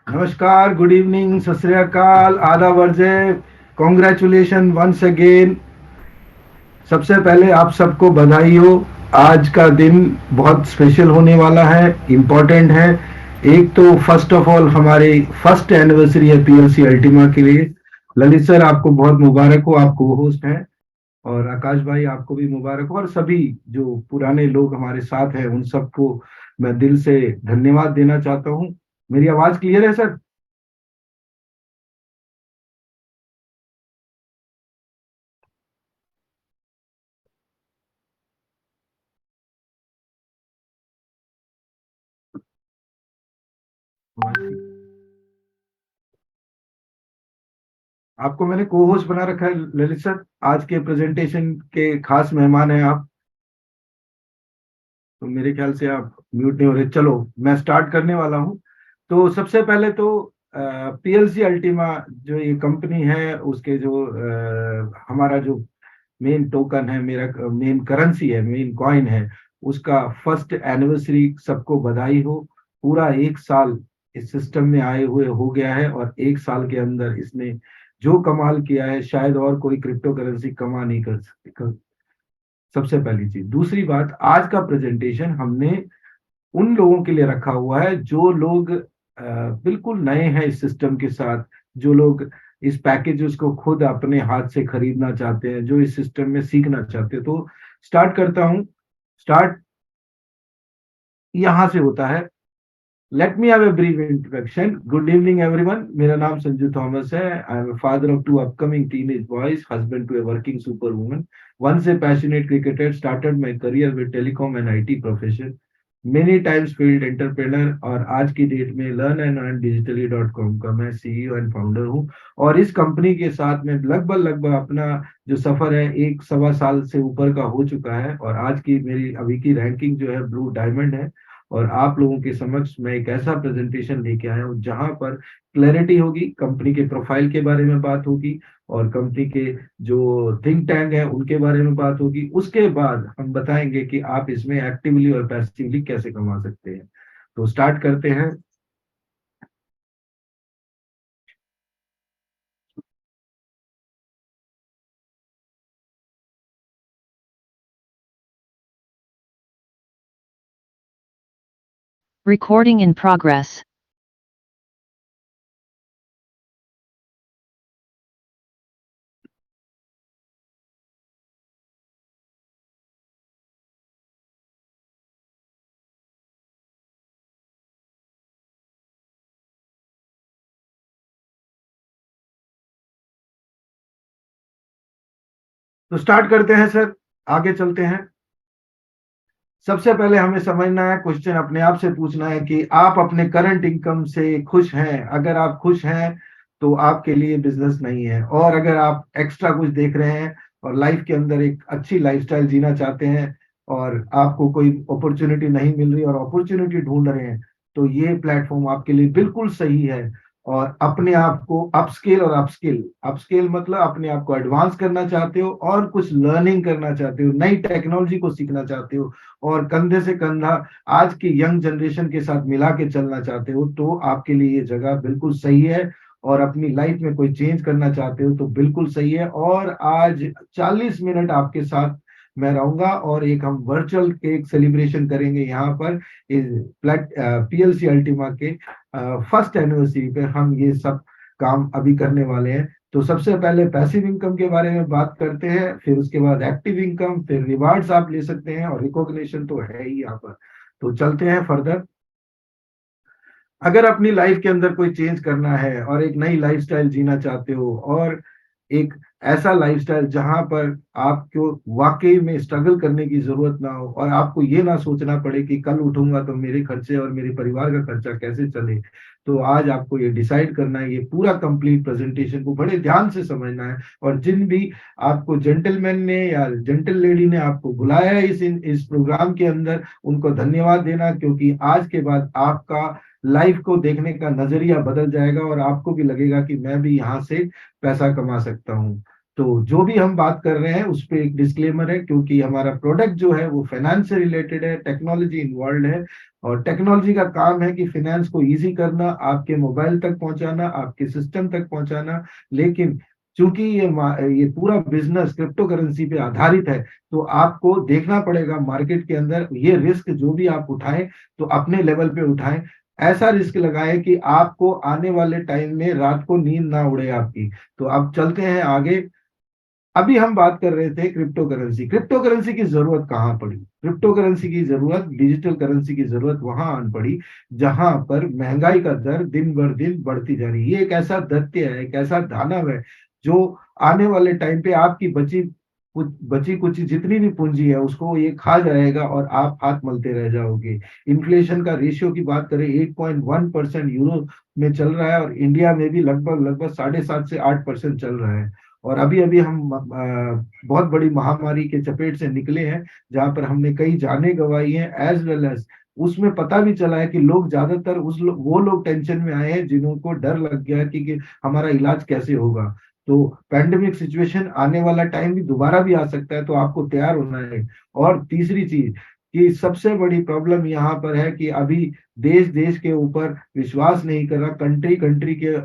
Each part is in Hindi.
नमस्कार, गुड इवनिंग, सत श्री अकाल, आदाब वर्जे, कॉन्ग्रेचुलेशन वंस अगेन। सबसे पहले आप सबको बधाई हो। आज का दिन बहुत स्पेशल होने वाला है, इम्पोर्टेंट है। एक तो फर्स्ट ऑफ ऑल हमारी फर्स्ट एनिवर्सरी है पीएलसी अल्टीमा के लिए। ललित सर आपको बहुत मुबारक हो, आप को होस्ट हैं। और आकाश भाई आपको भी मुबारक हो, और सभी जो पुराने लोग हमारे साथ हैं उन सबको मैं दिल से धन्यवाद देना चाहता हूँ। मेरी आवाज क्लियर है सर? आपको मैंने को होस्ट बना रखा है ललित सर। आज के प्रेजेंटेशन के खास मेहमान हैं आप। तो मेरे ख्याल से आप म्यूट नहीं हो रहे। चलो मैं स्टार्ट करने वाला हूँ। तो सबसे पहले तो पीएलसी अल्टीमा जो ये कंपनी है उसके जो हमारा जो मेन टोकन है, मेरा मेन करेंसी है, मेन कॉइन है, उसका फर्स्ट एनिवर्सरी सबको बधाई हो। पूरा एक साल इस सिस्टम में आए हुए हो गया है, और एक साल के अंदर इसने जो कमाल किया है शायद और कोई क्रिप्टो करेंसी कमा नहीं कर सकती। सबसे पहली चीज। दूसरी बात, आज का प्रेजेंटेशन हमने उन लोगों के लिए रखा हुआ है जो लोग बिल्कुल नए हैं इस सिस्टम के साथ, जो लोग इस पैकेजेस को खुद अपने हाथ से खरीदना चाहते हैं, जो इस सिस्टम में सीखना चाहते हैं। तो स्टार्ट करता हूं। स्टार्ट यहां से होता है। Let me have a brief introduction. Good evening everyone, मेरा नाम संजू थॉमस है। I am father of two upcoming teenage boys, husband to a working super woman, once a passionate cricketer, started my career with telecom and IT profession, many times failed entrepreneur, और आज की डेट में learn and earn digitally dot com का मैं सीईओ एंड फाउंडर हूँ। और इस कंपनी के साथ में लगभग लगभग अपना जो सफर है एक सवा साल से ऊपर का हो चुका है, और आज की मेरी अभी की रैंकिंग जो है ब्लू डायमंड है। और आप लोगों के समक्ष मैं एक ऐसा प्रेजेंटेशन लेके आया हूँ जहां पर क्लैरिटी होगी, कंपनी के प्रोफाइल के बारे में बात होगी, और कंपनी के जो थिंक टैंक है उनके बारे में बात होगी। उसके बाद हम बताएंगे कि आप इसमें एक्टिवली और पैसिवली कैसे कमा सकते हैं। तो स्टार्ट करते हैं। Recording in progress. तो स्टार्ट करते हैं सर, आगे चलते हैं। सबसे पहले हमें समझना है, क्वेश्चन अपने आप से पूछना है कि आप अपने करंट इनकम से खुश हैं। अगर आप खुश हैं तो आपके लिए बिजनेस नहीं है, और अगर आप एक्स्ट्रा कुछ देख रहे हैं और लाइफ के अंदर एक अच्छी लाइफस्टाइल जीना चाहते हैं, और आपको कोई अपॉर्चुनिटी नहीं मिल रही और अपॉर्चुनिटी ढूंढ रहे हैं, तो ये प्लेटफॉर्म आपके लिए बिल्कुल सही है। और अपने आप को अपस्केल और अपस्किल, अपस्केल मतलब अपने आप को एडवांस करना चाहते हो और कुछ लर्निंग करना चाहते हो, नई टेक्नोलॉजी को सीखना चाहते हो, और कंधे से कंधा आज की यंग जनरेशन के साथ मिला के चलना चाहते हो, तो आपके लिए ये जगह बिल्कुल सही है। और अपनी लाइफ में कोई चेंज करना चाहते हो तो बिल्कुल सही है। और आज 40 मिनट आपके साथ मैं रहूंगा, और एक हम वर्चुअल केक सेलिब्रेशन करेंगे यहाँ पर इस पीएलसी अल्टीमा के फर्स्ट एनिवर्सरी पे। हम ये सब काम अभी करने वाले हैं। तो सबसे पहले पैसिव इनकम के बारे में बात करते हैं, फिर उसके बाद एक्टिव इनकम, फिर रिवार्ड्स आप ले सकते हैं, और रिकॉग्निशन तो है ही यहाँ पर। तो चलते हैं फर्दर। अगर अपनी लाइफ के अंदर कोई चेंज करना है और एक नई लाइफस्टाइल जीना चाहते हो, और एक ऐसा लाइफस्टाइल जहां पर आपको वाकई में स्ट्रगल करने की जरूरत ना हो, और आपको ये ना सोचना पड़े कि कल उठूंगा तो मेरे खर्चे और मेरे परिवार का खर्चा कैसे चले, तो आज आपको ये डिसाइड करना है। ये पूरा कंप्लीट प्रेजेंटेशन को बड़े ध्यान से समझना है। और जिन भी आपको जेंटलमैन ने या जेंटल लेडी ने आपको बुलाया है इस प्रोग्राम के अंदर, उनको धन्यवाद देना, क्योंकि आज के बाद आपका लाइफ को देखने का नजरिया बदल जाएगा, और आपको भी लगेगा कि मैं भी यहाँ से पैसा कमा सकता हूँ। तो जो भी हम बात कर रहे हैं उस पर एक डिस्क्लेमर है, क्योंकि हमारा प्रोडक्ट जो है वो फाइनेंस से रिलेटेड है, टेक्नोलॉजी इन्वॉल्व है। और टेक्नोलॉजी का काम है कि फाइनेंस को इजी करना, आपके मोबाइल तक पहुंचाना, आपके सिस्टम तक पहुंचाना। लेकिन चूंकि ये पूरा बिजनेस क्रिप्टो करेंसी पे आधारित है, तो आपको देखना पड़ेगा मार्केट के अंदर ये रिस्क जो भी आप उठाएं तो अपने लेवल पे उठाएं। ऐसा रिस्क लगाएं कि आपको आने वाले टाइम में रात को नींद ना उड़े आपकी। तो अब चलते हैं आगे। अभी हम बात कर रहे थे क्रिप्टो करेंसी। क्रिप्टो करेंसी की जरूरत कहाँ पड़ी? क्रिप्टो करेंसी की जरूरत, डिजिटल करेंसी की जरूरत वहां आन पड़ी जहां पर महंगाई का दर दिन बर दिन बढ़ती जा रही है। ये एक ऐसा दैत्य है, एक ऐसा दानव है जो आने वाले टाइम पे आपकी बची कुछ जितनी भी पूंजी है उसको ये खा जाएगा और आप हाथ मलते रह जाओगे। इन्फ्लेशन का रेशियो की बात करें, 8.1% यूरो में चल रहा है और इंडिया में भी लगभग लगभग 7.5 से 8% चल रहा है। और अभी अभी हम बहुत बड़ी महामारी के चपेट से निकले हैं जहां पर हमने कई जानें गंवाई हैं, एज वेल एज उसमें पता भी चला है कि लोग ज्यादातर वो लोग टेंशन में आए हैं जिन्हों को डर लग गया कि हमारा इलाज कैसे होगा। तो पैंडेमिक सिचुएशन आने वाला टाइम भी दोबारा भी आ सकता है, तो आपको तैयार होना है। और तीसरी चीज कि सबसे बड़ी प्रॉब्लम यहाँ पर है कि अभी देश देश के ऊपर विश्वास नहीं कर रहा, कंट्री कंट्री के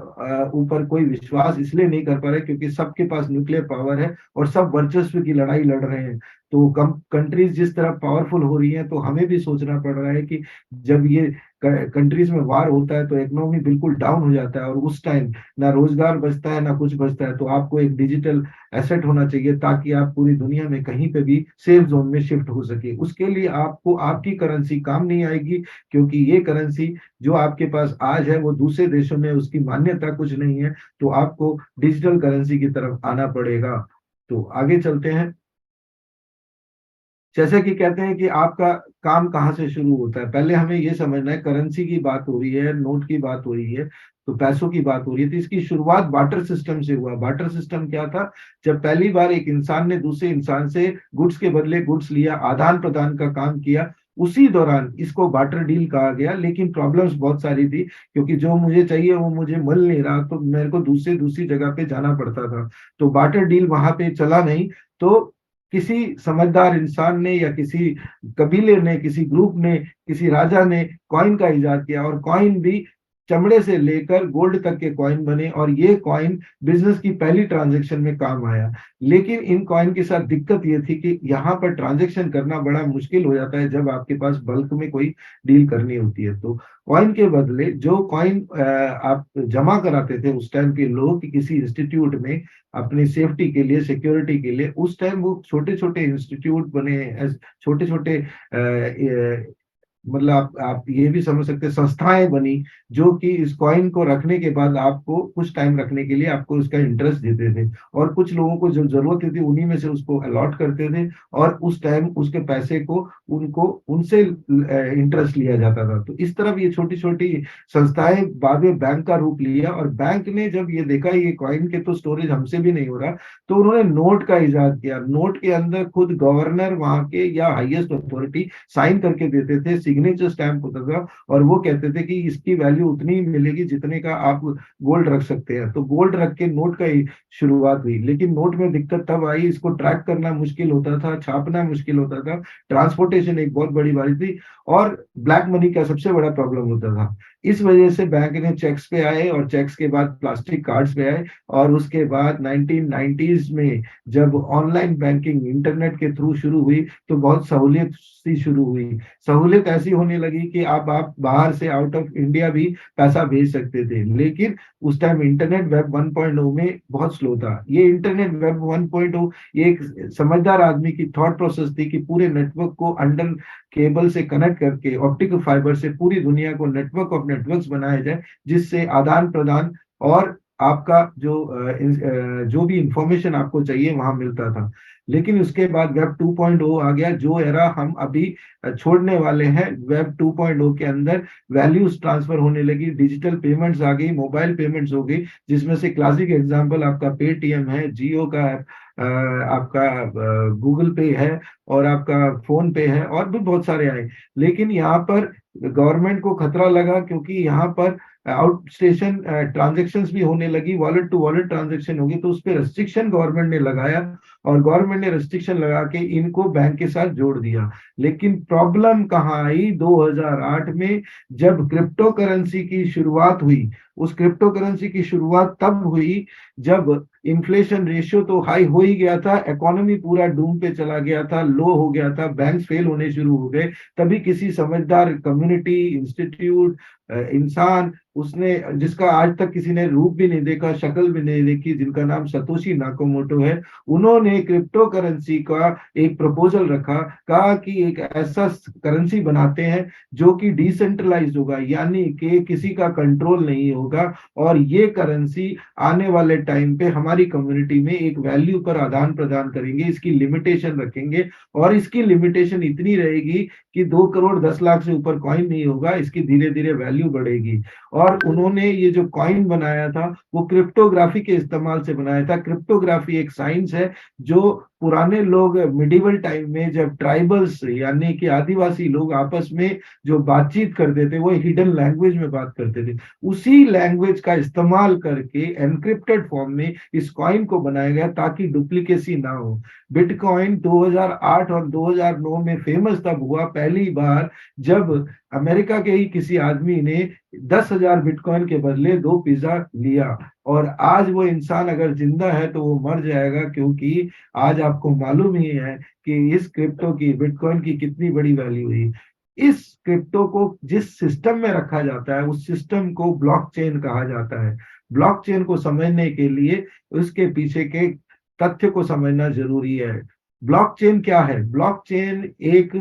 ऊपर कोई विश्वास इसलिए नहीं कर पा रहे क्योंकि सबके पास न्यूक्लियर पावर है और सब वर्चस्व की लड़ाई लड़ रहे हैं। तो कम कंट्रीज जिस तरह पावरफुल हो रही हैं, तो हमें भी सोचना पड़ रहा है कि जब ये कंट्रीज में वार होता है तो इकोनॉमी बिल्कुल डाउन हो जाता है और उस टाइम ना रोजगार बचता है ना कुछ बचता है। तो आपको एक डिजिटल एसेट होना चाहिए ताकि आप पूरी दुनिया में कहीं पे भी सेफ जोन में शिफ्ट हो सके। उसके लिए आपको आपकी करेंसी काम नहीं आएगी, क्योंकि ये करेंसी जो आपके पास आज है वो दूसरे देशों में उसकी मान्यता कुछ नहीं है। तो आपको डिजिटल करेंसी की तरफ आना पड़ेगा। तो आगे चलते हैं। जैसे कि कहते हैं कि आपका काम कहाँ से शुरू होता है, पहले हमें ये समझना है। करेंसी की बात हो रही है, नोट की बात हो रही है, तो पैसों की बात हो रही है। तो इसकी शुरुआत बार्टर सिस्टम से हुआ। बार्टर सिस्टम क्या था? जब पहली बार एक इंसान ने दूसरे इंसान से गुड्स के बदले गुड्स लिया, आदान प्रदान का काम किया, उसी दौरान इसको बार्टर डील कहा गया। लेकिन प्रॉब्लम्स बहुत सारी थी, क्योंकि जो मुझे चाहिए वो मुझे मिल नहीं रहा, तो मेरे को दूसरी जगह पे जाना पड़ता था। तो बार्टर डील वहां पे चला नहीं। तो किसी समझदार इंसान ने या किसी कबीले ने, किसी ग्रुप ने, किसी राजा ने कॉइन का इजाद किया और कॉइन भी चमड़े से लेकर गोल्ड तक के कॉइन बने और ये कॉइन बिजनेस की पहली ट्रांजैक्शन में काम आया। लेकिन इन कॉइन के साथ दिक्कत ये थी कि यहाँ पर ट्रांजैक्शन करना बड़ा मुश्किल हो जाता है जब आपके पास बल्क में कोई डील करनी होती है। तो कॉइन के बदले जो कॉइन आप जमा कराते थे उस टाइम के लोग किसी इंस्टीट्यूट में अपनी सेफ्टी के लिए, सिक्योरिटी के लिए, उस टाइम वो छोटे छोटे इंस्टीट्यूट बने, छोटे छोटे मतलब आप ये भी समझ सकते हैं संस्थाएं बनी जो कि इस कॉइन को रखने के बाद आपको कुछ टाइम रखने के लिए आपको उसका इंटरेस्ट देते थे, और कुछ लोगों को जो जरूरत थी उन्हीं में से उसको अलॉट करते थे और उस टाइम उसके पैसे को उनको उनसे इंटरेस्ट लिया जाता था। तो इस तरफ ये छोटी छोटी संस्थाएं बाद में बैंक का रूप लिया, और बैंक ने जब ये देखा ये कॉइन के तो स्टोरेज हमसे भी नहीं हो रहा, तो उन्होंने नोट का इजाद किया। नोट के अंदर खुद गवर्नर वहां के या हाईएस्ट अथॉरिटी साइन करके देते थे, सिग्नेचर स्टैंप होता था, और वो कहते थे कि इसकी वैल्यू उतनी ही मिलेगी जितने का आप गोल्ड रख सकते हैं। तो गोल्ड रख के नोट का ही शुरुआत हुई। लेकिन नोट में दिक्कत तब आई, इसको ट्रैक करना मुश्किल होता था, छापना मुश्किल होता था, ट्रांसपोर्टेशन एक बहुत बड़ी बात थी, और ब्लैक मनी का सबसे बड़ा प्रॉब्लम होता था। इस वजह से बैंक ने चेक्स पे आए और चेक्स के बाद प्लास्टिक कार्ड्स पे आए, और उसके बाद 1990s में जब ऑनलाइन बैंकिंग इंटरनेट के थ्रू शुरू हुई तो बहुत सहूलियत सी शुरू हुई। सहूलियत ऐसी होने लगी कि अब आप बाहर से आउट ऑफ इंडिया भी पैसा भेज सकते थे। लेकिन उस टाइम इंटरनेट वेब 1.0 में बहुत स्लो था। ये इंटरनेट वेब 1.0 ये एक समझदार आदमी की थॉट प्रोसेस थी कि पूरे नेटवर्क को अंडर केबल से कनेक्ट करके ऑप्टिकल फाइबर से पूरी दुनिया को नेटवर्क ऑफ नेटवर्क्स बनाया जाए, जिससे आदान प्रदान और आपका जो भी इंफॉर्मेशन आपको चाहिए वहां मिलता था। लेकिन उसके बाद वेब 2.0 आ गया, जो एरा हम अभी छोड़ने वाले हैं। वेब 2.0 के अंदर वैल्यूज ट्रांसफर होने लगी, डिजिटल पेमेंट्स आ गई, मोबाइल पेमेंट्स हो गई, जिसमें से क्लासिक एग्जांपल आपका पेटीएम है, जियो का है, आपका गूगल पे है, और आपका फोन पे है, और भी बहुत सारे आए। लेकिन यहाँ पर गवर्नमेंट को खतरा लगा, क्योंकि यहाँ पर आउट स्टेशन ट्रांजेक्शन्स भी होने लगी, वॉलेट टू वॉलेट ट्रांजेक्शन होगी, तो उस पर रेस्ट्रिक्शन गवर्नमेंट ने लगाया और गवर्नमेंट ने रेस्ट्रिक्शन लगा के इनको बैंक के साथ जोड़ दिया। लेकिन प्रॉब्लम कहाँ आई 2008 में, जब क्रिप्टो करेंसी की शुरुआत हुई। उस क्रिप्टो करेंसी की शुरुआत तब हुई जब इन्फ्लेशन रेशियो तो हाई हो ही गया था, इकोनॉमी पूरा डूम पे चला गया था, लो हो गया था, बैंक फेल होने शुरू हो गए। तभी किसी समझदार कम्युनिटी, इंस्टीट्यूट, इंसान, उसने, जिसका आज तक किसी ने रूप भी नहीं देखा, शक्ल भी नहीं देखी, जिनका नाम सतोशी नाकामोटो है, उन्होंने क्रिप्टो करेंसी का एक प्रपोजल रखा। कहा कि एक ऐसा करेंसी बनाते हैं जो कि डिसेंट्रलाइज होगा, यानी कि किसी का कंट्रोल नहीं होगा, और ये करेंसी आने वाले टाइम पे हमारी कम्युनिटी में एक वैल्यू पर आदान प्रदान करेंगे, इसकी लिमिटेशन रखेंगे, और इसकी लिमिटेशन इतनी रहेगी कि 2 करोड़ 10 लाख से ऊपर कॉइन नहीं होगा, इसकी धीरे धीरे वैल्यू बढ़ेगी। और उन्होंने ये जो कॉइन बनाया था वो क्रिप्टोग्राफी के इस्तेमाल से बनाया था। क्रिप्टोग्राफी एक साइंस है जो पुराने लोग मिडिवल टाइम में, जब ट्राइबल्स यानी कि आदिवासी लोग आपस में जो बातचीत करते थे वो हिडन लैंग्वेज में बात करते थे, उसी लैंग्वेज का इस्तेमाल करके एनक्रिप्टेड फॉर्म में इस कॉइन को बनाया गया ताकि डुप्लीकेसी ना हो। बिटकॉइन 2008 और 2009 में फेमस तब हुआ पहली बार जब अमेरिका के ही किसी आदमी ने 10,000 बिटकॉइन के बदले 2 पिज्जा लिया। और आज वो इंसान अगर जिंदा है तो वो मर जाएगा, क्योंकि आज आपको मालूम ही है कि इस क्रिप्टो की, बिटकॉइन की कितनी बड़ी वैल्यू हुई। इस क्रिप्टो को जिस सिस्टम में रखा जाता है उस सिस्टम को ब्लॉकचेन कहा जाता है। ब्लॉकचेन को समझने के लिए उसके पीछे के तथ्य को समझना जरूरी है। ब्लॉकचेन क्या है? ब्लॉकचेन एक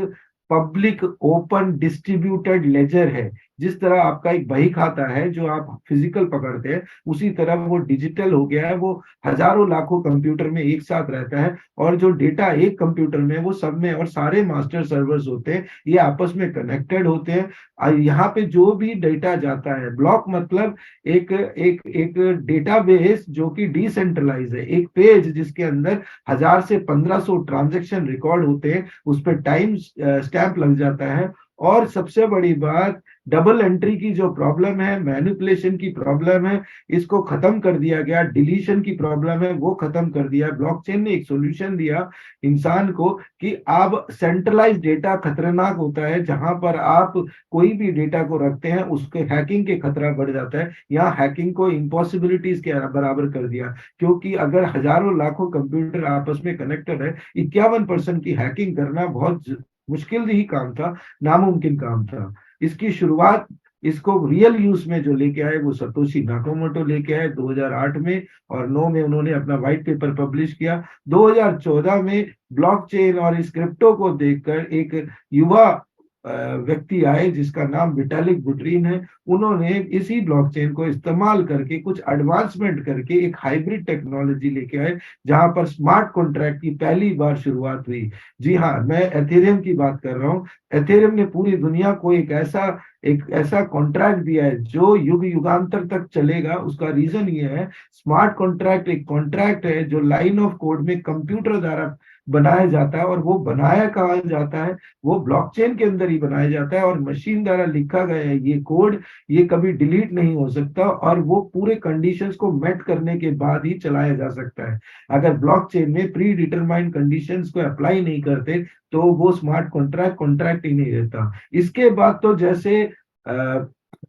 पब्लिक ओपन डिस्ट्रीब्यूटेड लेजर है। जिस तरह आपका एक बही खाता है जो आप फिजिकल पकड़ते हैं, उसी तरह वो डिजिटल हो गया है। वो हजारों लाखों कंप्यूटर में एक साथ रहता है, और जो डेटा एक कंप्यूटर में वो सब में, और सारे मास्टर सर्वर्स होते हैं, ये आपस में कनेक्टेड होते हैं। और यहाँ पे जो भी डेटा जाता है, ब्लॉक मतलब एक एक एक डेटाबेस जो कि डिसेंट्रलाइज है, एक पेज जिसके अंदर 1000 से 1500 ट्रांजेक्शन रिकॉर्ड होते हैं, उस पर टाइम स्टैंप लग जाता है। और सबसे बड़ी बात, डबल एंट्री की जो प्रॉब्लम है, मैनिपुलेशन की प्रॉब्लम है, इसको खत्म कर दिया गया। डिलीशन की प्रॉब्लम है, वो खत्म कर दिया। ब्लॉकचेन ने एक सॉल्यूशन दिया इंसान को कि अब सेंट्रलाइज डेटा खतरनाक होता है, जहां पर आप कोई भी डेटा को रखते हैं उसके हैकिंग के खतरा बढ़ जाता है। यहाँ हैकिंग को इम्पॉसिबिलिटीज के बराबर कर दिया, क्योंकि अगर हजारों लाखों कंप्यूटर आपस में कनेक्टेड है, 51% की हैकिंग करना बहुत मुश्किल ही काम था, नामुमकिन काम था। इसकी शुरुआत, इसको रियल यूज में जो लेके आए वो सतोशी नाकामोटो लेके आए 2008 में, और 9 में उन्होंने अपना व्हाइट पेपर पब्लिश किया। 2014 में ब्लॉकचेन और इस क्रिप्टो को देखकर एक युवा व्यक्ति आए जिसका नाम विटालिक बुटरीन है। उन्होंने इसी ब्लॉकचेन को इस्तेमाल करके कुछ एडवांसमेंट करके एक हाइब्रिड टेक्नोलॉजी लेके आए, जहां पर स्मार्ट कॉन्ट्रैक्ट की पहली बार शुरुआत हुई। जी हाँ, मैं एथेरियम की बात कर रहा हूँ। एथेरियम ने पूरी दुनिया को एक ऐसा कॉन्ट्रैक्ट दिया है जो युग युगांतर तक चलेगा। उसका रीजन ये है, स्मार्ट कॉन्ट्रैक्ट एक कॉन्ट्रैक्ट है जो लाइन ऑफ कोड में कंप्यूटर द्वारा बनाया जाता है, और वो बनाया कहाँ जाता है, वो ब्लॉकचेन के अंदर ही बनाया जाता है, और मशीन द्वारा लिखा गया है ये कोड, ये कभी डिलीट नहीं हो सकता, और वो पूरे कंडीशंस को मेट करने के बाद ही चलाया जा सकता है। अगर ब्लॉकचेन में प्री डिटरमाइंड कंडीशंस को अप्लाई नहीं करते तो वो स्मार्ट कॉन्ट्रैक्ट ही नहीं रहता। इसके बाद तो जैसे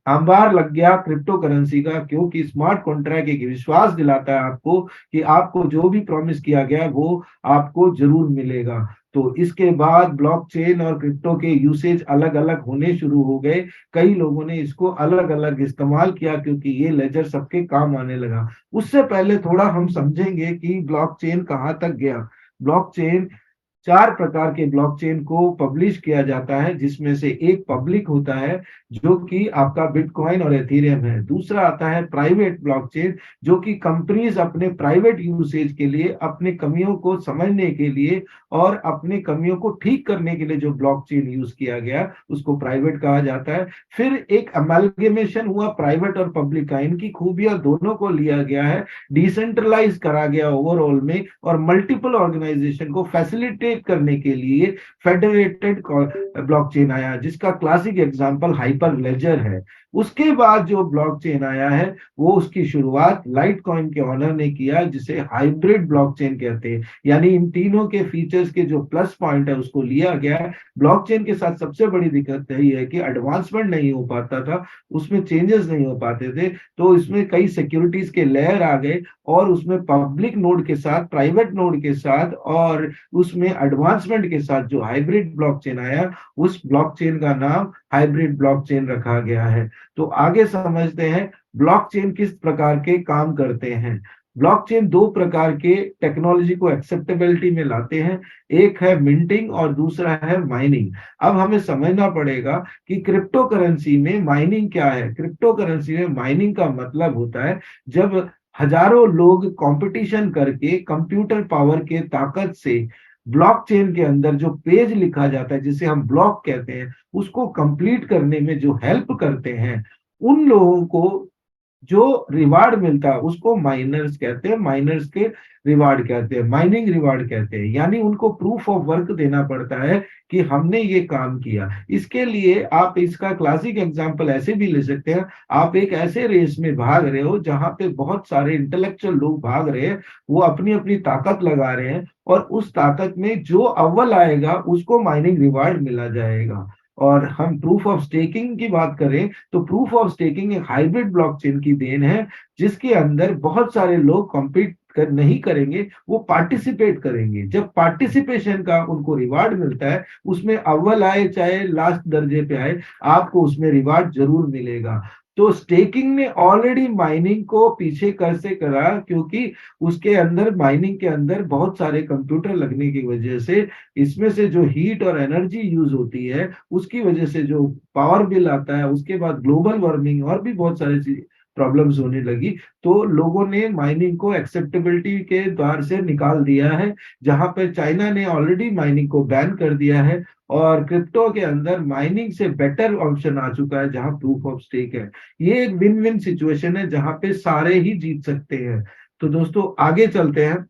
अंबार लग गया क्रिप्टो करेंसी का, क्योंकि स्मार्ट कॉन्ट्रैक्ट एक विश्वास दिलाता है आपको कि आपको जो भी प्रॉमिस किया गया वो आपको जरूर मिलेगा। तो इसके बाद ब्लॉकचेन और क्रिप्टो के यूसेज अलग अलग होने शुरू हो गए। कई लोगों ने इसको अलग अलग इस्तेमाल किया क्योंकि ये लेजर सबके काम आने लगा। उससे पहले थोड़ा हम समझेंगे कि ब्लॉकचेन कहाँ तक गया। ब्लॉकचेन, 4 प्रकार के ब्लॉकचेन को पब्लिश किया जाता है, जिसमें से एक पब्लिक होता है जो कि आपका बिटकॉइन और एथेरियम है। दूसरा आता है प्राइवेट ब्लॉकचेन, जो कि कंपनीज अपने प्राइवेट यूसेज के लिए, अपने कमियों को समझने के लिए और अपने कमियों को ठीक करने के लिए जो ब्लॉकचेन यूज किया गया उसको प्राइवेट कहा जाता है। फिर एक अमेलगेमेशन हुआ प्राइवेट और पब्लिक का, इनकी खूबियां दोनों को लिया गया है, डिसेंट्रलाइज करा गया ओवरऑल में, और मल्टीपल ऑर्गेनाइजेशन को फैसिलिटेट करने के लिए फेडरेटेड ब्लॉकचेन आया, जिसका क्लासिक एग्जांपल हाइपर लेजर है। उसके बाद जो ब्लॉकचेन आया है वो उसकी शुरुआत लाइट कॉइन के ऑनर ने किया, जिसे हाइब्रिड ब्लॉकचेन कहते हैं। यानी इन तीनों के फीचर्स के जो प्लस पॉइंट है उसको लिया गया है। ब्लॉकचेन के साथ सबसे बड़ी दिक्कत यही है कि एडवांसमेंट नहीं हो पाता था, उसमें चेंजेस नहीं हो पाते थे, तो इसमें कई सिक्योरिटीज के लेयर आ गए और उसमें पब्लिक नोड के साथ, प्राइवेट नोड के साथ और उसमें एडवांसमेंट के साथ जो हाइब्रिड ब्लॉकचेन आया, उस ब्लॉकचेन का नाम हाइब्रिड ब्लॉकचेन रखा गया है। तो आगे समझते हैं ब्लॉकचेन किस प्रकार के काम करते हैं। ब्लॉकचेन दो प्रकार के टेक्नोलॉजी को एक्सेप्टेबिलिटी में लाते हैं, एक है मिंटिंग और दूसरा है माइनिंग। अब हमें समझना पड़ेगा कि क्रिप्टो करेंसी में माइनिंग क्या है। क्रिप्टो करेंसी में माइनिंग का मतलब होता है जब हजारों लोग कंपटीशन करके कंप्यूटर पावर के ताकत से ब्लॉकचेन के अंदर जो पेज लिखा जाता है, जिसे हम ब्लॉक कहते हैं, उसको कंप्लीट करने में जो हेल्प करते हैं, उन लोगों को जो रिवार्ड मिलता है उसको माइनर्स कहते हैं। माइनर्स के रिवार्ड कहते हैं, माइनिंग रिवार्ड कहते हैं। यानी उनको प्रूफ ऑफ वर्क देना पड़ता है कि हमने ये काम किया। इसके लिए आप इसका क्लासिक एग्जांपल ऐसे भी ले सकते हैं, आप एक ऐसे रेस में भाग रहे हो जहां पे बहुत सारे इंटेलेक्चुअल लोग भाग रहे हैं, वो अपनी अपनी ताकत लगा रहे हैं, और उस ताकत में जो अव्वल आएगा उसको माइनिंग रिवार्ड मिला जाएगा। और हम प्रूफ ऑफ स्टेकिंग की बात करें तो प्रूफ ऑफ स्टेकिंग एक हाइब्रिड ब्लॉकचेन की देन है, जिसके अंदर बहुत सारे लोग कॉम्पीट नहीं करेंगे, वो पार्टिसिपेट करेंगे। जब पार्टिसिपेशन का उनको रिवार्ड मिलता है, उसमें अव्वल आए चाहे लास्ट दर्जे पे आए, आपको उसमें रिवार्ड जरूर मिलेगा। तो स्टेकिंग ने ऑलरेडी माइनिंग को पीछे कर से करा, क्योंकि उसके अंदर, माइनिंग के अंदर बहुत सारे कंप्यूटर लगने की वजह से इसमें से जो हीट और एनर्जी यूज होती है, उसकी वजह से जो पावर बिल आता है, उसके बाद ग्लोबल वार्मिंग और भी बहुत सारी प्रॉब्लम्स होने लगी। तो लोगों ने माइनिंग को एक्सेप्टेबिलिटी के द्वार से निकाल दिया है, जहां पर चाइना ने ऑलरेडी माइनिंग को बैन कर दिया है, और क्रिप्टो के अंदर माइनिंग से बेटर ऑप्शन आ चुका है जहां प्रूफ ऑफ स्टेक है। ये एक विन विन सिचुएशन है जहां पे सारे ही जीत सकते हैं। तो दोस्तों आगे चलते हैं,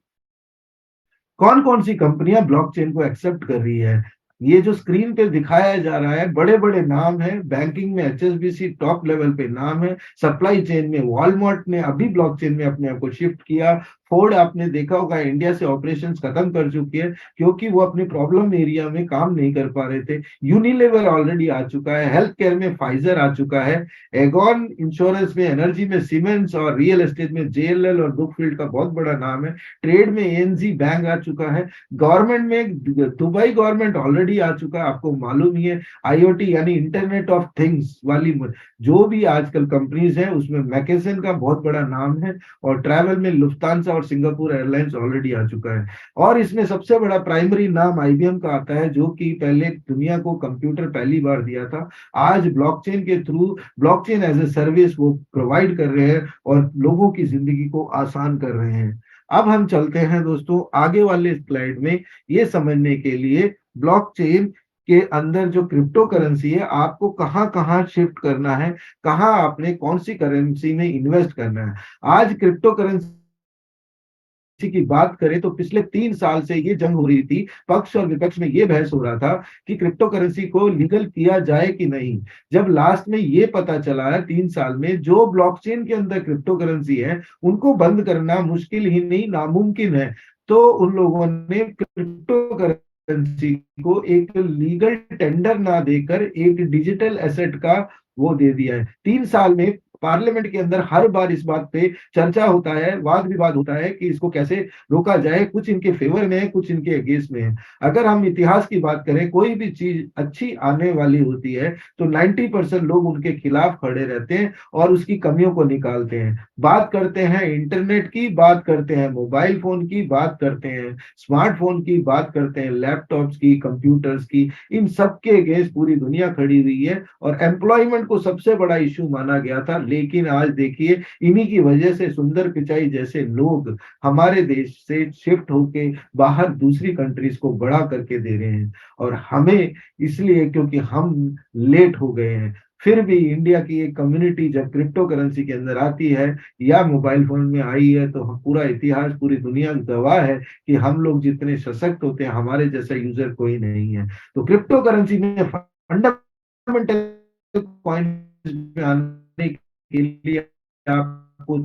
कौन कौन सी कंपनियां ब्लॉकचेन को एक्सेप्ट कर रही है। ये जो स्क्रीन पे दिखाया जा रहा है, बड़े बड़े नाम है। बैंकिंग में एचएसबीसी टॉप लेवल पे नाम है। सप्लाई चेन में वॉलमार्ट ने अभी ब्लॉकचेन में अपने आप को शिफ्ट किया। फोर्ड आपने देखा होगा इंडिया से ऑपरेशंस खत्म कर चुकी है, क्योंकि वो अपने प्रॉब्लम एरिया में काम नहीं कर पा रहे थे। यूनिलेवर ऑलरेडी आ चुका है, हेल्थ केयर में फाइजर आ चुका है, एगॉन इंश्योरेंस में, एनर्जी में सीमेंस, और रियल एस्टेट में जेएलएल और ब्रुकफील्ड का बहुत बड़ा नाम है। ट्रेड में एएनजी बैंक आ चुका है। गवर्नमेंट में दुबई गवर्नमेंट ऑलरेडी आ चुका है, आपको मालूम ही है। आईओटी यानी इंटरनेट ऑफ थिंग्स वाली जो भी आजकल कंपनीज हैं, उसमें मैकेसन का बहुत बड़ा नाम है। और ट्रैवल में लुफ्तांसा और सिंगापुर एयरलाइंस ऑलरेडी आ चुका है। और इसमें सबसे बड़ा प्राइमरी नाम आईबीएम का आता है, जो कि पहले दुनिया को कंप्यूटर पहली बार दिया था। आज ब्लॉकचेन के through, blockchain as a service वो प्रोवाइड कर रहे हैं और लोगों की जिंदगी को आसान कर रहे हैं। अब हम चलते हैं दोस्तों आगे वाले स्लाइड में, ये समझने के लिए ब्लॉकचेन के अंदर जो क्रिप्टो करेंसी है, आपको कहाँ कहाँ शिफ्ट करना है, कहाँ आपने कौन सी करेंसी में इन्वेस्ट करना है। आज क्रिप्टो करेंसी की बात करें तो पिछले 3 साल से ये जंग हो रही थी, पक्ष और विपक्ष में ये बहस हो रहा था कि क्रिप्टो करेंसी को लीगल किया जाए कि नहीं। जब लास्ट में ये पता चला है 3 साल में, जो ब्लॉकचेन के अंदर क्रिप्टो करेंसी है उनको बंद करना मुश्किल ही नहीं, नामुमकिन है। तो उन लोगों ने क्रिप्टो करेंसी को एक लीगल टेंडर ना देकर एक डिजिटल एसेट का वो दे दिया है। 3 साल में पार्लियामेंट के अंदर हर बार इस बात पे चर्चा होता है, वाद विवाद होता है कि इसको कैसे रोका जाए। कुछ इनके फेवर में है, कुछ इनके अगेंस्ट में है। अगर हम इतिहास की बात करें, कोई भी चीज अच्छी आने वाली होती है तो 90% लोग उनके खिलाफ खड़े रहते हैं और उसकी कमियों को निकालते हैं। बात करते हैं इंटरनेट की, बात करते हैं मोबाइल फोन की, बात करते हैं स्मार्टफोन की, बात करते हैं लैपटॉप्स की, कंप्यूटर्स की, इन सबके अगेंस्ट पूरी दुनिया खड़ी हुई है। और एम्प्लॉयमेंट को सबसे बड़ा इशू माना गया था, लेकिन आज देखिए इन्हीं की वजह से सुंदर पिचाई जैसे लोग हमारे देश से शिफ्ट होके बाहर दूसरी कंट्रीज को बड़ा करके दे रहे हैं। और हमें इसलिए क्योंकि हम लेट हो गए हैं। फिर भी इंडिया की एक कम्युनिटी जब क्रिप्टो करेंसी के अंदर आती है या मोबाइल फोन में आई है, तो पूरा इतिहास, पूरी दुनिया गवाह है कि हम लोग जितने सशक्त होते हैं, हमारे जैसा यूजर कोई नहीं है। तो क्रिप्टो करेंसी में फंडामेंटल पॉइंट में आने के लिए आपको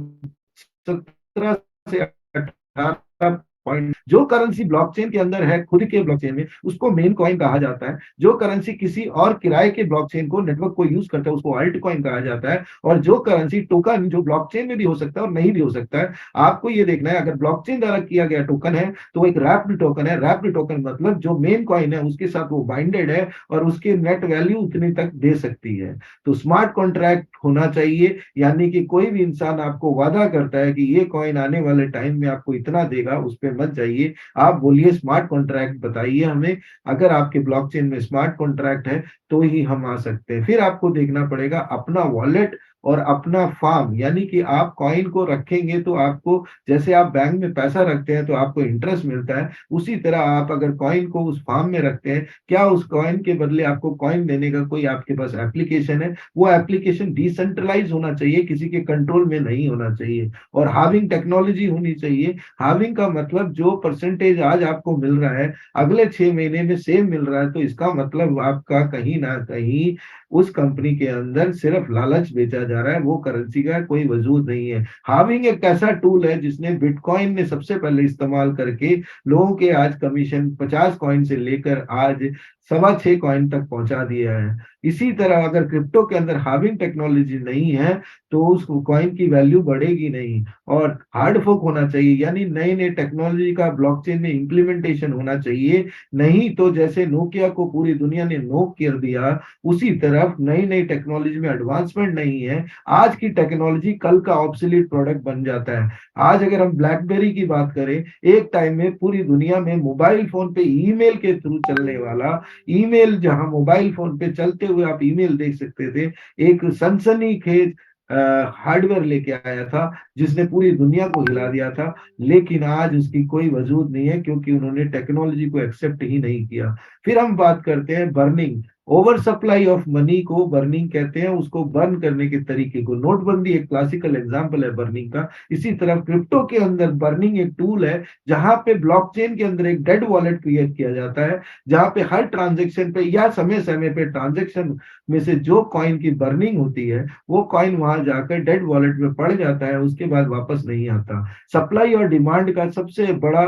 17 से 18 पॉइंट, जो करेंसी ब्लॉकचेन के अंदर है खुद के ब्लॉकचेन में, उसको मेन कॉइन कहा जाता है। जो करेंसी किसी और किराए के ब्लॉकचेन को नेटवर्क को यूज करता है उसको अल्ट कॉइन कहा जाता है। और जो करेंसी टोकन जो ब्लॉकचेन में भी हो सकता है और नहीं भी हो सकता है, आपको ये देखना है अगर ब्लॉकचेन द्वारा किया गया टोकन है तो वो एक रैप्ड टोकन है। रैप्ड टोकन मतलब जो मेन कॉइन है उसके साथ वो बाइंडेड है और उसकी नेट वैल्यू उतनी तक दे सकती है। तो स्मार्ट कॉन्ट्रैक्ट होना चाहिए, यानी कि कोई भी इंसान आपको वादा करता है कि ये कॉइन आने वाले टाइम में आपको इतना देगा, उस पर मत जाइए। आप बोलिए स्मार्ट कॉन्ट्रैक्ट बताइए हमें, अगर आपके ब्लॉकचेन में स्मार्ट कॉन्ट्रैक्ट है तो ही हम आ सकते हैं। फिर आपको देखना पड़ेगा अपना वॉलेट और अपना फार्म, यानी कि आप कॉइन को रखेंगे तो आपको, जैसे आप बैंक में पैसा रखते हैं तो आपको इंटरेस्ट मिलता है, उसी तरह आप अगर कॉइन को उस फार्म में रखते हैं, क्या उस कॉइन के बदले आपको कॉइन देने का कोई आपके पास एप्लीकेशन है? वो एप्लीकेशन डिसेंट्रलाइज होना चाहिए, किसी के कंट्रोल में नहीं होना चाहिए, और हाविंग टेक्नोलॉजी होनी चाहिए। हाविंग का मतलब जो परसेंटेज आज आपको मिल रहा है अगले 6 महीने में सेम मिल रहा है, तो इसका मतलब आपका कहीं ना कहीं उस कंपनी के अंदर सिर्फ लालच बेचा जा रहा है, वो करेंसी का कोई वजूद नहीं है। हाविंग एक ऐसा टूल है जिसने बिटकॉइन ने सबसे पहले इस्तेमाल करके लोगों के आज कमीशन 50 कॉइन से लेकर आज 6.25 कॉइन तक पहुंचा दिया है। इसी तरह अगर क्रिप्टो के अंदर हाविंग टेक्नोलॉजी नहीं है तो उस कॉइन की वैल्यू बढ़ेगी नहीं। और हार्ड फोक होना चाहिए, यानी नई नई टेक्नोलॉजी का ब्लॉकचेन में इंप्लीमेंटेशन होना चाहिए। नहीं तो जैसे नोकिया को पूरी दुनिया ने नोक कर दिया, उसी तरफ नई नई टेक्नोलॉजी में एडवांसमेंट नहीं है, आज की टेक्नोलॉजी कल का ऑब्सोलीट प्रोडक्ट बन जाता है। आज अगर हम ब्लैकबेरी की बात करें, एक टाइम में पूरी दुनिया में मोबाइल फोन पे ईमेल के थ्रू चलने वाला, ईमेल जहां मोबाइल फोन पे चलते हुए आप ईमेल देख सकते थे, एक सनसनीखेज हार्डवेयर लेके आया था जिसने पूरी दुनिया को हिला दिया था। लेकिन आज उसकी कोई वजूद नहीं है क्योंकि उन्होंने टेक्नोलॉजी को एक्सेप्ट ही नहीं किया। फिर हम बात करते हैं burning, over supply of money को बर्निंग कहते हैं, उसको बर्न करने के तरीके को। नोटबंदी एक क्लासिकल एग्जांपल है बर्निंग का। इसी तरह क्रिप्टो के अंदर बर्निंग एक टूल है जहां पे ब्लॉकचेन के अंदर एक डेड वॉलेट क्रिएट किया जाता है, जहां पे हर ट्रांजेक्शन पे या समय समय पे ट्रांजेक्शन में से जो कॉइन की बर्निंग होती है वो कॉइन वहां जाकर डेड वॉलेट में पड़ जाता है, उसके बाद वापस नहीं आता। सप्लाई और डिमांड का सबसे बड़ा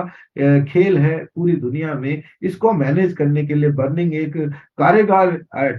खेल है पूरी दुनिया में, इसको मैनेज करने के लिए बर्निंग एक कार्यगर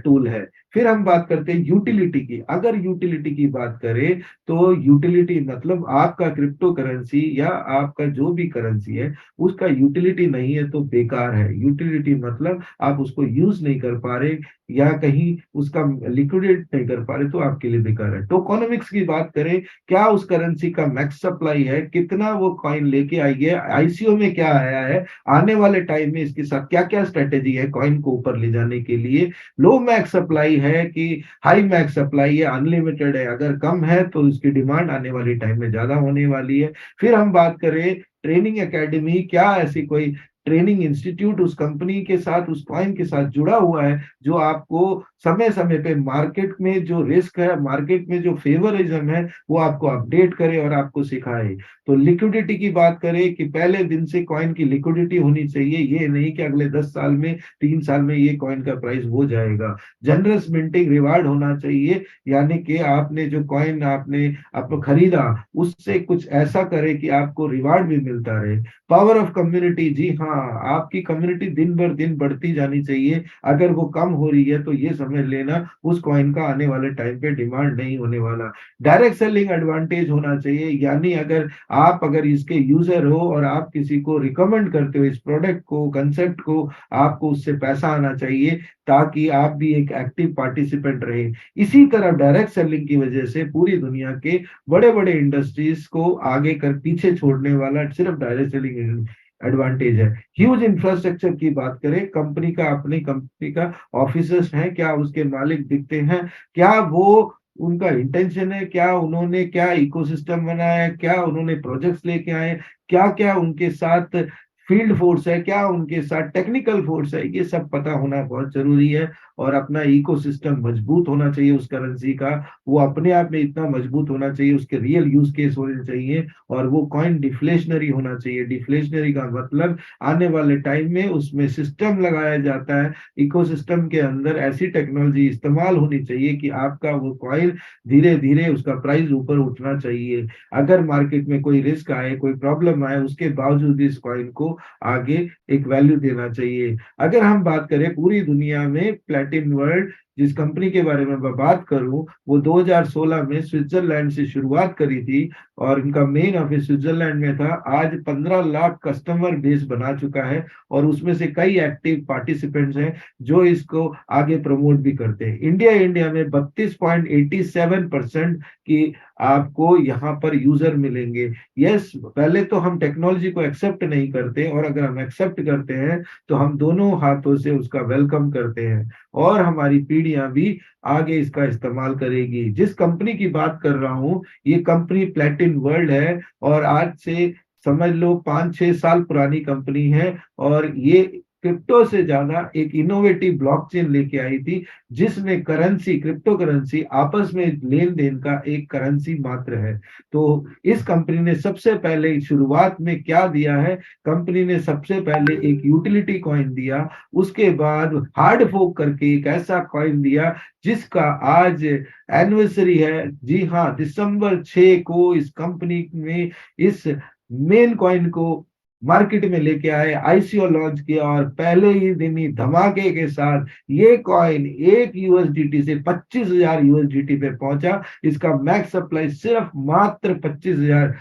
टूल है। फिर हम बात करते हैं यूटिलिटी की। अगर यूटिलिटी की बात करें तो यूटिलिटी मतलब आपका क्रिप्टो करेंसी या आपका जो भी करेंसी है उसका यूटिलिटी नहीं है तो बेकार है। यूटिलिटी मतलब आप उसको यूज नहीं कर पा रहे या कहीं उसका लिक्विडेट नहीं कर पा रहे तो आपके लिए बेकार है। टोकोनॉमिक्स की बात करें, क्या उस करेंसी का मैक्स सप्लाई है, कितना वो कॉइन लेके आई है, आईसीओ में क्या आया है, आने वाले टाइम में इसके साथ क्या क्या स्ट्रेटेजी है कॉइन को ऊपर ले जाने के लिए, लो मैक्स सप्लाई है कि हाई मैक्स सप्लाई है, अनलिमिटेड है, अगर कम है तो इसकी डिमांड आने वाली टाइम में ज्यादा होने वाली है। फिर हम बात करें ट्रेनिंग एकेडमी, क्या ऐसी कोई ट्रेनिंग इंस्टीट्यूट उस कंपनी के साथ उस कॉइन के साथ जुड़ा हुआ है जो आपको समय समय पे मार्केट में जो रिस्क है, मार्केट में जो फेवरिज्म है वो आपको अपडेट करे और आपको सिखाए। तो लिक्विडिटी की बात करें कि पहले दिन से कॉइन की लिक्विडिटी होनी चाहिए, ये नहीं कि अगले 10 साल में 3 साल में ये कॉइन का प्राइस हो जाएगा। जनरस मिंटिंग रिवार्ड होना चाहिए, यानी कि आपने जो कॉइन आपने आप खरीदा उससे कुछ ऐसा करे कि आपको रिवार्ड भी मिलता रहे। पावर ऑफ कम्युनिटी, जी हाँ, आपकी कम्युनिटी दिन भर दिन बढ़ती जानी चाहिए। अगर वो कम हो रही है तो ये समझ लेना उस कॉइन का आने वाले टाइम पे डिमांड नहीं होने वाला। डायरेक्ट सेलिंग एडवांटेज होना चाहिए, यानी अगर इसके यूजर हो और आप किसी को रिकमेंड करते हो इस प्रोडक्ट को, कंसेप्ट को, आपको उससे पैसा आना चाहिए ताकि आप भी एक एक्टिव पार्टिसिपेंट रहे। इसी तरह डायरेक्ट सेलिंग की वजह से पूरी दुनिया के बड़े बड़े इंडस्ट्रीज को आगे कर पीछे छोड़ने वाला सिर्फ डायरेक्ट सेलिंग एडवांटेज है। ह्यूज इंफ्रास्ट्रक्चर की बात करें, कंपनी का अपनी कंपनी का ऑफिसर्स हैं, क्या उसके मालिक दिखते हैं, क्या वो उनका इंटेंशन है, क्या उन्होंने क्या इकोसिस्टम बनाया है, क्या उन्होंने प्रोजेक्ट्स लेके आए, क्या क्या उनके साथ फील्ड फोर्स है, क्या उनके साथ टेक्निकल फोर्स है, ये सब पता होना बहुत जरूरी है। और अपना इकोसिस्टम मजबूत होना चाहिए उस करेंसी का, वो अपने आप में इतना मजबूत होना चाहिए, उसके रियल यूज केस होने चाहिए, और वो कॉइन डिफ्लेशनरी होना चाहिए। डिफ्लेशनरी का मतलब आने वाले टाइम में उसमें सिस्टम लगाया जाता है, इकोसिस्टम के अंदर ऐसी टेक्नोलॉजी इस्तेमाल होनी चाहिए कि आपका वो कॉइन धीरे धीरे उसका प्राइस ऊपर उठना चाहिए। अगर मार्केट में कोई रिस्क आए, कोई प्रॉब्लम आए, उसके बावजूद इस कॉइन को आगे एक वैल्यू देना चाहिए। अगर हम बात करें पूरी दुनिया में प्लेटिन वर्ल्ड जिस कंपनी के बारे में मैं बात करूं, वो 2016 में स्विट्जरलैंड से शुरुआत करी थी और इनका मेन ऑफिस स्विट्जरलैंड में था। आज 15 लाख कस्टमर बेस बना चुका है और उसमें से कई एक्टिव पार्टिसिपेंट्स हैं जो इसको आगे प्रमोट भी करते हैं। इंडिया में 32.87% की आपको यहाँ पर यूजर मिलेंगे। यस, पहले तो हम टेक्नोलॉजी को एक्सेप्ट नहीं करते, और अगर हम एक्सेप्ट करते हैं तो हम दोनों हाथों से उसका वेलकम करते हैं, और हमारी पीढ़ियां भी आगे इसका इस्तेमाल करेगी। जिस कंपनी की बात कर रहा हूं, ये कंपनी प्लेटिन वर्ल्ड है, और आज से समझ लो 5-6 साल पुरानी कंपनी है, और ये क्रिप्टो से ज्यादा एक इनोवेटिव ब्लॉकचेन लेके आई थी, जिसमें करेंसी, क्रिप्टो करेंसी आपस में लेन देन का एक करेंसी मात्र है। तो इस कंपनी ने सबसे पहले शुरुआत में क्या दिया है, कंपनी ने सबसे पहले एक यूटिलिटी कॉइन दिया, उसके बाद हार्ड फोक करके एक ऐसा कॉइन दिया जिसका आज एनिवर्सरी है। जी हाँ, दिसंबर 6 को इस कंपनी में इस मेन कॉइन को मार्केट में लेके आए, आईसीओ लॉन्च किया, और पहले ही दिन ही धमाके के साथ ये कॉइन 1 यूएसडीटी से 25,000 यूएसडीटी पे पहुंचा। इसका मैक्स सप्लाई सिर्फ मात्र 25,000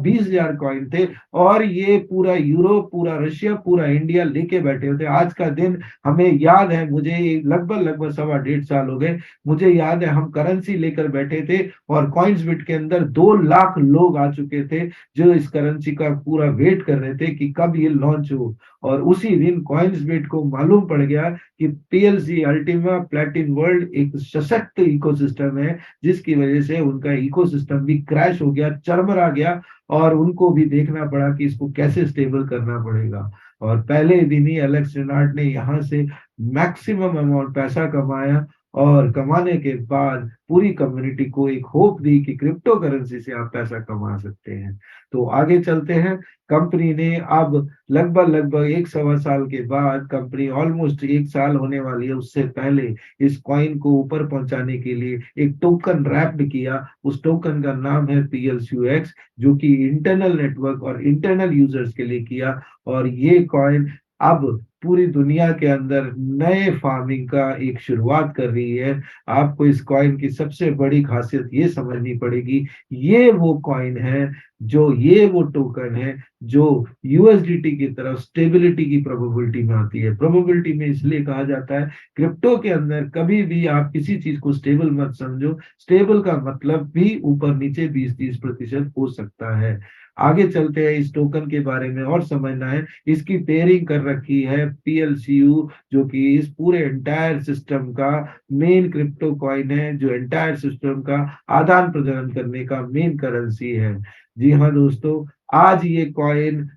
20,000 कॉइन थे, और ये पूरा यूरोप, पूरा रशिया, पूरा इंडिया लेके बैठे होते। आज का दिन हमें याद है, मुझे लगभग 1.5 साल हो गए, मुझे याद है हम करेंसी लेकर बैठे थे और कॉइन्सबिट के अंदर 2 लाख लोग आ चुके थे जो इस करेंसी का पूरा वेट कर रहे थे कि कब ये लॉन्च हो। और उसी दिन कॉइन्सबिट को मालूम पड़ गया कि पीएलसी अल्टीमा प्लेटिन वर्ल्ड एक सशक्त इकोसिस्टम है, जिसकी वजह से उनका इकोसिस्टम भी क्रैश हो गया, चरमरा गया, और उनको भी देखना पड़ा कि इसको कैसे स्टेबल करना पड़ेगा। और पहले दिन ही एलेक्स रेनार्ड ने यहाँ से मैक्सिमम अमाउंट पैसा कमाया, और कमाने के बाद पूरी कम्युनिटी को एक होप दी कि क्रिप्टो करेंसी से आप पैसा कमा सकते हैं। तो आगे चलते हैं। कंपनी ने अब लगभग 1 सवा साल के बाद, कंपनी ऑलमोस्ट 1 साल होने वाली है, उससे पहले इस कॉइन को ऊपर पहुंचाने के लिए एक टोकन रैप्ड किया। उस टोकन का नाम है PLCUX, जो कि इंटरनल नेटवर्क और इंटरनल यूजर्स के लिए किया। और ये कॉइन अब पूरी दुनिया के अंदर नए फार्मिंग का एक शुरुआत कर रही है। आपको इस कॉइन की सबसे बड़ी खासियत ये समझनी पड़ेगी, ये वो कॉइन है, ये वो टोकन है जो यूएसडीटी की तरफ स्टेबिलिटी की प्रोबेबिलिटी में आती है। प्रोबेबिलिटी में इसलिए कहा जाता है, क्रिप्टो के अंदर कभी भी आप किसी चीज को स्टेबल मत समझो। स्टेबल का मतलब भी ऊपर नीचे 20-30% हो सकता है। आगे चलते हैं, इस टोकन के बारे में और समझना है। इसकी पेयरिंग कर रखी है PLCU, जो कि इस पूरे एंटायर सिस्टम का मेन क्रिप्टो कॉइन है, जो एंटायर सिस्टम का आदान प्रदान करने का मेन करेंसी है। जी हाँ दोस्तों, आज ये कॉइन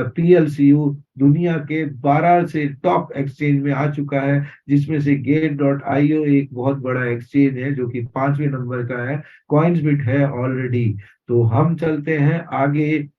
PLCU दुनिया के 12 से टॉप एक्सचेंज में आ चुका है, जिसमें से Gate.io एक बहुत बड़ा एक्सचेंज है जो कि 5वें नंबर का है। कॉइन्सबिट है ऑलरेडी। तो हम चलते हैं आगे।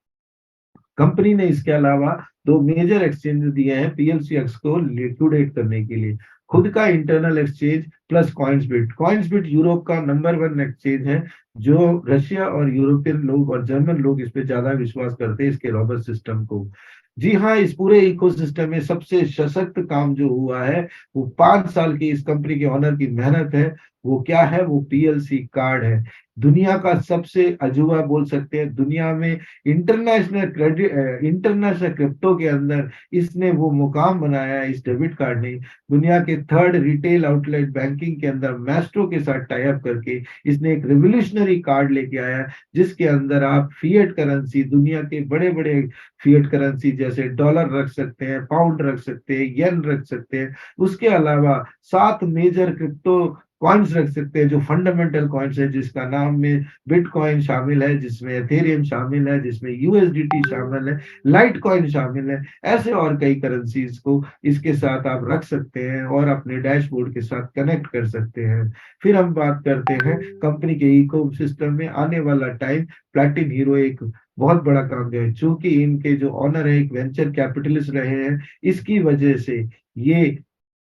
कंपनी ने इसके अलावा 2 मेजर एक्सचेंज दिए हैं PLCX को लिक्विडेट करने के लिए। खुद का इंटरनल एक्सचेंज प्लस कॉइन्सबिट। कॉइन्सबिट यूरोप का नंबर 1 एक्सचेंज है, जो रशिया और यूरोपियन लोग और जर्मन लोग इस पे ज्यादा विश्वास करते हैं, इसके रॉबस्ट सिस्टम को। जी हाँ, इस पूरे इकोसिस्टम में सबसे सशक्त काम जो हुआ है, वो 5 साल की इस कंपनी के ऑनर की मेहनत है। वो क्या है? वो PLC कार्ड है। दुनिया का सबसे अजूबा बोल सकते हैं, दुनिया में इंटरनेशनल क्रिप्टो के अंदर इसने वो मुकाम बनाया है, इस डेबिट कार्ड ने। दुनिया के 3rd रिटेल आउटलेट बैंकिंग के अंदर मैस्ट्रो के साथ टाई अप करके इसने एक रिवोल्यूशनरी कार्ड लेके आया है, जिसके अंदर आप फिएट करेंसी, दुनिया के बड़े बड़े फिएट करेंसी जैसे डॉलर रख सकते हैं, पाउंड रख सकते हैं, येन रख सकते हैं। उसके अलावा 7 मेजर क्रिप्टो कॉइन्स रख सकते हैं जो फंडामेंटल कॉइन्स है, जिसका नाम में बिटकॉइन शामिल है, जिसमें एथेरियम शामिल है, जिसमें यूएसडीटी शामिल है, लाइट कॉइन शामिल है। ऐसे और कई करेंसीज को इसके साथ आप रख सकते हैं और अपने डैशबोर्ड के साथ कनेक्ट कर सकते हैं। फिर हम बात करते हैं कंपनी के इको सिस्टम में आने वाला टाइम। प्लैटिन हीरो एक बहुत बड़ा काम है, चूंकि इनके जो ऑनर है एक वेंचर कैपिटलिस्ट रहे हैं, इसकी वजह से ये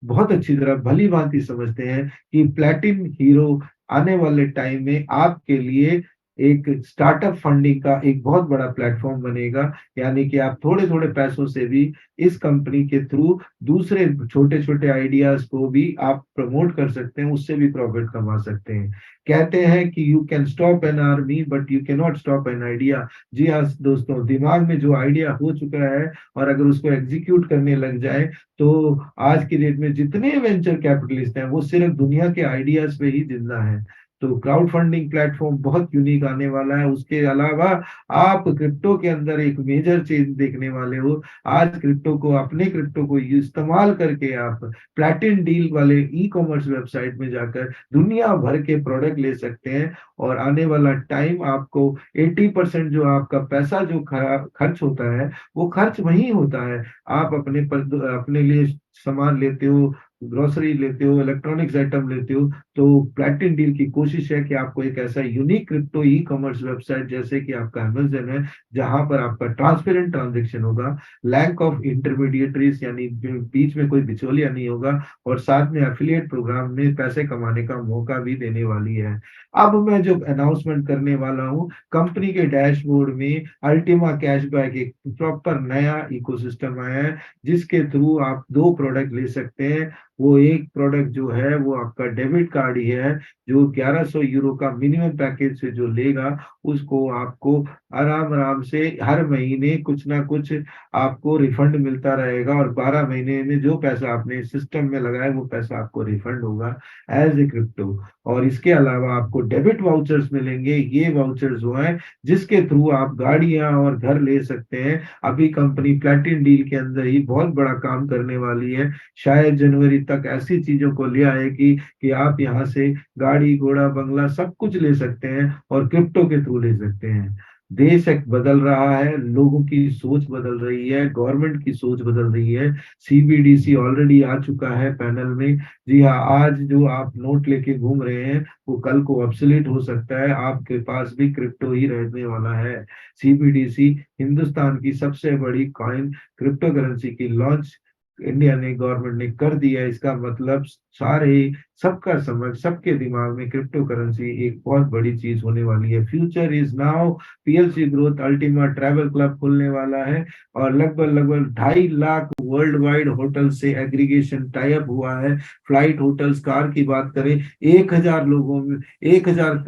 बहुत अच्छी तरह भली भांति समझते हैं कि प्लैटिन हीरो आने वाले टाइम में आपके लिए एक स्टार्टअप फंडिंग का एक बहुत बड़ा प्लेटफॉर्म बनेगा। यानी कि आप थोड़े थोड़े पैसों से भी इस कंपनी के थ्रू दूसरे छोटे छोटे आइडियाज को भी आप प्रमोट कर सकते हैं, उससे भी प्रॉफिट कमा सकते हैं। कहते हैं कि you can stop an army but you can not stop an idea. जी हाँ दोस्तों, दिमाग में जो आइडिया हो चुका है और अगर उसको एग्जीक्यूट करने लग जाए तो आज की डेट में जितने वेंचर कैपिटलिस्ट हैं वो सिर्फ दुनिया के आइडियाज पे ही जिंदा है। तो क्राउड फंडिंग प्लेटफॉर्म बहुत यूनिक आने वाला है। उसके अलावा आप क्रिप्टो के अंदर एक मेजर चेंज देखने वाले हो। आज क्रिप्टो को, अपने क्रिप्टो को इस्तेमाल करके आप प्लैटिन डील वाले ई कॉमर्स वेबसाइट में जाकर दुनिया भर के प्रोडक्ट ले सकते हैं। और आने वाला टाइम आपको 80% जो आपका पैसा जो खर्च होता है वो खर्च वही होता है। आप अपने लिए सामान लेते हो, ग्रोसरी लेते हो, इलेक्ट्रॉनिक्स आइटम लेते हो, तो प्लैटिन डील की कोशिश है कि आपको एक ऐसा unique crypto e commerce website जैसे कि आपका अमेजन है, जहां पर आपका ट्रांसपेरेंट ट्रांजेक्शन होगा, लैक ऑफ इंटरमीडिएटरीज यानी बीच में कोई बिचौलिया नहीं होगा, और साथ में एफिलिएट प्रोग्राम में पैसे कमाने का मौका भी देने वाली है। अब मैं जो अनाउंसमेंट करने वाला हूँ, कंपनी के डैशबोर्ड में अल्टीमा कैशबैक एक प्रॉपर नया इकोसिस्टम आया है, जिसके थ्रू आप दो प्रोडक्ट ले सकते हैं। वो एक प्रोडक्ट जो है वो आपका डेबिट कार्ड ही है, जो 1100 यूरो का मिनिमम पैकेज से जो लेगा उसको आपको आराम आराम से हर महीने कुछ ना कुछ आपको रिफंड मिलता रहेगा, और 12 महीने में जो पैसा आपने सिस्टम में लगाया वो पैसा आपको रिफंड होगा एज ए क्रिप्टो। और इसके अलावा आपको डेबिट वाउचर्स मिलेंगे। ये वाउचर्स वो हैं जिसके थ्रू आप गाड़ियां और घर ले सकते हैं। अभी कंपनी प्लैटिन डील के अंदर ही बहुत बड़ा काम करने वाली है, शायद जनवरी तक ऐसी चीजों को ले आएगी कि आप यहाँ से गाड़ी घोड़ा बंगला सब कुछ ले सकते हैं और क्रिप्टो के थ्रू ले सकते हैं। देश एक बदल रहा है, लोगों की सोच बदल रही है, गवर्नमेंट की सोच बदल रही है। सीबीडीसी ऑलरेडी आ चुका है पैनल में। जी हाँ, आज जो आप नोट लेके घूम रहे हैं वो कल को ऑब्सोलीट हो सकता है, आपके पास भी क्रिप्टो ही रहने वाला है। सीबीडीसी हिंदुस्तान की सबसे बड़ी कॉइन क्रिप्टो करेंसी की लॉन्च इंडिया ने, गवर्नमेंट ने कर दिया है। इसका मतलब सारे सबका समझ, सबके दिमाग में क्रिप्टो करेंसी एक बहुत बड़ी चीज होने वाली है। Future is now. PLC growth Ultima travel club खुलने वाला है, और लगभग लगभग 2.5 लाख वर्ल्ड वाइड होटल से एग्रीगेशन टाई अप हुआ है। फ्लाइट, होटल्स, कार की बात करें, 1000 लोगों में 1000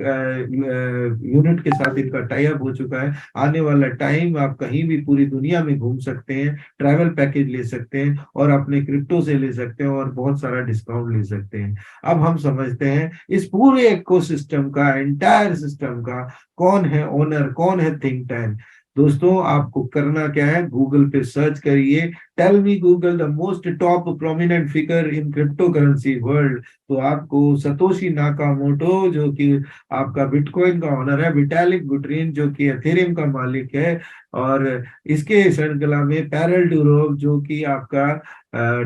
यूनिट के साथ इनका टाई अप हो चुका है। आने वाला टाइम आप कहीं भी पूरी दुनिया में घूम सकते हैं, ट्रैवल पैकेज ले सकते हैं और अपने क्रिप्टो से ले सकते हैं और बहुत सारा डिस्काउंट ले सकते हैं। अब हम समझते हैं इस पूरे इकोसिस्टम का, एंटायर सिस्टम का कौन है ओनर, कौन है थिंक टैंक। दोस्तों, आपको करना क्या है, गूगल पे सर्च करिए, tell me Google the most top prominent figure in crypto currency world. तो आपको सतोशी नाकामोटो, जो कि आपका बिटकॉइन का ओनर है, विटालिक बुटेरिन जो कि एथेरियम का मालिक है, और इसके श्रृंखला में पैरेल डुरोव जो कि आपका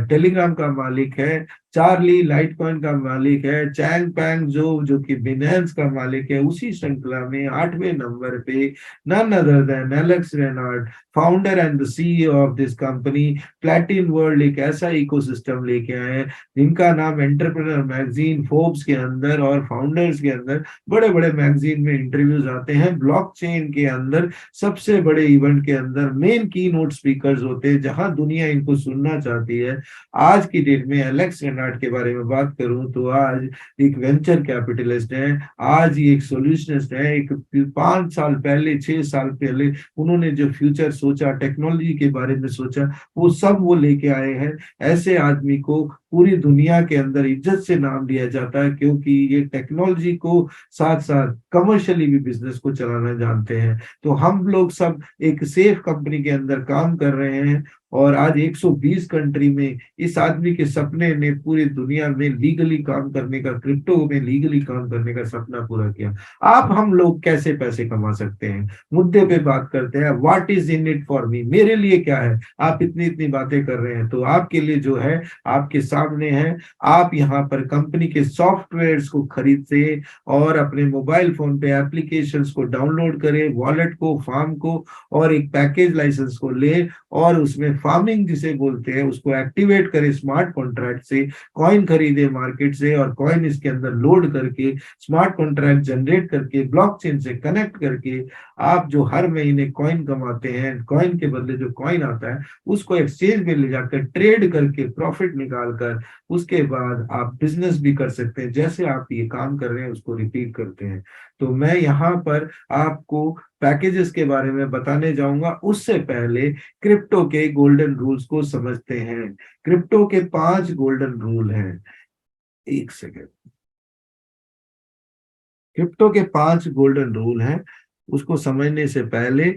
टेलीग्राम का मालिक है, चार्ली लाइटकॉइन का मालिक है, चैंग पैंग जो कि बिनेंस का मालिक है। उसी श्रृंखला में 8वें नंबर पे none other than Alex Renard, founder and the CEO of this company. Platin world एक ऐसा इकोसिस्टम लेके आए हैं जिनका नाम एंटरप्रेन्योर मैगजीन, फोर्ब्स के अंदर और फाउंडर्स के अंदर बड़े बड़े मैगजीन में इंटरव्यूज आते हैं। ब्लॉकचेन के अंदर सबसे बड़े इवेंट के अंदर मेन की नोट स्पीकर्स होते हैं, जहां दुनिया इनको सुनना चाहती है। आज की डेट में एलेक्स रेनार्ड के बारे में बात करूं तो आज एक वेंचर कैपिटलिस्ट है, आज ये एक सोल्यूशनिस्ट है। एक 5 साल पहले, 6 साल पहले उन्होंने जो फ्यूचर सोचा, टेक्नोलॉजी के बारे में सोचा, वो सब वो लेके आए हैं। ऐसे आदमी को पूरी दुनिया के अंदर इज्जत से नाम लिया जाता है, क्योंकि ये टेक्नोलॉजी को साथ साथ कमर्शियली भी बिजनेस को चलाना जानते हैं। तो हम लोग सब एक सेफ कंपनी के अंदर काम कर रहे हैं, और आज 120 कंट्री में इस आदमी के सपने ने पूरी दुनिया में लीगली काम करने का, क्रिप्टो में लीगली काम करने का सपना पूरा किया। आप हम लोग कैसे पैसे कमा सकते हैं, मुद्दे पे बात करते हैं। What is in it for me, मेरे लिए क्या है। आप इतनी इतनी बातें कर रहे हैं, तो आपके लिए जो है आपके सामने है। आप यहाँ पर कंपनी के सॉफ्टवेयर्स को खरीदते और अपने मोबाइल फोन पे एप्लीकेशंस को डाउनलोड करें, वॉलेट को, फार्म को और एक पैकेज लाइसेंस को ले और उसमें फार्मिंग जिसे बोलते हैं उसको एक्टिवेट करें स्मार्ट कॉन्ट्रैक्ट से, कॉइन खरीदे मार्केट से और कॉइन इसके अंदर लोड करके स्मार्ट कॉन्ट्रैक्ट जनरेट करके ब्लॉकचेन से कनेक्ट करके आप जो हर महीने कॉइन कमाते हैं, कॉइन के बदले जो कॉइन आता है उसको एक्सचेंज में ले जाकर ट्रेड करके प्रॉफिट निकाल कर उसके बाद आप बिजनेस भी कर सकते हैं। जैसे आप ये काम कर रहे हैं उसको रिपीट करते हैं। तो मैं यहाँ पर आपको पैकेजेस के बारे में बताने जाऊंगा, उससे पहले क्रिप्टो के गोल्डन रूल्स को समझते हैं। क्रिप्टो के 5 गोल्डन रूल हैं। एक सेकेंड। क्रिप्टो के 5 गोल्डन रूल हैं, उसको समझने से पहले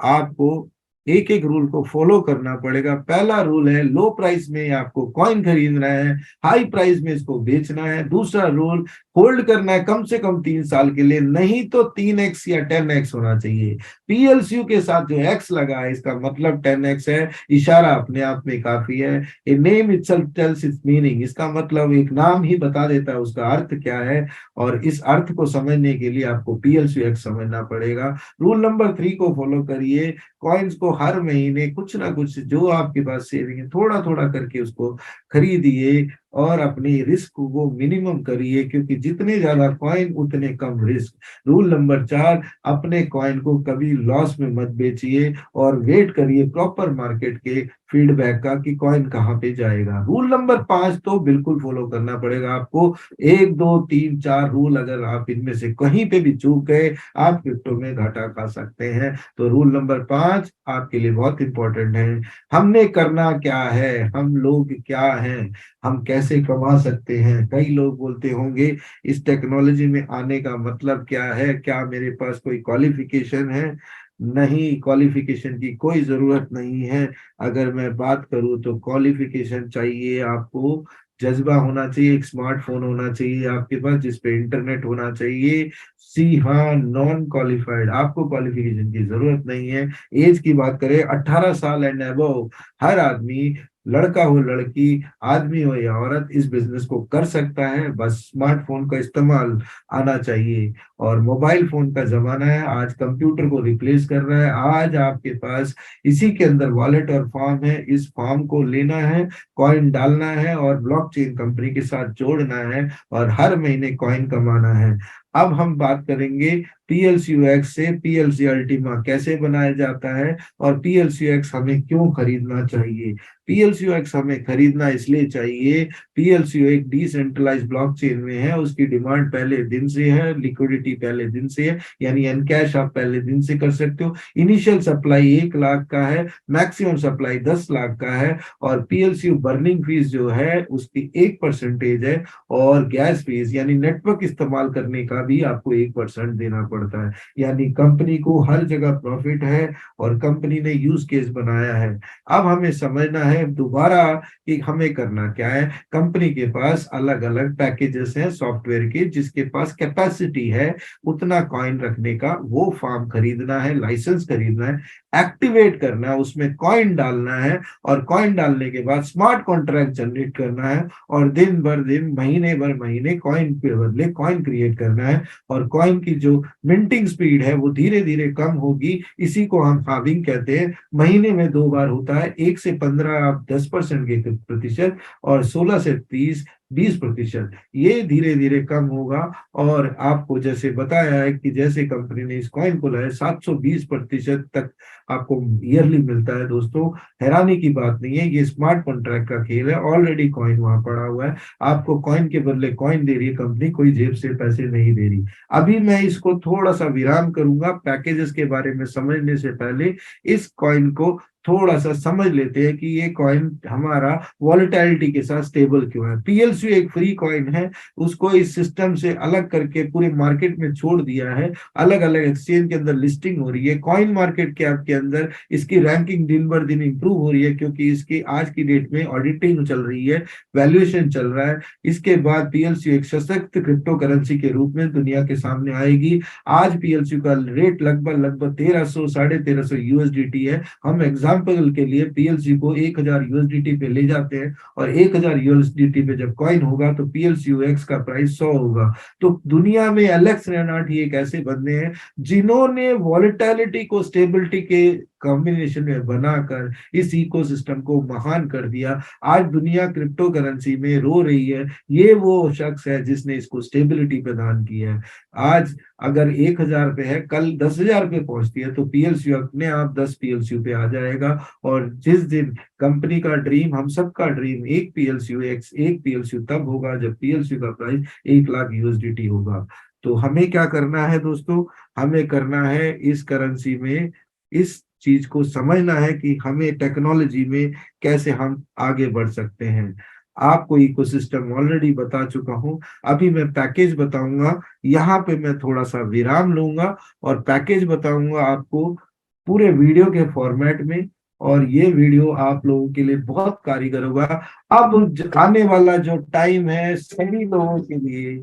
आपको एक एक रूल को फॉलो करना पड़ेगा। पहला रूल है लो प्राइस में आपको कॉइन खरीदना है, हाई प्राइस में इसको बेचना है। दूसरा रूल होल्ड करना है कम से कम 3 साल के लिए, नहीं तो 3x या 10x होना चाहिए। पीएलसीयू के साथ जो एक्स लगा है इसका मतलब 10x है, इशारा अपने आप में काफी है। A name itself tells its meaning, इसका मतलब एक नाम ही बता देता है उसका अर्थ क्या है, और इस अर्थ को समझने के लिए आपको पीएलसीयू एक्स समझना पड़ेगा। रूल नंबर 3 को फॉलो करिए, कॉइन्स को हर महीने कुछ ना कुछ जो आपके पास सेविंग है थोड़ा थोड़ा करके उसको खरीदिए और अपनी रिस्क को मिनिमम करिए, क्योंकि जितने ज्यादा कॉइन उतने कम रिस्क। रूल नंबर 4, अपने कॉइन को कभी लॉस में मत बेचिए और वेट करिए प्रॉपर मार्केट के फीडबैक का कि कॉइन कहाँ पे जाएगा। रूल नंबर 5 तो बिल्कुल फॉलो करना पड़ेगा आपको। 1 2 3 4 रूल अगर आप इनमें से कहीं पे भी चूक गए आप क्रिप्टो में घाटा खा सकते हैं। तो रूल नंबर 5 आपके लिए बहुत इंपॉर्टेंट है। हमने करना क्या है, हम लोग क्या हैं, हम कैसे कमा सकते हैं। कई लोग बोलते होंगे इस टेक्नोलॉजी में आने का मतलब क्या है, क्या मेरे पास कोई क्वालिफिकेशन है। नहीं, क्वालिफिकेशन की कोई जरूरत नहीं है। अगर मैं बात करूं तो क्वालिफिकेशन चाहिए आपको, जज्बा होना चाहिए, एक स्मार्टफोन होना चाहिए आपके पास जिसपे इंटरनेट होना चाहिए। सी हाँ, नॉन क्वालिफाइड, आपको क्वालिफिकेशन की जरूरत नहीं है। एज की बात करें 18 साल एंड अबव हर आदमी, लड़का हो लड़की, आदमी हो या औरत, इस बिजनेस को कर सकता है। बस स्मार्टफोन का इस्तेमाल आना चाहिए। और मोबाइल फोन का जमाना है, आज कंप्यूटर को रिप्लेस कर रहा है। आज आपके पास इसी के अंदर वॉलेट और फॉर्म है, इस फॉर्म को लेना है, कॉइन डालना है और ब्लॉकचेन कंपनी के साथ जोड़ना है और हर महीने कॉइन कमाना है। अब हम बात करेंगे पीएलसीयूएक्स से पीएलसी अल्टीमा कैसे बनाया जाता है और पीएलसीयूएक्स हमें क्यों खरीदना चाहिए। पीएलसीयूएक्स हमें खरीदना इसलिए चाहिए, पीएलसीयू एक डिसेंट्रलाइज ब्लॉकचेन में है, उसकी डिमांड पहले दिन से है, लिक्विडिटी पहले दिन से है, यानी एनकैश आप पहले दिन से कर सकते हो। इनिशियल सप्लाई 1 लाख का है, मैक्सिमम सप्लाई 10 लाख का है और पीएलसीयू बर्निंग फीस जो है उसकी 1% है और गैस फीस यानी नेटवर्क इस्तेमाल करने का भी आपको 1% देना पड़ता है। यानी कंपनी को हर जगह प्रॉफिट है और कंपनी ने यूज केस बनाया है। अब हमें समझना है दोबारा कि हमें करना क्या है। कंपनी के पास अलग अलग पैकेजेस हैं सॉफ्टवेयर के, जिसके पास कैपेसिटी है उतना कॉइन रखने का, वो फार्म खरीदना है, लाइसेंस खरीदना है, एक्टिवेट करना है, उसमें कॉइन डालना है और कॉइन डालने के बाद स्मार्ट कॉन्ट्रैक्ट जनरेट करना है और दिन भर दिन महीने भर महीने कॉइन के बदले कॉइन क्रिएट करना है। और कॉइन की जो मिंटिंग स्पीड है वो धीरे धीरे कम होगी, इसी को हम हार्विंग कहते हैं। महीने में 2 बार होता है, 1 से 15 आप 10% के प्रतिशत और 16 से 30 20%, ये धीरे धीरे कम होगा। और आपको जैसे बताया है कि जैसे कंपनी ने इस कॉइन को लाया 720% तक आपको ईयरली मिलता है। दोस्तों हैरानी की बात नहीं है, ये स्मार्ट कॉन्ट्रैक्ट का खेल है, ऑलरेडी कॉइन वहां पड़ा हुआ है, आपको कॉइन के बदले कॉइन दे रही है कंपनी, कोई जेब से पैसे नहीं दे रही। अभी मैं इसको थोड़ा सा विराम करूंगा पैकेजेस के बारे में समझने से पहले। इस कॉइन को थोड़ा सा समझ लेते हैं कि ये कॉइन हमारा वॉलेटिलिटी के साथ स्टेबल क्यों है। पीएलसी एक फ्री कॉइन है, उसको इस सिस्टम से अलग करके पूरे मार्केट में छोड़ दिया है, अलग अलग एक्सचेंज के अंदर लिस्टिंग हो रही है। कॉइन मार्केट के आपके अंदर इसकी रैंकिंग दिन बर दिन इंप्रूव हो रही है, क्योंकि इसकी आज की डेट में ऑडिटिंग चल रही है, वैल्यूएशन चल रहा है। इसके बाद पीएलसी एक सशक्त क्रिप्टो करेंसी के रूप में दुनिया के सामने आएगी। आज पीएलसी का रेट लगभग लगभग 1300 1350 यूएसडीटी है। हम एग्जाम्पल के लिए पीएलसी को 1000 यूएसडीटी पे ले जाते हैं, और 1000 यूएसडीटी पे जब कॉइन होगा तो पीएलसीयूएक्स का प्राइस 100 होगा। तो दुनिया में एलेक्स रेनार्ड ही एक ऐसे बंदे हैं जिन्होंने वॉलेटिलिटी को स्टेबिलिटी के कॉम्बिनेशन में बनाकर इस इकोसिस्टम को महान कर दिया। आज दुनिया क्रिप्टो करेंसी में रो रही है, ये वो शख्स है जिसने इसको स्टेबिलिटी प्रदान की है। आज अगर 1000 पे है, कल 10,000 पे पहुंचती है, तो पीएलसी अपने आप 10 पीएलसी पे आ जाएगा। और जिस दिन कंपनी का ड्रीम, हम सबका ड्रीम, एक पीएलसी तब होगा जब पीएलसी का प्राइस 1 लाख यूएसडीटी होगा। तो हमें क्या करना है दोस्तों, हमें करना है इस करेंसी में इस चीज को समझना है कि हमें टेक्नोलॉजी में कैसे हम आगे बढ़ सकते हैं। आपको इकोसिस्टम ऑलरेडी बता चुका हूं, अभी मैं पैकेज बताऊंगा। यहाँ पे मैं थोड़ा सा विराम लूंगा और पैकेज बताऊंगा आपको पूरे वीडियो के फॉर्मेट में, और ये वीडियो आप लोगों के लिए बहुत कारीगर होगा। अब आने वाला जो टाइम है सभी लोगों के लिए,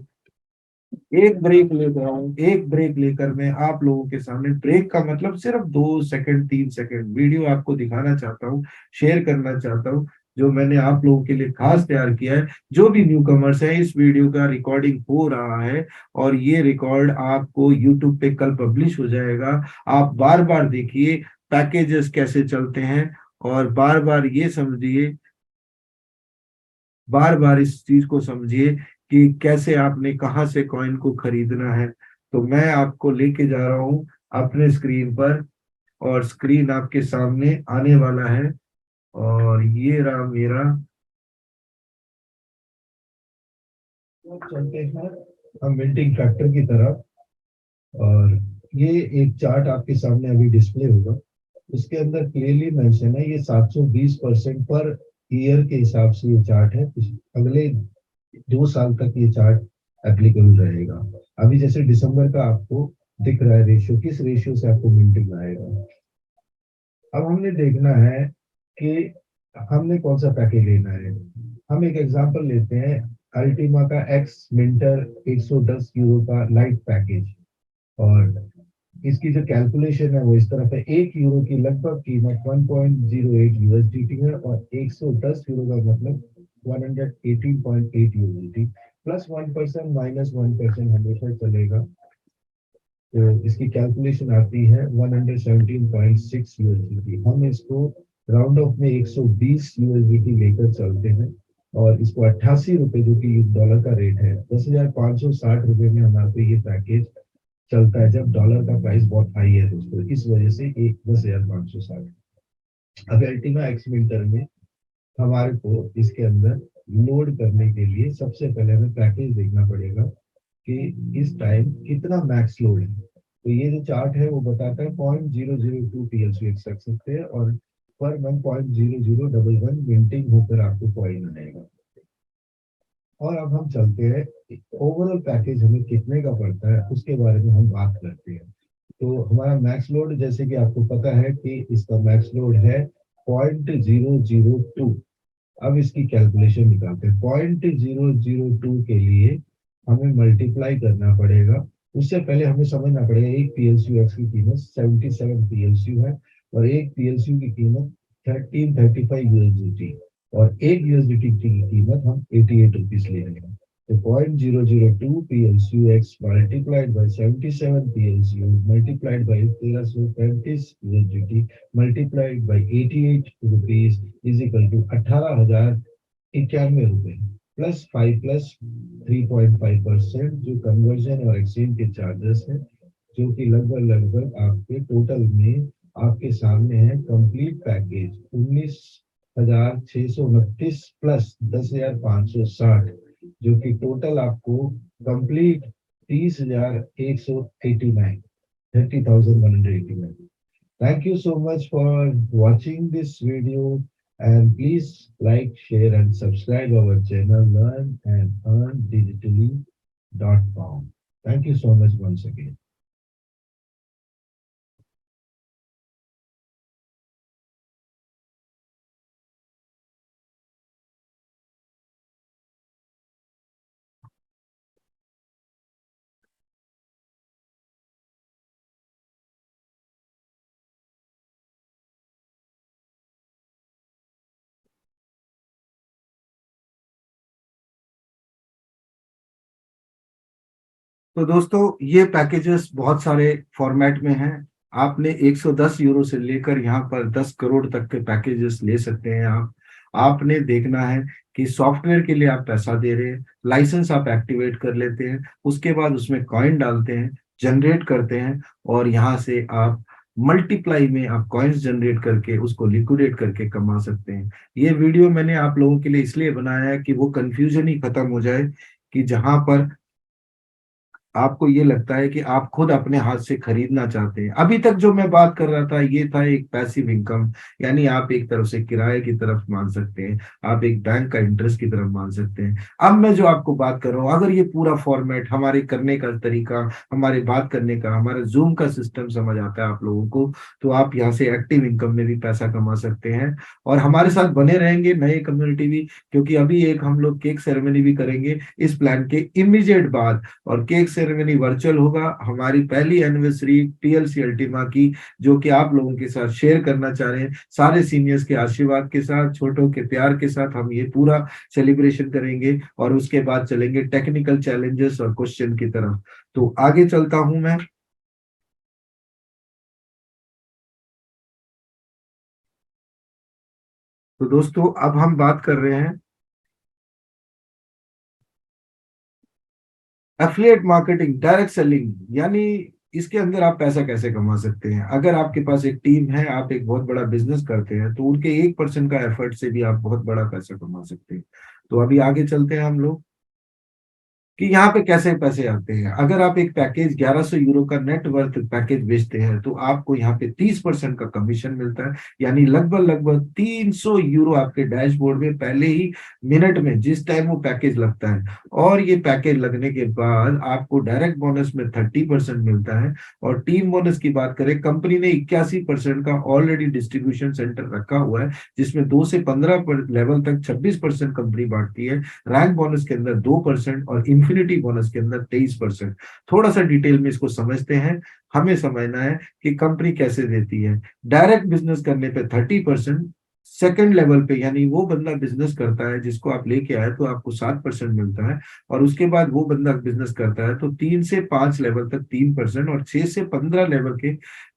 एक ब्रेक लेकर आऊं, एक ब्रेक लेकर मैं आप लोगों के सामने, ब्रेक का मतलब सिर्फ 2 सेकंड 3 सेकंड वीडियो आपको दिखाना चाहता हूँ, शेयर करना चाहता हूँ, जो मैंने आप लोगों के लिए खास तैयार किया है। जो भी न्यू कमर्स है, इस वीडियो का रिकॉर्डिंग हो रहा है और ये रिकॉर्ड आपको यूट्यूब पे कल पब्लिश हो जाएगा। आप बार बार देखिए पैकेजेस कैसे चलते हैं, और बार बार ये समझिए, बार बार इस चीज को समझिए कि कैसे आपने कहाँ से कॉइन को खरीदना है। तो मैं आपको लेके जा रहा हूँ अपने स्क्रीन पर, और स्क्रीन आपके सामने आने वाला है, और ये रहा मेरा। तो चलते हैं हम मिंटिंग फैक्टर की तरफ, और ये एक चार्ट आपके सामने अभी डिस्प्ले होगा। उसके अंदर क्लियरली मेंशन है, ये 720% पर ईयर के हिसाब से ये चार्ट है। अगले 2 साल तक ये चार्ट एप्लीकेबल रहेगा। अभी जैसे दिसंबर का आपको दिख रहा है रेशियो, किस रेशियो से आपको मिंटिंग आएगा। अब हमने देखना है कि हमने कौन सा पैकेज लेना है। हम एक एग्जांपल लेते हैं, अल्टीमा का एक्स मिंटर 110 यूरो का लाइट पैकेज, और इसकी जो कैलकुलेशन है वो इस तरफ है। 1 यूरो की लगभग कीमत 1.08 यूएसडीटी है, और 110 यूरो का मतलब 118.8 यूएसडीटी, प्लस 1% माइनस 1% हमेशा चलेगा। तो इसकी कैलकुलेशन आती है 117.6 यूएसडीटी। हम इसको राउंड ऑफ में 120 यूएसडीटी लेकर चलते हैं, और इसको 88 रुपए, जो कि डॉलर का रेट है, 10,560 रुपए में हमारे पे ये पैकेज चलता है, जब डॉलर का प्राइस बहुत हाई है दोस्तों। इस वजह से 10,560। अब अल्टीमा एक्स मिंटर में हमारे को इसके अंदर लोड करने के लिए सबसे पहले हमें पैकेज देखना पड़ेगा कि इस टाइम कितना मैक्स लोड है। तो ये जो चार्ट है वो बताता है 0.002 पीएलसी रख सकते हैं, और पर मंथ 0.0011 मिंटिंग होकर आपको कॉइन आएगा। और अब हम चलते हैं ओवरऑल पैकेज हमें कितने का पड़ता है उसके बारे में हम बात करते हैं। तो हमारा मैक्स लोड, जैसे कि आपको पता है कि इसका मैक्स लोड है 0.002। अब इसकी कैलकुलेशन निकालते हैं। 0.002 के लिए हमें मल्टीप्लाई करना पड़ेगा। उससे पहले हमें समझना पड़ेगा एक पीएलसी एक्स की कीमत 77 पीएलसी है, और एक पीएलसी की कीमत 1335 यूएसडीटी, और एक यूएसडीटी की कीमत हम 88 रुपीज ले रहे हैं। तो 0.002 PLC X multiplied by 77 PLC multiplied by 1335 USDT multiplied by 88 rupees is equal to 18,091 रुपए, प्लस 5 प्लस 3.5% जो कन्वर्जन और एक्सचेंज के चार्जेस हैं, जो कि लगभग लगभग आपके टोटल में आपके सामने है कंप्लीट पैकेज 19,629 प्लस 10,560, जो कि टोटल आपको complete 30,189, 30,189। Thank you so much for watching this video, and please like, share and subscribe our channel Learn and Earn Digitally.com. Thank you so much once again. तो दोस्तों ये पैकेजेस बहुत सारे फॉर्मेट में हैं। आपने 110 यूरो से लेकर यहाँ पर 10 करोड़ तक के पैकेजेस ले सकते हैं आप। आपने देखना है कि सॉफ्टवेयर के लिए आप पैसा दे रहे हैं, लाइसेंस आप एक्टिवेट कर लेते हैं, उसके बाद उसमें कॉइन डालते हैं, जनरेट करते हैं, और यहाँ से आप मल्टीप्लाई में आप कॉइन्स जनरेट करके उसको लिक्विडेट करके कमा सकते हैं। ये वीडियो मैंने आप लोगों के लिए इसलिए बनाया है कि वो कंफ्यूजन ही खत्म हो जाए, कि जहां पर आपको ये लगता है कि आप खुद अपने हाथ से खरीदना चाहते हैं। अभी तक जो मैं बात कर रहा था ये था एक पैसिव इनकम, यानी आप एक तरफ से किराए की तरफ मान सकते हैं, आप एक बैंक का इंटरेस्ट की तरफ मान सकते हैं। अब मैं जो आपको बात कर रहा हूँ, अगर ये पूरा फॉर्मेट, हमारे करने का तरीका, हमारे बात करने का, हमारा जूम का सिस्टम समझ आता है आप लोगों को, तो आप यहाँ से एक्टिव इनकम में भी पैसा कमा सकते हैं। और हमारे साथ बने रहेंगे, नए कम्युनिटी भी, क्योंकि अभी एक हम लोग केक सेरेमनी भी करेंगे इस प्लान के इमीडिएट बाद। और केक सेरेमनी वर्चुअल होगा, हमारी पहली एनिवर्सरी टीएलसी अल्टीमा की, जो कि आप लोगों के साथ शेयर करना चाह रहे हैं। सारे सीनियर्स के आशीर्वाद के साथ, छोटों के प्यार के साथ हम ये पूरा सेलिब्रेशन करेंगे, और उसके बाद चलेंगे टेक्निकल चैलेंजेस और क्वेश्चन की तरफ। तो आगे चलता हूं मैं। तो दोस्तों अब हम बात कर रहे हैं एफिलिएट मार्केटिंग, डायरेक्ट सेलिंग, यानी इसके अंदर आप पैसा कैसे कमा सकते हैं। अगर आपके पास एक टीम है, आप एक बहुत बड़ा बिजनेस करते हैं, तो उनके 1% का एफर्ट से भी आप बहुत बड़ा पैसा कमा सकते हैं। तो अभी आगे चलते हैं हम लोग कि यहाँ पे कैसे पैसे आते हैं। अगर आप एक पैकेज 1100 यूरो का नेट वर्थ पैकेज बेचते हैं, तो आपको यहाँ पे 30% का कमीशन मिलता है, यानी लगभग लगभग 300 यूरो आपके डैशबोर्ड में पहले ही मिनट में, जिस टाइम वो पैकेज लगता है। और ये पैकेज लगने के बाद आपको डायरेक्ट बोनस में 30% मिलता है। और टीम बोनस की बात करें, कंपनी ने 81% का ऑलरेडी डिस्ट्रीब्यूशन सेंटर रखा हुआ है, जिसमें 2 से 15 लेवल तक 26% कंपनी बांटती है। रैंक बोनस के अंदर 2% और इन्फिनिटी बोनस के अंदर 23%। थोड़ा सा डिटेल में इसको समझते हैं। हमें समझना है कि कंपनी कैसे देती है। डायरेक्ट बिजनेस करने पे 30%, सेकंड लेवल पे, यानी वो बंदा बिजनेस करता है जिसको आप लेके आए, तो आपको 7% मिलता है। और उसके बाद वो बंदा बिजनेस करता है तो 3 से 5 लेवल तक 3%, और 6 से 15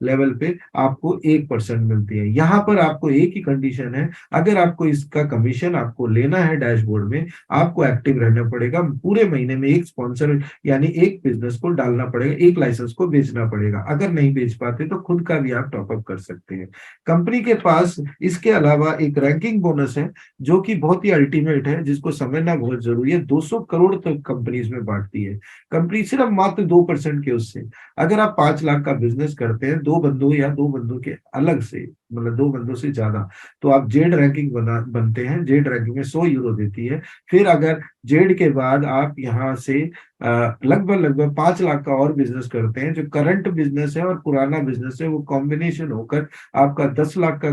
लेवल पे आपको 1% मिलती है। यहाँ पर आपको एक ही कंडीशन है, अगर आपको इसका कमीशन आपको लेना है डैशबोर्ड में, आपको एक्टिव रहना पड़ेगा। पूरे महीने में एक स्पॉन्सर, यानी एक बिजनेस को डालना पड़ेगा, एक लाइसेंस को बेचना पड़ेगा। अगर नहीं बेच पाते तो खुद का भी आप टॉपअप कर सकते हैं। कंपनी के पास इसके अलावा एक रैंकिंग बोनस है, जो कि बहुत ही अल्टीमेट है, जिसको समझना बहुत जरूरी है। 200 करोड़ तक कंपनी इसमें बांटती है। कंपनी सिर्फ मात्र 2% के उससे, अगर आप 5 लाख का बिजनेस करते हैं, दो बंदों या दो बंदों के अलग से, मतलब दो बंदों से ज्यादा, तो आप जेड रैंकिंग बनते हैं। जेड रैंकिंग में 100 यूरो देती है। फिर अगर जेड के बाद आप यहाँ से लगभग लगभग 5 लाख का और बिजनेस करते हैं, जो करंट बिजनेस है और पुराना बिजनेस है, वो कॉम्बिनेशन होकर आपका 10 लाख का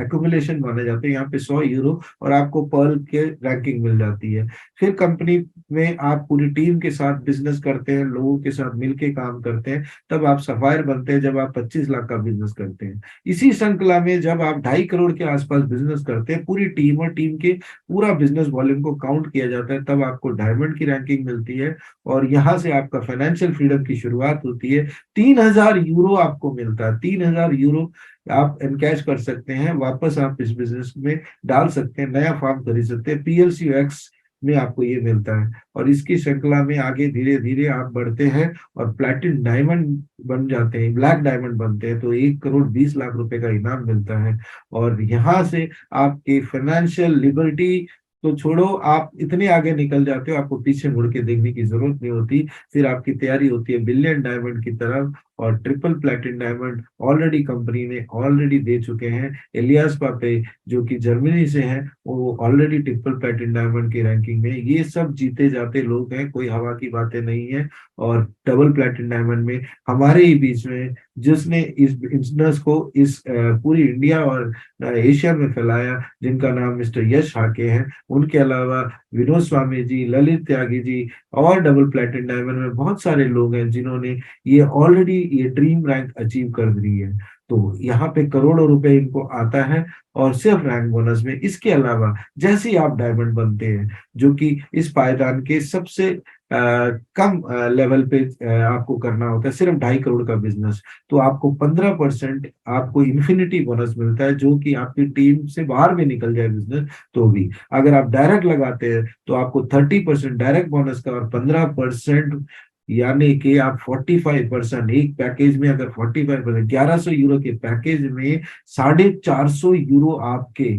एक्यूमुलेशन माने जाते हैं। यहाँ पे 100 यूरो और आपको पर्ल के रैंकिंग मिल जाती है। फिर कंपनी में आप पूरी टीम के साथ बिजनेस करते हैं, लोगों के साथ मिलके काम करते हैं, तब आप सफायर बनते हैं, जब आप 25 लाख का बिजनेस करते हैं। इसी श्रृंखला में जब आप 2.5 करोड़ के आसपास बिजनेस करते हैं, पूरी टीम और टीम के पूरा बिजनेस वॉल्यूम को काउंट किया जाता है, तब आपको डायमंड की रैंकिंग मिलती है। और यहाँ से आपका फाइनेंशियल फ्रीडम की शुरुआत होती है। 3,000 यूरो आपको मिलता है। 3,000 यूरो आप एनकैश कर सकते हैं, वापस आप इस बिजनेस में डाल सकते हैं, नया फार्म खरीद सकते हैं। PLCX में आपको ये मिलता है। और इसकी श्रृंखला में आगे धीरे धीरे आप बढ़ते हैं और प्लेटिनम डायमंड बन जाते हैं, ब्लैक डायमंड बनते हैं, तो 1 करोड़ 20 लाख रुपए का इनाम मिलता है। और यहाँ से आपकी फाइनेंशियल लिबर्टी तो छोड़ो, आप इतने आगे निकल जाते हो, आपको पीछे मुड़ के देखने की जरूरत नहीं होती। फिर आपकी तैयारी होती है बिलियन डायमंड की तरफ। और triple platinum diamond already company ने ऑलरेडी दे चुके हैं। इलियास पापे जो कि जर्मनी से हैं, वो ऑलरेडी ट्रिपल प्लेटिनम डायमंड की रैंकिंग में। ये सब जीते जाते लोग हैं, कोई हवा की बातें नहीं है। और डबल प्लेटिनम डायमंड में हमारे ही बीच में जिसने इस बिजनेस को इस पूरी इंडिया और एशिया में फैलाया, जिनका नाम मिस्टर यश हाके हैं, उनके अलावा विनोद स्वामी जी, ललित त्यागी जी, और डबल प्लेटिनम डायमंड में बहुत सारे लोग हैं जिन्होंने ये ऑलरेडी ये ड्रीम रैंक अचीव कर दी है। तो यहाँ पे करोड़ों रुपए इनको आता है, और सिर्फ रैंक बोनस में। इसके अलावा जैसे ही आप डायमंड बनते हैं, जो कि इस पायदान के सबसे कम लेवल पे आपको करना होता है, सिर्फ 2.5 करोड़ का बिजनेस, तो आपको 15% आपको इन्फिनिटी बोनस मिलता है, जो कि आपकी टीम से बाहर भी निकल जाए बिजनेस तो भी। अगर आप डायरेक्ट लगाते हैं तो आपको 30% डायरेक्ट बोनस का, और 15%, यानी कि आप 45%, एक पैकेज में अगर 45%, 1100 यूरो के पैकेज में 450 यूरो आपके।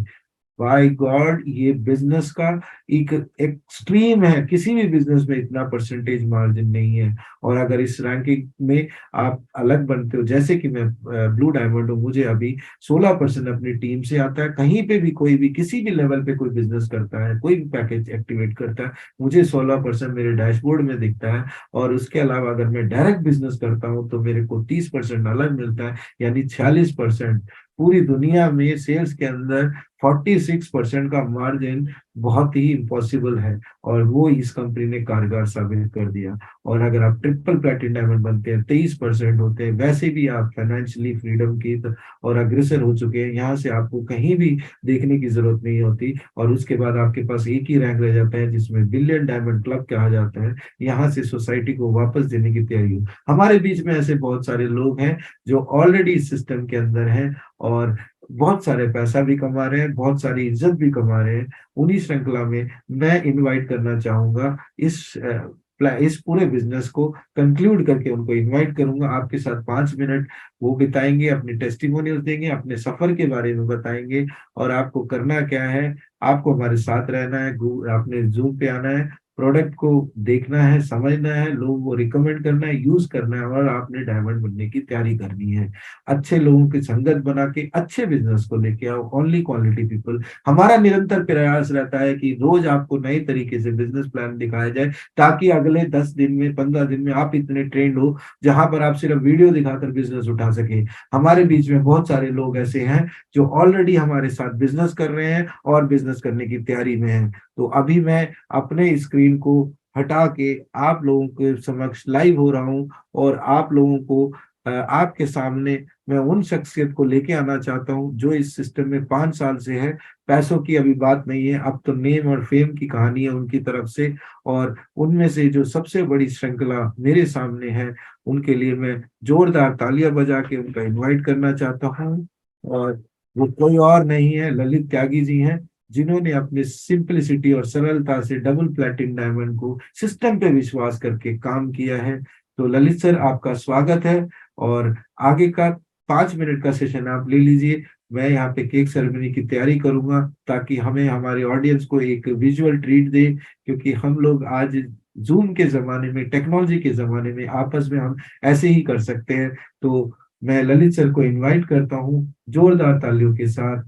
बाय गॉड, ये बिजनेस का एक एक्सट्रीम है, किसी भी बिजनेस में इतना परसेंटेज मार्जिन नहीं है। और अगर इस रैंकिंग में आप अलग बनते हो, जैसे कि मैं ब्लू डायमंड हूँ, मुझे अभी 16% अपनी टीम से आता है। कहीं पे भी कोई भी किसी भी लेवल पे कोई बिजनेस करता है, कोई भी पैकेज एक्टिवेट करता है, मुझे 16% मेरे डैशबोर्ड में दिखता है। और उसके अलावा अगर मैं डायरेक्ट बिजनेस करता हूँ तो मेरे को 30% अलग मिलता है, यानी 46%। पूरी दुनिया में सेल्स के अंदर 46% का मार्जिन बहुत ही इम्पॉसिबल है, और वो इस कंपनी ने कारगर साबित कर दिया। और अगर आप ट्रिपल प्लेटिनम डायमंड बनते हैं, 23% होते हैं, वैसे भी आप फाइनेंशियली फ्रीडम की और अग्रसर हो चुके हैं। यहाँ से आपको कहीं भी देखने की जरूरत नहीं होती, और उसके बाद आपके पास एक ही रैंक रह जाता है, जिसमें बिलियन डायमंड क्लब कहा जाता है। यहाँ से सोसाइटी को वापस देने की तैयारी हो। हमारे बीच में ऐसे बहुत सारे लोग हैं जो ऑलरेडी इस सिस्टम के अंदर हैं, और बहुत सारे पैसा भी कमा रहे हैं, बहुत सारी इज्जत भी कमा रहे हैं। उन्हीं श्रृंखला में मैं इनवाइट करना चाहूंगा, इस पूरे बिजनेस को कंक्लूड करके उनको इनवाइट करूंगा। आपके साथ 5 मिनट वो बिताएंगे, अपने टेस्टिमोनियल्स देंगे, अपने सफर के बारे में बताएंगे। और आपको करना क्या है, आपको हमारे साथ रहना है, अपने जूम पे आना है, प्रोडक्ट को देखना है, समझना है, लोगों को रिकमेंड करना है, यूज करना है, और आपने डायमंड बनने की तैयारी करनी है। अच्छे लोगों की संगत बना के अच्छे बिजनेस को लेके आओ, ओनली क्वालिटी पीपल। हमारा निरंतर प्रयास रहता है कि रोज आपको नए तरीके से बिजनेस प्लान दिखाया जाए, ताकि अगले 10 दिन में, 15 दिन में आप इतने ट्रेंड हो जहां पर आप सिर्फ वीडियो दिखाकर बिजनेस उठा सके। हमारे बीच में बहुत सारे लोग ऐसे हैं जो ऑलरेडी हमारे साथ बिजनेस कर रहे हैं और बिजनेस करने की तैयारी में हैं। तो अभी मैं अपने स्क्रीन को हटा के आप लोगों के समक्ष लाइव हो रहा हूं, और आप लोगों को आपके सामने मैं उन शख्सियत को लेके आना चाहता हूं जो इस सिस्टम में 5 साल से है। पैसों की अभी बात नहीं है, अब तो नेम और फेम की कहानी है उनकी तरफ से। और उनमें से जो सबसे बड़ी श्रृंखला मेरे सामने है, उनके लिए मैं जोरदार तालियां बजा के उनका इनवाइट करना चाहता हूं। और वो कोई और नहीं है, ललित त्यागी जी हैं, जिन्होंने अपने सिंपलिसिटी और सरलता से डबल प्लेटिनम डायमंड को सिस्टम पे विश्वास करके काम किया है। तो ललित सर, आपका स्वागत है। और आगे का 5 मिनट का सेशन आप ले लीजिए। मैं यहाँ पे केक सेरेमनी की तैयारी करूंगा, ताकि हमें हमारे ऑडियंस को एक विजुअल ट्रीट दे, क्योंकि हम लोग आज जूम के जमाने में, टेक्नोलॉजी के जमाने में आपस में हम ऐसे ही कर सकते हैं। तो मैं ललित सर को इनवाइट करता हूँ जोरदार तालियों के साथ।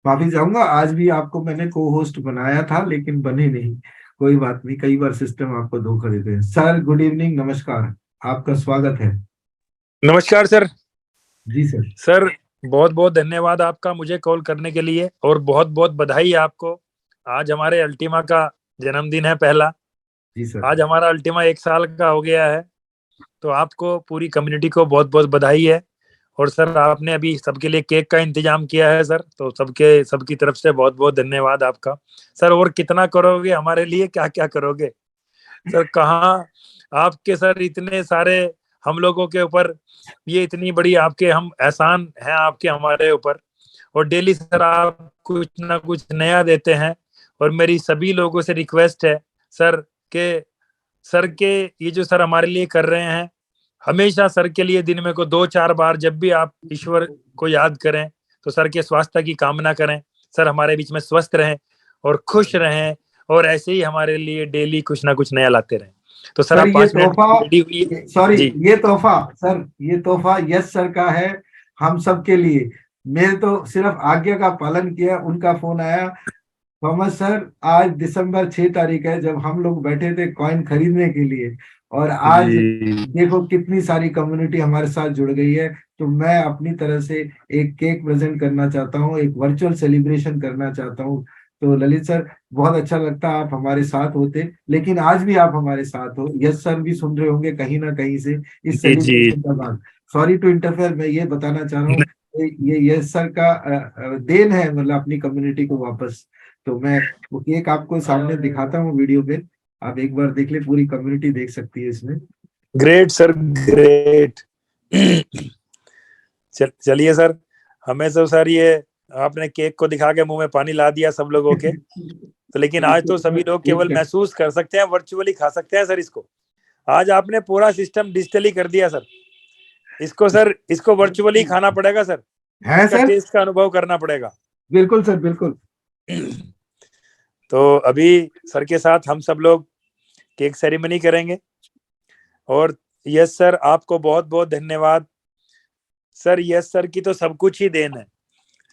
माफी चाहूंगा, आज भी आपको मैंने को होस्ट बनाया था, लेकिन बने नहीं। कोई बात नहीं, कई बार सिस्टम आपको धोखा देते हैं। सर गुड इवनिंग, नमस्कार, आपका स्वागत है। नमस्कार सर। जी सर। सर, बहुत बहुत धन्यवाद आपका मुझे कॉल करने के लिए, और बहुत बहुत बधाई आपको। आज हमारे अल्टीमा का जन्मदिन है पहला। जी सर। आज हमारा अल्टीमा 1 साल का हो गया है। तो आपको, पूरी कम्युनिटी को बहुत बहुत बधाई है। और सर, आपने अभी सबके लिए केक का इंतजाम किया है सर, तो सबकी तरफ से बहुत बहुत धन्यवाद आपका। सर, और कितना करोगे हमारे लिए, क्या क्या करोगे सर? कहाँ आपके सर इतने सारे हम लोगों के ऊपर, ये इतनी बड़ी आपके हम एहसान है आपके हमारे ऊपर। और डेली सर आप कुछ ना कुछ नया देते हैं। और मेरी सभी लोगों से रिक्वेस्ट है सर, के सर के ये जो सर हमारे लिए कर रहे हैं, हमेशा सर के लिए दिन में को 2-4 बार जब भी आप ईश्वर को याद करें तो सर के स्वास्थ्य की कामना करें। सर हमारे बीच में स्वस्थ रहें और खुश रहें, और ऐसे ही हमारे लिए डेली कुछ ना कुछ नया लाते रहें। तो सर सर आप ये 5 मिनट तोहफा, रेडी हुई सॉरी, जी। ये तोहफा सर, ये तोहफा यस सर का है हम सब के लिए। मेरे तो सिर्फ आज्ञा का पालन किया, उनका फोन आया, थॉमस सर आज दिसंबर 6 तारीख है, जब हम लोग बैठे थे कॉइन खरीदने के लिए, और आज जी देखो कितनी सारी कम्युनिटी हमारे साथ जुड़ गई है। तो मैं अपनी तरह से एक केक प्रेजेंट करना चाहता हूँ, एक वर्चुअल सेलिब्रेशन करना चाहता हूँ। तो ललित सर, बहुत अच्छा लगता आप हमारे साथ होते, लेकिन आज भी आप हमारे साथ हो। यस सर भी सुन रहे होंगे कहीं ना कहीं से इस जी जी। सेलिब्रेशन का बाद। सॉरी टू इंटरफेयर, मैं ये बताना चाह रहा हूँ, ये यस सर का देन है, मतलब अपनी कम्युनिटी को वापस। तो मैं वो केक आपको सामने दिखाता हूँ वीडियो पे, आप एक बार देख ले, पूरी कम्युनिटी देख सकती है इसमें। Great sir, great. चलिए सर, हमें तो सर ये आपने केक को दिखा के मुंह में पानी ला दिया सब लोगों के। तो लेकिन आज तो सभी लोग केवल महसूस कर सकते हैं, वर्चुअली खा सकते हैं सर इसको। आज आपने पूरा सिस्टम डिजिटली कर दिया सर। इसको सर, इसको वर्चुअली खाना पड़ेगा सर, है इसका सर, टेस्ट का अनुभव करना पड़ेगा। बिल्कुल सर, बिल्कुल। तो अभी सर के साथ हम सब लोग केक सेरेमनी करेंगे। और यस सर, आपको बहुत बहुत धन्यवाद सर। यस सर की तो सब कुछ ही देन है।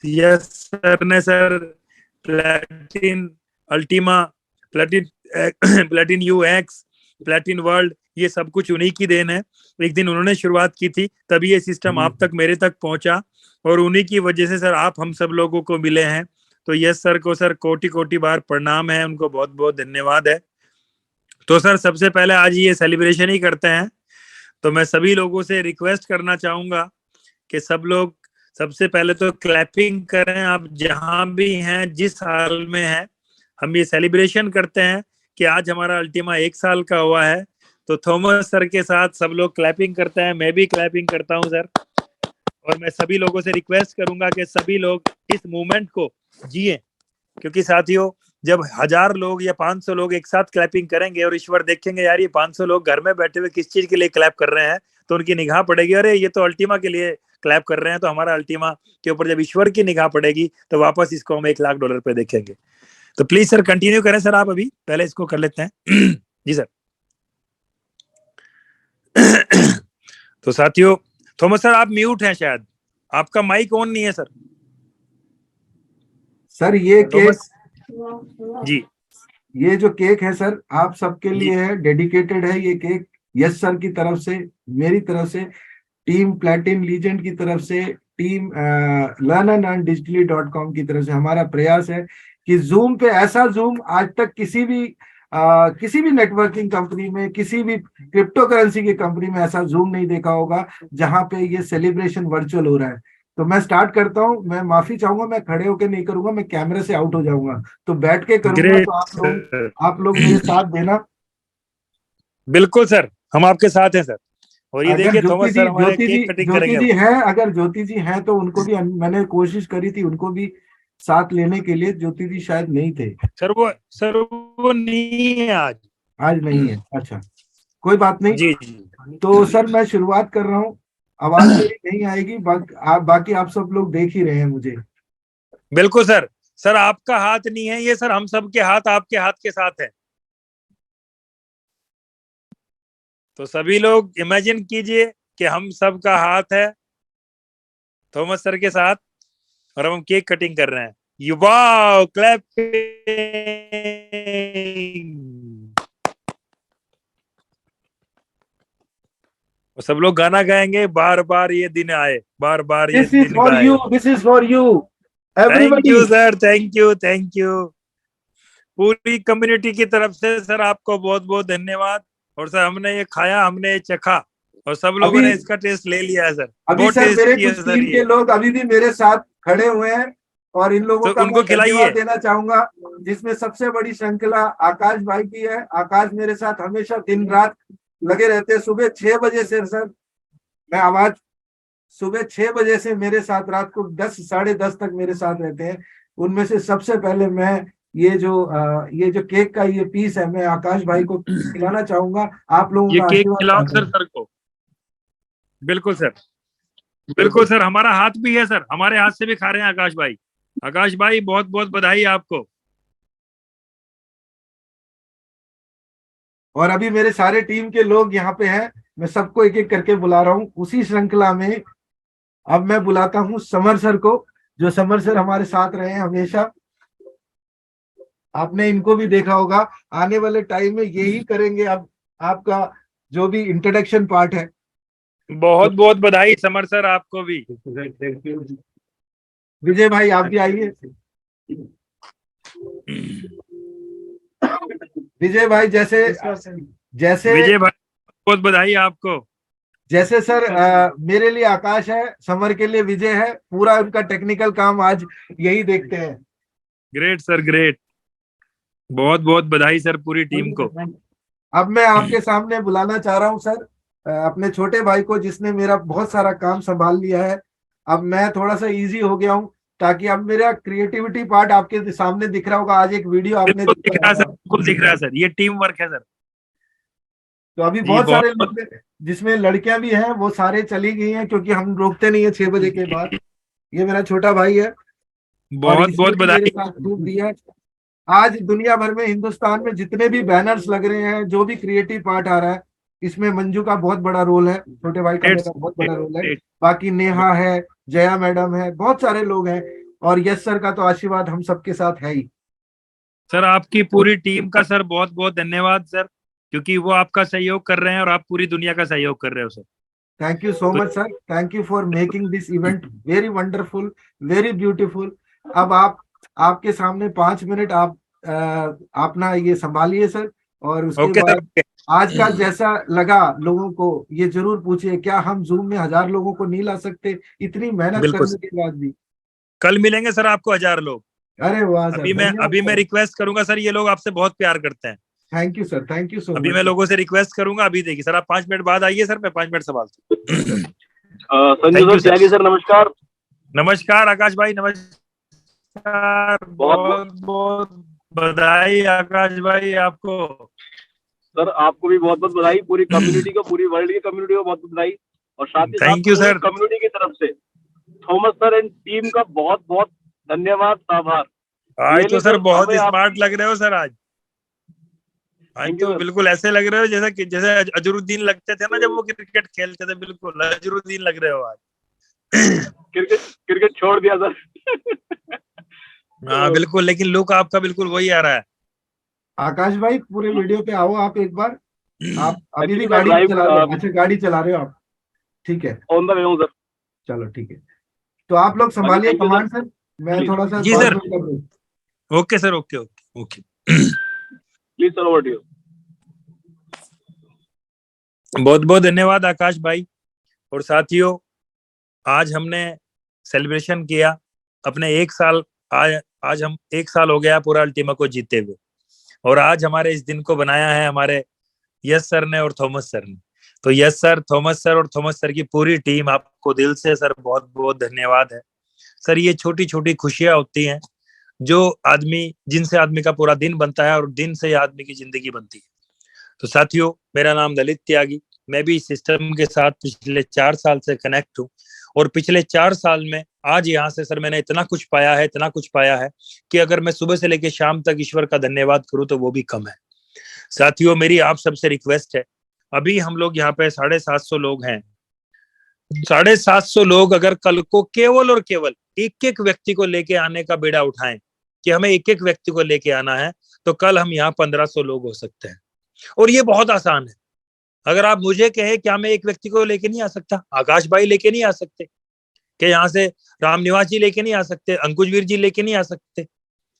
यस सर ने सर प्लेटिन अल्टीमा, प्लेटिन प्लेटिन यूएक्स, प्लेटिन वर्ल्ड, ये सब कुछ उन्हीं की देन है। एक दिन उन्होंने शुरुआत की थी, तभी ये सिस्टम आप तक, मेरे तक पहुंचा, और उन्हीं की वजह से सर आप हम सब लोगों को मिले हैं। तो यस सर को सर कोटि कोटि बार प्रणाम है, उनको बहुत बहुत धन्यवाद है। तो सर सबसे पहले आज ये सेलिब्रेशन ही करते हैं। तो मैं सभी लोगों से रिक्वेस्ट करना चाहूंगा कि सब लोग सबसे पहले तो क्लैपिंग करें, आप जहां भी हैं, जिस हाल में हैं। हम ये सेलिब्रेशन करते हैं कि आज हमारा अल्टीमा 1 साल का हुआ है। तो थॉमस सर के साथ सब लोग क्लैपिंग करते हैं, मैं भी क्लैपिंग करता हूं सर। और मैं सभी लोगों से रिक्वेस्ट करूंगा कि सभी लोग इस मूवमेंट को जिए, क्योंकि साथियों जब 1000 लोग या 500 लोग एक साथ क्लैपिंग करेंगे और ईश्वर देखेंगे यार ये 500 लोग घर में बैठे हुए किस चीज के लिए क्लैप कर रहे हैं, तो उनकी निगाह पड़ेगी, अरे ये तो अल्टीमा के लिए क्लैप कर रहे हैं। तो हमारा अल्टीमा के ऊपर जब ईश्वर की निगाह पड़ेगी तो वापस इसको हम $1,00,000 पे देखेंगे। तो प्लीज सर कंटिन्यू करें सर, आप अभी पहले इसको कर लेते हैं। जी सर। तो साथियों, थॉमस सर आप म्यूट हैं शायद, आपका माइक ऑन नहीं है सर। सर ये केक, जी ये जो केक है सर आप सबके जी लिए है, डेडिकेटेड है ये केक यस सर की तरफ से, मेरी तरफ से, टीम प्लेटिन लीजेंड की तरफ से, टीम learnandlearndigitally.com की तरफ से। हमारा प्रयास है कि जूम पे ऐसा जूम आज तक किसी भी नेटवर्किंग कंपनी में, किसी भी क्रिप्टो करेंसी की कंपनी में ऐसा जूम नहीं देखा होगा जहां पे ये सेलिब्रेशन वर्चुअल हो रहा है। तो मैं स्टार्ट करता हूँ, मैं माफी चाहूंगा, मैं खड़े होकर नहीं करूंगा, मैं कैमरे से आउट हो जाऊंगा, तो बैठ के करूंगा। ग्रेट तो सर, आप लोग मेरे साथ देना। बिल्कुल सर, हम आपके साथ हैं सर। और ये अगर देखिए थॉमस सर हमारे केक कटिंग ज्योति करेंगे अब। जी है, अगर ज्योति जी हैं तो उनको भी, मैंने कोशिश करी थी उनको भी साथ लेने के लिए, ज्योति जी शायद नहीं थे। सर वो नहीं है आज। आज नहीं है, अच्छा, कोई बात नहीं। जी जी। तो सर मैं शुरुआत कर रहा हूँ, आवाज मेरी नहीं आएगी, बाकी आप सब लोग देख ही रहे हैं मुझे। बिल्कुल सर। सर आपका हाथ नहीं है ये सर, हम सब के हाथ आपके हाथ के साथ है। तो सभी लोग इमेजिन कीजिए कि हम सब का हाथ है थॉमस सर के साथ, और हम केक कटिंग कर रहे हैं। You wow, clapping. सब लोग गाना गाएंगे, बार बार ये दिन आए, बार बार ये दिस इज दिन फॉर गाए। You, this is for you thank everybody. You sir, thank you, thank you. पूरी कम्युनिटी की तरफ से सर आपको बहुत बहुत धन्यवाद। और सर हमने ये खाया, हमने ये चखा, और सब लोगों अभी ने इसका टेस्ट ले लिया है सर। अभी बहुत सर मेरे टेस्टी है कुछ सर टीम के ये। लोग अभी भी मेरे साथ खड़े हुए हैं, और इन लोगों तो का मैं उनको धन्यवाद खिलाइए। देना चाहूंगा, जिसमें सबसे बड़ी श्रृंखला आकाश भाई की है। आकाश मेरे साथ हमेशा दिन रात लगे रहते हैं, सुबह 6 बजे से सर, मैं आवाज, सुबह 6 बजे से मेरे साथ रात को 10 साढ़े 10 तक मेरे साथ रहते हैं। उनमें से सबसे पहले मैं ये जो केक का ये पीस है, मैं आकाश भाई को खिलाना चाहूंगा। आप लोगों ये का केक आशीर्वाद खिलाओ चाहता सर, हूँ। सर को। बिल्कुल सर, बिल्कुल सर, हमारा हाथ भी है सर, हमारे हाथ से भी खा रहे हैं आकाश भाई। आकाश भाई बहुत बहुत बधाई आपको। और अभी मेरे सारे टीम के लोग यहाँ पे हैं, मैं सबको एक एक करके बुला रहा हूँ उसी श्रृंखला में। अब मैं बुलाता हूँ समर सर को, जो समर सर हमारे साथ रहे हैं हमेशा। आपने इनको भी देखा होगा, आने वाले टाइम में यही करेंगे अब आपका जो भी इंट्रोडक्शन पार्ट है। बहुत बहुत बधाई समर सर आपको भी। विजय भाई आप भी आइए। विजय भाई जैसे जैसे विजय भाई बहुत बधाई आपको। जैसे सर मेरे लिए आकाश है, समर के लिए विजय है, पूरा उनका टेक्निकल काम आज यही देखते हैं। Great sir, great. बहुत बहुत बधाई सर पूरी टीम को। अब मैं आपके सामने बुलाना चाह रहा हूँ सर अपने छोटे भाई को, जिसने मेरा बहुत सारा काम संभाल लिया है। अब मैं थोड़ा सा इजी हो गया हूँ, ताकि अब मेरा क्रिएटिविटी पार्ट आपके सामने दिख रहा होगा। आज एक वीडियो आपने बिल्कुल दिख देखा रहा है सर, होगा। बिल्कुल दिख रहा है सर, ये टीम वर्क है सर। तो अभी जी बहुत बहुत सारे बहुत। लोग हैं, जिसमें लड़कियां भी हैं, वो सारे चली गई हैं क्योंकि हम रोकते नहीं है 6 बजे के बाद। ये मेरा छोटा भाई है, और बहुत इसने बहुत भी मेरे बधाई। साथ खूब दिया है। आज दुनिया भर में, हिंदुस्तान में जितने भी बैनर्स लग रहे हैं, जो भी क्रिएटिव पार्ट आ रहा है, इसमें मंजू का बहुत बड़ा रोल है, छोटे भाई का ग्रेट मेरा बहुत सर, बड़ा रोल है। ग्रेट। बाकी नेहा है, जया मैडम है, बहुत सारे लोग हैं। और यश सर का तो आशीर्वाद हम सबके साथ है ही। सर आपकी पूरी टीम का सर बहुत बहुत धन्यवाद सर, क्योंकि वो आपका सहयोग कर रहे हैं और आप पूरी दुनिया का सहयोग कर रहे हो सर। थैंक यू सो तो much sir, thank you for making this event very wonderful, very beautiful. अब आप, आपके सामने 5 मिनट आप अपना ये संभालिए सर, और उसके ओके सर, बाद ओके। आज का जैसा लगा लोगों को, ये जरूर पूछिए क्या हम जूम में 1000 लोगों को नहीं ला सकते, इतनी मेहनत बिल्कुल करने सर, के बाद भी। कल मिलेंगे सर आपको 1000 लोग। अरे वाह सर, अभी मैं धन्यवाद। रिक्वेस्ट करूंगा सर, ये लोग आपसे बहुत प्यार करते हैं। Thank you sir, thank you सो अभी मच मैं सर। लोगों से रिक्वेस्ट करूंगा, अभी देखिए सर, आप 5 मिनट बाद आइए सर, मैं 5 मिनट संभालता हूँ। Sanju thank sir, you sir. Tyagi sir, नमस्कार। नमस्कार आकाश भाई, नमस्कार। बहुत बहुत बहुत बहुत बधाई आकाश भाई आपको। सर, आपको भी बहुत बहुत बधाई, पूरी कम्युनिटी को, पूरी वर्ल्ड की कम्युनिटी को बहुत बहुत बधाई। और साथ ही साथ थैंक यू पूरी सर। कम्युनिटी की तरफ से थॉमस सर एंड टीम का बहुत बहुत धन्यवाद, आभार। आज तो रियली सर सर, बहुत हमें स्मार्ट आपकी लग रहे हो सर आज। आज थैंक यू तो सर। बिल्कुल ऐसे लग रहे हो जैसे जैसे अजरुद्दीन लगते थे ना जब वो क्रिकेट खेलते थे, बिल्कुल अजरुद्दीन लग रहे हो आज। क्रिकेट क्रिकेट छोड़ दिया सर। हाँ बिल्कुल, लेकिन लुक आपका बिल्कुल वही आ रहा है। आकाश भाई पूरे वीडियो पे आओ आप एक बार। आप अभी भी एक्चुअली मैं गाड़ी चला रहे हो? ड्राइव अच्छा, गाड़ी चला रहे हो आप, ठीक है। ऑन द वे हूँ सर। चलो ठीक है, तो आप लोग बाकी संभालिए thank you sir. Command sir, मैं प्लीज थोड़ा सा जी बाद सर। में कर दूं। Okay sir, okay okay okay. Please sir, over to you. बहुत बहुत धन्यवाद आकाश भाई। और साथियों, आज हमने सेलिब्रेशन किया अपने 1 साल। आज आज हम 1 साल हो गया पूरा अल्टीमा को जीते हुए, और आज हमारे इस दिन को बनाया है हमारे यश सर ने और थॉमस सर ने। तो यश सर, थॉमस सर और थॉमस सर की पूरी टीम, आपको दिल से सर बहुत बहुत धन्यवाद है सर। ये छोटी छोटी खुशियां होती हैं जो जिनसे आदमी का पूरा दिन बनता है, और दिन से आदमी की जिंदगी बनती है। तो साथियों, मेरा नाम ललित त्यागी, मैं भी इस सिस्टम के साथ पिछले 4 साल से कनेक्ट हूँ। और पिछले 4 साल में आज यहाँ से सर मैंने इतना कुछ पाया है, इतना कुछ पाया है कि अगर मैं सुबह से लेकर शाम तक ईश्वर का धन्यवाद करूँ तो वो भी कम है। साथियों, मेरी आप सबसे रिक्वेस्ट है, अभी हम लोग यहाँ पे 750 लोग हैं। 750 लोग अगर कल को केवल और केवल एक एक व्यक्ति को लेके आने का बेड़ा उठाएं कि हमें एक एक व्यक्ति को लेके आना है, तो कल हम यहाँ 1500 लोग हो सकते हैं। और ये बहुत आसान है। अगर आप मुझे कहे क्या मैं एक व्यक्ति को लेके नहीं आ सकता, आकाश भाई लेके नहीं आ सकते, कि यहाँ से राम निवास जी लेके नहीं आ सकते, अंकुशवीर जी लेके नहीं आ सकते,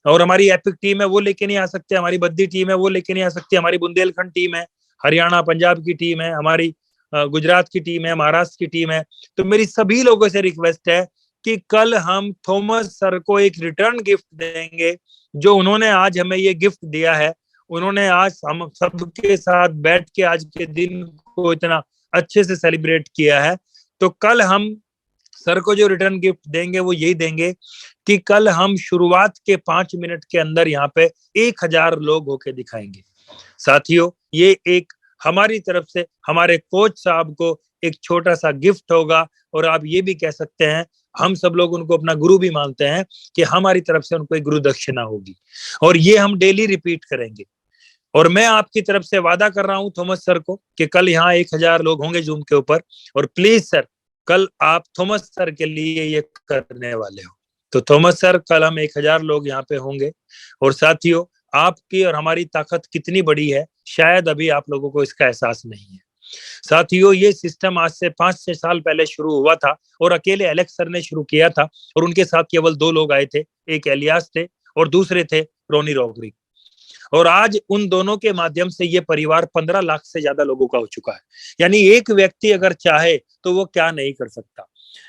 और हमारी एपिक टीम है वो लेके नहीं आ सकते, हमारी बद्दी टीम है वो लेके नहीं आ सकती, हमारी बुंदेलखंड टीम है, हरियाणा पंजाब की टीम है, हमारी गुजरात की टीम है, महाराष्ट्र की टीम है। तो मेरी सभी लोगों से रिक्वेस्ट है कि कल हम थॉमस सर को एक रिटर्न गिफ्ट देंगे, जो उन्होंने आज हमें ये गिफ्ट दिया है। उन्होंने आज हम सबके साथ बैठ के आज के दिन को इतना अच्छे से सेलिब्रेट किया है। तो कल हम सर को जो रिटर्न गिफ्ट देंगे वो यही देंगे कि कल हम शुरुआत के 5 मिनट के अंदर यहाँ पे 1000 लोग होके दिखाएंगे। साथियों, ये एक हमारी तरफ से हमारे कोच साहब को एक छोटा सा गिफ्ट होगा, और आप ये भी कह सकते हैं हम सब लोग उनको अपना गुरु भी मानते हैं कि हमारी तरफ से उनको एक गुरु दक्षिणा होगी, और ये हम डेली रिपीट करेंगे। और मैं आपकी तरफ से वादा कर रहा हूं थॉमस सर को कि कल यहाँ 1000 लोग होंगे जूम के ऊपर, और प्लीज सर कल आप थॉमस सर के लिए ये करने वाले हो। तो थॉमस सर कल हम 1000 लोग यहाँ पे होंगे। और साथियों, आपकी और हमारी ताकत कितनी बड़ी है शायद अभी आप लोगों को इसका एहसास नहीं है। साथियों, ये सिस्टम आज से 5-6 साल पहले शुरू हुआ था, और अकेले एलेक्स सर ने शुरू किया था, और उनके साथ केवल 2 लोग आए थे, एक एलियास थे और दूसरे थे रोनी रोगरी। और आज उन दोनों के माध्यम से ये परिवार 15 लाख से ज्यादा लोगों का हो चुका है। यानी एक व्यक्ति अगर चाहे तो वो क्या नहीं कर सकता।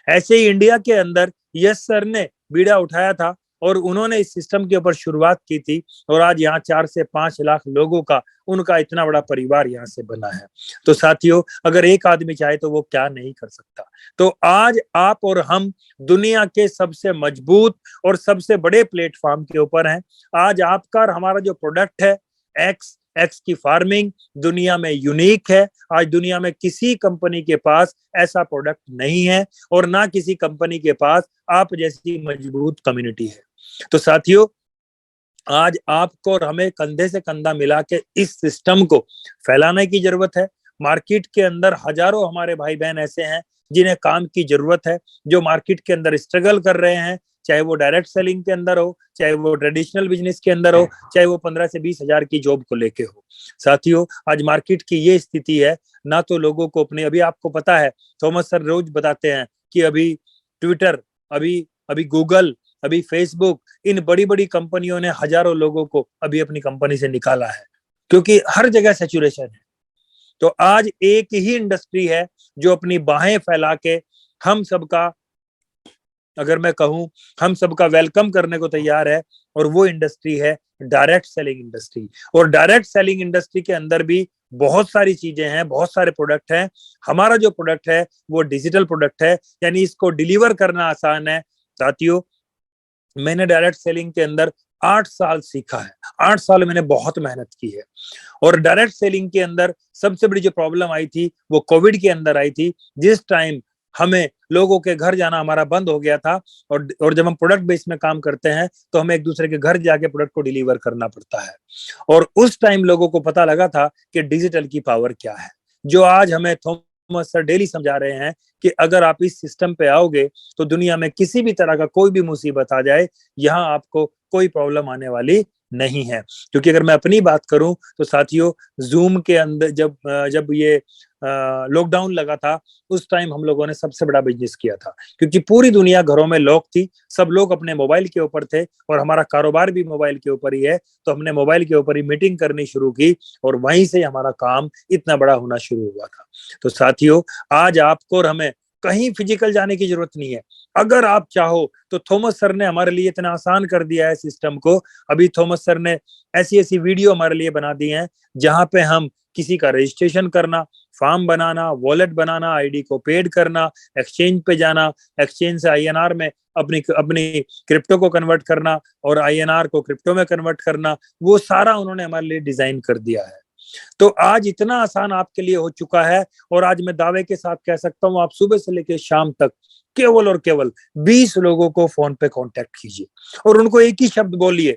ऐसे ही इंडिया के अंदर यस सर ने बीड़ा उठाया था, और उन्होंने इस सिस्टम के ऊपर शुरुआत की थी, और आज यहाँ 4 से 5 लाख लोगों का उनका इतना बड़ा परिवार यहाँ से बना है। तो साथियों, अगर एक आदमी चाहे तो वो क्या नहीं कर सकता। तो आज आप और हम दुनिया के सबसे मजबूत और सबसे बड़े प्लेटफॉर्म के ऊपर हैं। आज आपका और हमारा जो प्रोडक्ट है एक्स की फार्मिंग दुनिया में यूनिक है। आज दुनिया में किसी कंपनी के पास ऐसा प्रोडक्ट नहीं है, और ना किसी कंपनी के पास आप जैसी मजबूत कम्युनिटी है। तो साथियों, आज आपको और हमें कंधे से कंधा मिला के इस सिस्टम को फैलाने की जरूरत है। मार्केट के अंदर हजारों हमारे भाई बहन ऐसे हैं जिन्हें काम की जरूरत है, जो मार्केट के अंदर स्ट्रगल कर रहे हैं, चाहे वो डायरेक्ट सेलिंग के अंदर हो, चाहे वो ट्रेडिशनल बिजनेस के अंदर हो, चाहे वो 15 से 20 हजार की जॉब को लेके हो। साथियों, आज मार्केट की ये स्थिति है, ना तो लोगों को अपने, अभी आपको पता है थॉमस सर रोज बताते हैं कि अभी ट्विटर, अभी गूगल, अभी फेसबुक, इन बड़ी बड़ी कंपनियों ने हजारों लोगों को अभी अपनी कंपनी से निकाला है, क्योंकि हर जगह सैचुरेशन है। तो आज एक ही इंडस्ट्री है जो अपनी बाहें फैला के हम सबका, अगर मैं कहूं, हम सबका वेलकम करने को तैयार है, और वो इंडस्ट्री है डायरेक्ट सेलिंग इंडस्ट्री। और डायरेक्ट सेलिंग इंडस्ट्री के अंदर भी बहुत सारी चीजें हैं, बहुत सारे प्रोडक्ट हैं। हमारा जो प्रोडक्ट है वो डिजिटल प्रोडक्ट है, यानी इसको डिलीवर करना आसान है। साथियों, मैंने डायरेक्ट सेलिंग के अंदर 8 साल सीखा है, 8 साल मैंने बहुत मेहनत की है। और डायरेक्ट सेलिंग के अंदर सबसे बड़ी जो प्रॉब्लम आई थी वो कोविड के अंदर आई थी, जिस टाइम हमें लोगों के घर जाना हमारा बंद हो गया था, और जब हम प्रोडक्ट बेस में काम करते हैं तो हमें एक दूसरे के घर जाके प्रोडक्ट को डिलीवर करना पड़ता है। और उस टाइम लोगों को पता लगा था कि डिजिटल की पावर क्या है, जो आज हमें थॉमस सर डेली समझा रहे हैं कि अगर आप इस सिस्टम पे आओगे तो दुनिया में किसी भी तरह का कोई भी मुसीबत आ जाए, यहाँ आपको कोई प्रॉब्लम आने वाली नहीं है। क्योंकि अगर मैं अपनी बात करूं तो साथियों, जूम के अंदर जब ये लॉकडाउन लगा था, उस टाइम हम लोगों ने सबसे बड़ा बिजनेस किया था, क्योंकि पूरी दुनिया घरों में लॉक थी, सब लोग अपने मोबाइल के ऊपर थे, और हमारा कारोबार भी मोबाइल के ऊपर ही है। तो हमने मोबाइल के ऊपर ही मीटिंग करनी शुरू की, और वहीं से हमारा काम इतना बड़ा होना शुरू हुआ था। तो साथियों, आज आपको और हमें कहीं फिजिकल जाने की जरूरत नहीं है। अगर आप चाहो तो थॉमस सर ने हमारे लिए इतना आसान कर दिया है सिस्टम को। अभी थॉमस सर ने ऐसी ऐसी वीडियो हमारे लिए बना दी हैं, जहां पे हम किसी का रजिस्ट्रेशन करना, फॉर्म बनाना, वॉलेट बनाना, आईडी को पेड करना, एक्सचेंज पे जाना, एक्सचेंज से आईएनआर में अपनी क्रिप्टो को कन्वर्ट करना, और आईएनआर को क्रिप्टो में कन्वर्ट करना, वो सारा उन्होंने हमारे लिए डिजाइन कर दिया है। तो आज इतना आसान आपके लिए हो चुका है, और आज मैं दावे के साथ कह सकता हूं, आप सुबह से लेकर शाम तक केवल और केवल 20 लोगों को फोन पे कांटेक्ट कीजिए, और उनको एक ही शब्द बोलिए,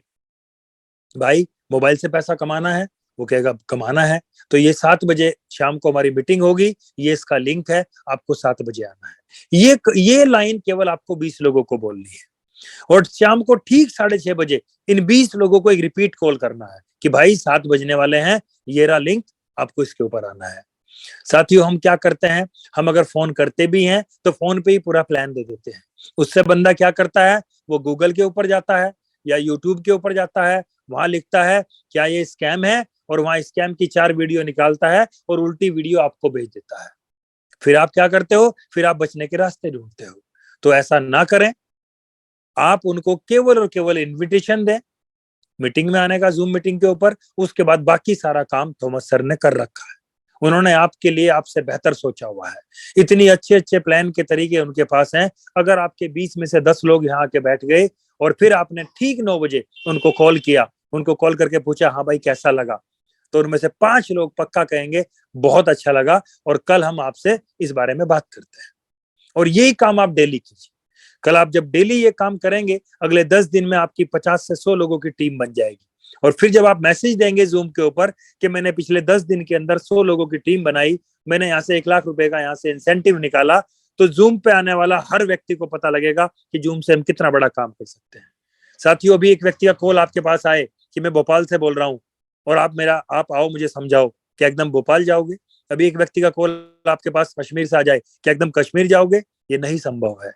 भाई मोबाइल से पैसा कमाना है। वो कहेगा कमाना है, तो ये 7 बजे शाम को हमारी मीटिंग होगी, ये इसका लिंक है, आपको 7 बजे आना है। ये लाइन केवल आपको 20 लोगों को बोलनी है, और शाम को ठीक 6:30 बजे इन 20 लोगों को एक रिपीट कॉल करना है कि भाई 7 बजने वाले हैं, ये रहा लिंक, आपको इसके ऊपर आना है। साथियों, हम क्या करते हैं, हम अगर फोन करते भी हैं तो फोन पे ही पूरा प्लान दे देते हैं। उससे बंदा क्या करता है, वो गूगल के ऊपर जाता है या यूट्यूब के ऊपर जाता है, वहां लिखता है क्या ये स्कैम है, और वहां स्कैम की 4 वीडियो निकालता है और उल्टी वीडियो आपको भेज देता है। फिर आप क्या करते हो, फिर आप बचने के रास्ते ढूंढते हो। तो ऐसा ना करें, आप उनको केवल और केवल इन्विटेशन दें मीटिंग में आने का, जूम मीटिंग के ऊपर। उसके बाद बाकी सारा काम थॉमस सर ने कर रखा है, उन्होंने आपके लिए आपसे बेहतर सोचा हुआ है। इतनी अच्छे अच्छे प्लान के तरीके उनके पास हैं। अगर आपके 20 में से 10 लोग यहाँ आके बैठ गए और फिर आपने ठीक 9 बजे उनको कॉल किया, उनको कॉल करके पूछा हाँ भाई कैसा लगा, तो उनमें से 5 लोग पक्का कहेंगे बहुत अच्छा लगा और कल हम आपसे इस बारे में बात करते हैं। और यही काम आप डेली कीजिए। कल आप जब डेली ये काम करेंगे, अगले 10 दिन में आपकी 50 से 100 लोगों की टीम बन जाएगी। और फिर जब आप मैसेज देंगे जूम के ऊपर कि मैंने पिछले 10 दिन के अंदर 100 लोगों की टीम बनाई, मैंने यहाँ से 1 लाख रुपए का यहाँ से इंसेंटिव निकाला, तो जूम पे आने वाला हर व्यक्ति को पता लगेगा कि जूम से हम कितना बड़ा काम कर सकते हैं। साथियों, अभी एक व्यक्ति का कॉल आपके पास आए कि मैं भोपाल से बोल रहा हूँ और आप आओ मुझे समझाओ, क्या एकदम भोपाल जाओगे? अभी एक व्यक्ति का कॉल आपके पास कश्मीर से आ जाए, क्या एकदम कश्मीर जाओगे? ये नहीं संभव है।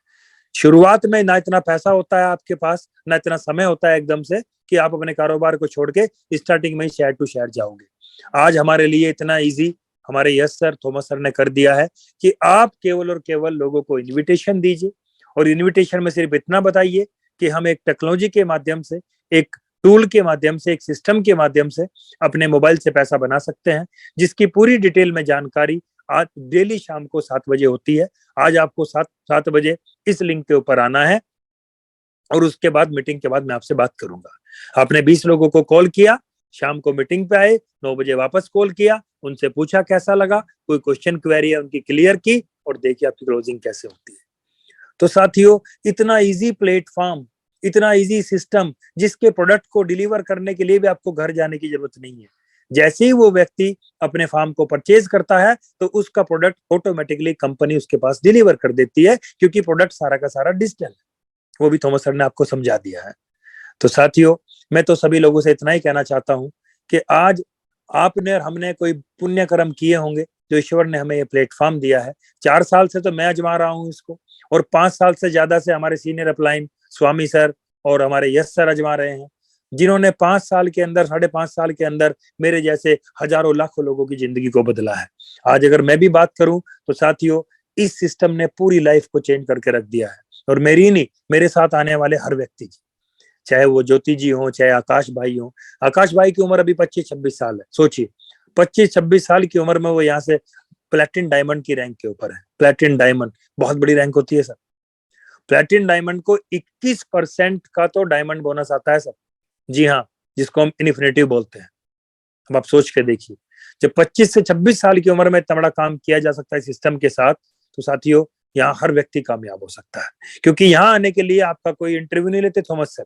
शुरुआत में ना इतना पैसा होता है आपके पास, ना इतना समय होता है एकदम से कि आप अपने कारोबार को छोड़ के स्टार्टिंग में ही शहर टू शहर जाओगे। आज हमारे लिए इतना इजी हमारे यस सर, थॉमस सर ने कर दिया है कि आप केवल और केवल लोगों को इन्विटेशन दीजिए और इन्विटेशन में सिर्फ इतना बताइए कि हम एक टेक्नोलॉजी के माध्यम से, एक टूल के माध्यम से, एक सिस्टम के माध्यम से अपने मोबाइल से पैसा बना सकते हैं, जिसकी पूरी डिटेल में जानकारी आज डेली शाम को 7 बजे होती है। आज आपको 7 बजे इस लिंक के ऊपर आना है और उसके बाद मीटिंग के बाद मैं आपसे बात करूंगा। आपने 20 लोगों को कॉल किया, शाम को मीटिंग पे आए, 9 बजे वापस कॉल किया, उनसे पूछा कैसा लगा, कोई क्वेश्चन क्वेरी है उनकी क्लियर की और देखिए आपकी क्लोजिंग कैसे होती है। तो साथियों, इतना इजी प्लेटफॉर्म, इतना इजी सिस्टम, जिसके प्रोडक्ट को डिलीवर करने के लिए भी आपको घर जाने की जरूरत नहीं है। जैसे ही वो व्यक्ति अपने फार्म को परचेज करता है तो उसका प्रोडक्ट ऑटोमेटिकली कंपनी उसके पास डिलीवर कर देती है, क्योंकि प्रोडक्ट सारा का सारा डिजिटल है। वो भी थॉमस सर ने आपको समझा दिया है। तो साथियों, मैं तो सभी लोगों से इतना ही कहना चाहता हूं कि आज आपने और हमने कोई पुण्य कर्म किए होंगे जो ईश्वर ने हमें ये प्लेटफॉर्म दिया है। 4 साल से तो मैं आजमा रहा हूं इसको और 5 साल से ज्यादा से हमारे सीनियर अपलाइन स्वामी सर और हमारे यश सर आजमा रहे हैं, जिन्होंने 5 साल के अंदर, 5.5 साल के अंदर मेरे जैसे हजारों लाखों लोगों की जिंदगी को बदला है। आज अगर मैं भी बात करूं तो साथियों, इस सिस्टम ने पूरी लाइफ को चेंज करके रख दिया है, और मेरी नहीं, मेरे साथ आने वाले हर व्यक्ति की, चाहे वो ज्योति जी हो, चाहे आकाश भाई हो। आकाश भाई की उम्र अभी 25-26 साल है। सोचिए 25-26 साल की उम्र में वो यहाँ से प्लेटिन डायमंड की रैंक के ऊपर है। प्लेटिन डायमंड बहुत बड़ी रैंक होती है सर। प्लेटिन डायमंड को 21% का तो डायमंड बोनस आता है सर। जी हाँ, जिसको हम इन्फिनिटिव बोलते हैं। अब आप सोच के देखिए, जब 25 से 26 साल की उम्र में इतना बड़ा काम किया जा सकता है सिस्टम के साथ, तो साथियों यहाँ हर व्यक्ति कामयाब हो सकता है। क्योंकि यहाँ आने के लिए आपका कोई इंटरव्यू नहीं लेते थॉमस सर,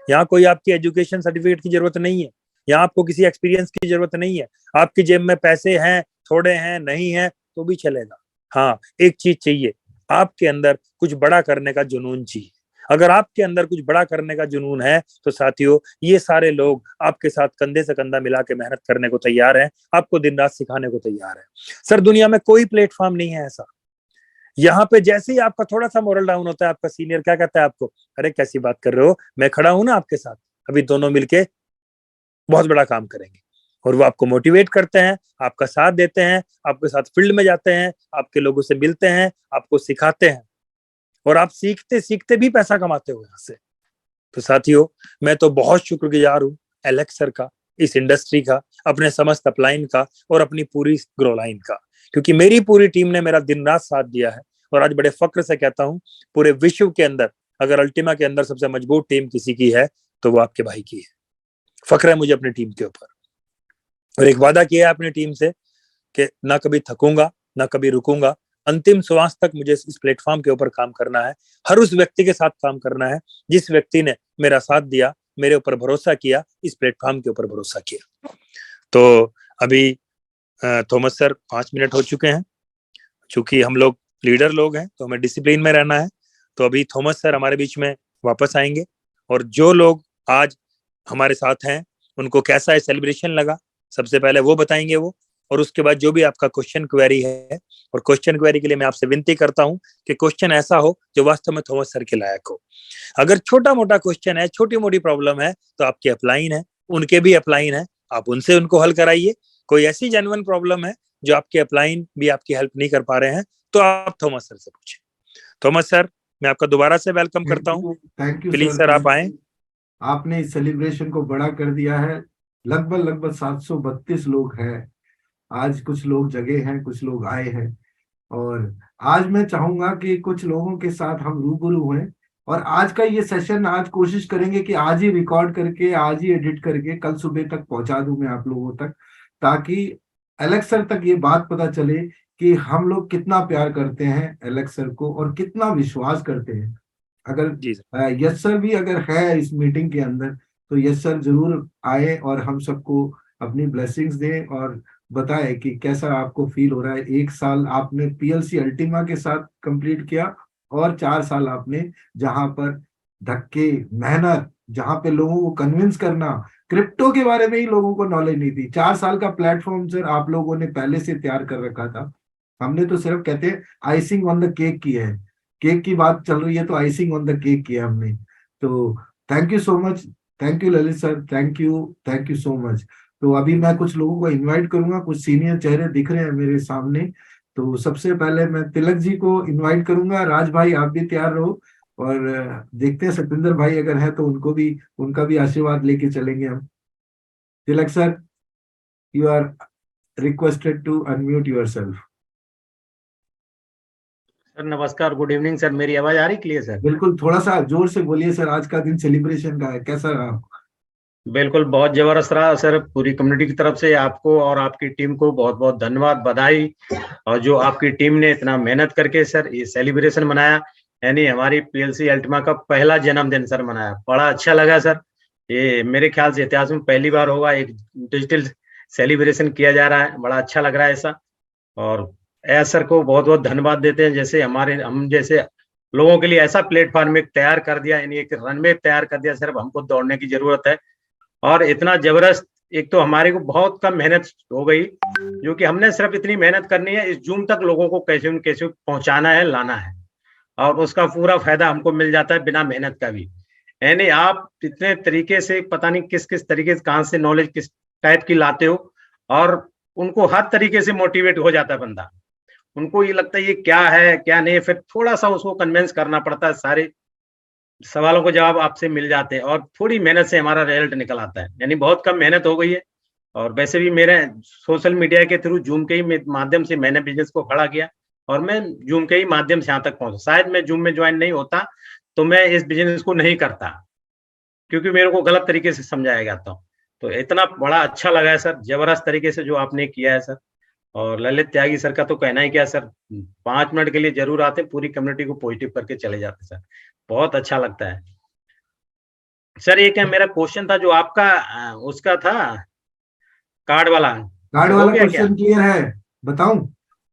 यहाँ कोई आपकी एजुकेशन सर्टिफिकेट की जरूरत नहीं है, यहाँ आपको किसी एक्सपीरियंस की जरूरत नहीं है। आपकी जेब में पैसे हैं, थोड़े हैं, नहीं है तो भी चलेगा। हाँ, एक चीज चाहिए, आपके अंदर कुछ बड़ा करने का जुनून चाहिए। अगर आपके अंदर कुछ बड़ा करने का जुनून है तो साथियों, ये सारे लोग आपके साथ कंधे से कंधा मिला के मेहनत करने को तैयार हैं, आपको दिन रात सिखाने को तैयार है। सर, दुनिया में कोई प्लेटफॉर्म नहीं है ऐसा। यहाँ पे जैसे ही आपका थोड़ा सा मोरल डाउन होता है, आपका सीनियर क्या कहता है आपको, अरे कैसी बात कर रहे हो, मैं खड़ा हूं ना आपके साथ, अभी दोनों मिलके बहुत बड़ा काम करेंगे। और वो आपको मोटिवेट करते हैं, आपका साथ देते हैं, आपके साथ फील्ड में जाते हैं, आपके लोगों से मिलते हैं, आपको सिखाते हैं, और आप सीखते सीखते भी पैसा कमाते हो यहाँ से। तो साथियों, मैं तो बहुत शुक्रगुजार हूँ एलेक्स सर का, इस इंडस्ट्री का, अपने समस्त अपलाइन का और अपनी पूरी ग्रो लाइन का, क्योंकि मेरी पूरी टीम ने मेरा दिन रात साथ दिया है। और आज बड़े फक्र से कहता हूँ, पूरे विश्व के अंदर अगर अल्टीमा के अंदर सबसे मजबूत टीम किसी की है तो वो आपके भाई की है। फक्र है मुझे अपनी टीम के ऊपर। और एक वादा किया है अपनी टीम से कि ना कभी थकूंगा, ना कभी रुकूंगा, अंतिम श्वास तक मुझे इस प्लेटफॉर्म के ऊपर काम करना है। हर उस व्यक्ति के साथ काम करना है जिस व्यक्ति ने मेरा साथ दिया, मेरे ऊपर भरोसा किया, इस प्लेटफॉर्म के ऊपर भरोसा किया। तो अभी थॉमस सर 5 मिनट हो चुके हैं। चूंकि हम लोग लीडर लोग हैं तो हमें डिसिप्लिन में रहना है। तो अभी थॉमस सर हमारे बीच में वापस आएंगे, और जो लोग आज हमारे साथ हैं उनको कैसा है सेलिब्रेशन लगा, सबसे पहले वो बताएंगे वो। और उसके बाद जो भी आपका क्वेश्चन क्वेरी है, और क्वेश्चन क्वेरी के लिए मैं आपसे विनती करता हूं कि क्वेश्चन ऐसा हो जो वास्तव में थॉमस सर के लायक हो। अगर छोटा मोटा क्वेश्चन है, छोटी मोटी प्रॉब्लम है, तो आपके अपलाइन है, उनके भी अपलाइन है, आप उनसे उनको हल कराइए। कोई ऐसी जेन्युइन प्रॉब्लम है जो आपके अपलाइन भी आपकी हेल्प नहीं कर पा रहे हैं, तो आप थॉमस सर से पूछें। थॉमस सर, मैं आपका दोबारा से वेलकम करता हूँ। थैंक यू प्लीज सर, आप आए। आपने इस सेलिब्रेशन को बड़ा कर दिया है। लगभग 732 लोग हैं आज कुछ लोग जगे हैं, कुछ लोग आए हैं, और आज मैं चाहूंगा कि कुछ लोगों के साथ हम रूबरू हुए, और आज का ये सेशन आज कोशिश करेंगे कि आज ही रिकॉर्ड करके, आज ही एडिट करके कल सुबह तक पहुंचा दूं मैं आप लोगों तक, ताकि एलेक्स सर तक ये बात पता चले कि हम लोग कितना प्यार करते हैं एलेक्स सर को और कितना विश्वास करते हैं। अगर जी सर। यस सर भी अगर है इस मीटिंग के अंदर, तो यस सर जरूर आए और हम सबको अपनी ब्लेसिंग्स दें और बताए कि कैसा आपको फील हो रहा है। 1 साल आपने पीएलसी अल्टीमा के साथ कंप्लीट किया, और 4 साल आपने जहां पर धक्के, मेहनत, जहां पे लोगों को कन्विंस करना, क्रिप्टो के बारे में ही लोगों को नॉलेज नहीं थी। 4 साल का प्लेटफॉर्म सर आप लोगों ने पहले से तैयार कर रखा था। हमने तो सिर्फ कहते हैं आइसिंग ऑन द केक की है, केक की बात चल रही है तो आइसिंग ऑन द केक किया हमने। तो thank you so much, thank you Lalit sir, thank you so much. तो अभी मैं कुछ लोगों को इनवाइट करूंगा, कुछ सीनियर चेहरे दिख रहे हैं मेरे सामने। तो सबसे पहले मैं तिलक जी को इनवाइट करूंगा। राज भाई आप भी तैयार रहो, और देखते हैं सतिंदर भाई अगर है तो उनको भी, उनका भी आशीर्वाद लेके चलेंगे हम। Tilak sir, you are requested to unmute yourself. Sir नमस्कार, गुड इवनिंग सर। मेरी आवाज आ रही क्लियर सर? बिल्कुल, थोड़ा सा जोर से बोलिए सर। आज का दिन सेलिब्रेशन का है, कैसा रहा? बिल्कुल बहुत जबरदस्त रहा सर। पूरी कम्युनिटी की तरफ से आपको और आपकी टीम को बहुत बहुत धन्यवाद, बधाई। और जो आपकी टीम ने इतना मेहनत करके सर ये सेलिब्रेशन मनाया, यानी हमारी पीएलसी अल्टीमा का पहला जन्मदिन सर मनाया, बड़ा अच्छा लगा सर। ये मेरे ख्याल से इतिहास में पहली बार होगा एक डिजिटल सेलिब्रेशन किया जा रहा है, बड़ा अच्छा लग रहा है ऐसा। और एस सर को बहुत बहुत धन्यवाद देते हैं, जैसे हम जैसे लोगों के लिए ऐसा प्लेटफॉर्म एक तैयार कर दिया, यानी एक रनवे तैयार कर दिया। सिर्फ हमको दौड़ने की जरूरत है, और इतना जबरदस्त। एक तो हमारे को बहुत कम मेहनत हो गई, जो कि हमने सिर्फ इतनी मेहनत करनी है इस जूम तक लोगों को कैसे न कैसे पहुंचाना है, लाना है, और उसका पूरा फायदा हमको मिल जाता है बिना मेहनत का भी। यानी आप इतने तरीके से पता नहीं किस किस तरीके से कहाँ से नॉलेज किस टाइप की लाते हो, और उनको हर तरीके से मोटिवेट हो जाता है बंदा। उनको ये लगता है ये क्या है क्या नहीं, फिर थोड़ा सा उसको कन्विंस करना पड़ता है, सारे सवालों को जवाब आपसे मिल जाते हैं, और थोड़ी मेहनत से हमारा रिजल्ट निकल आता है। यानी बहुत कम मेहनत हो गई है। और वैसे भी मेरे सोशल मीडिया के थ्रू, जूम के ही माध्यम से मैंने बिजनेस को खड़ा किया, और मैं जूम के ही माध्यम से यहाँ तक पहुंचा। शायद मैं जूम में ज्वाइन नहीं होता तो मैं इस बिजनेस को नहीं करता, क्योंकि मेरे को गलत तरीके से समझाया गया था। तो इतना बड़ा अच्छा लगा है सर, जबरदस्त तरीके से जो आपने किया है सर। और ललित त्यागी सर का तो कहना ही क्या सर, 5 मिनट के लिए जरूर आते, पूरी कम्युनिटी को पॉजिटिव करके चले जाते सर, बहुत अच्छा लगता है सर। एक है मेरा क्वेश्चन था जो आपका उसका था कार्ड वाला, कार्ड हो वाला गया क्या? क्वेश्चन क्लियर है? बताऊं?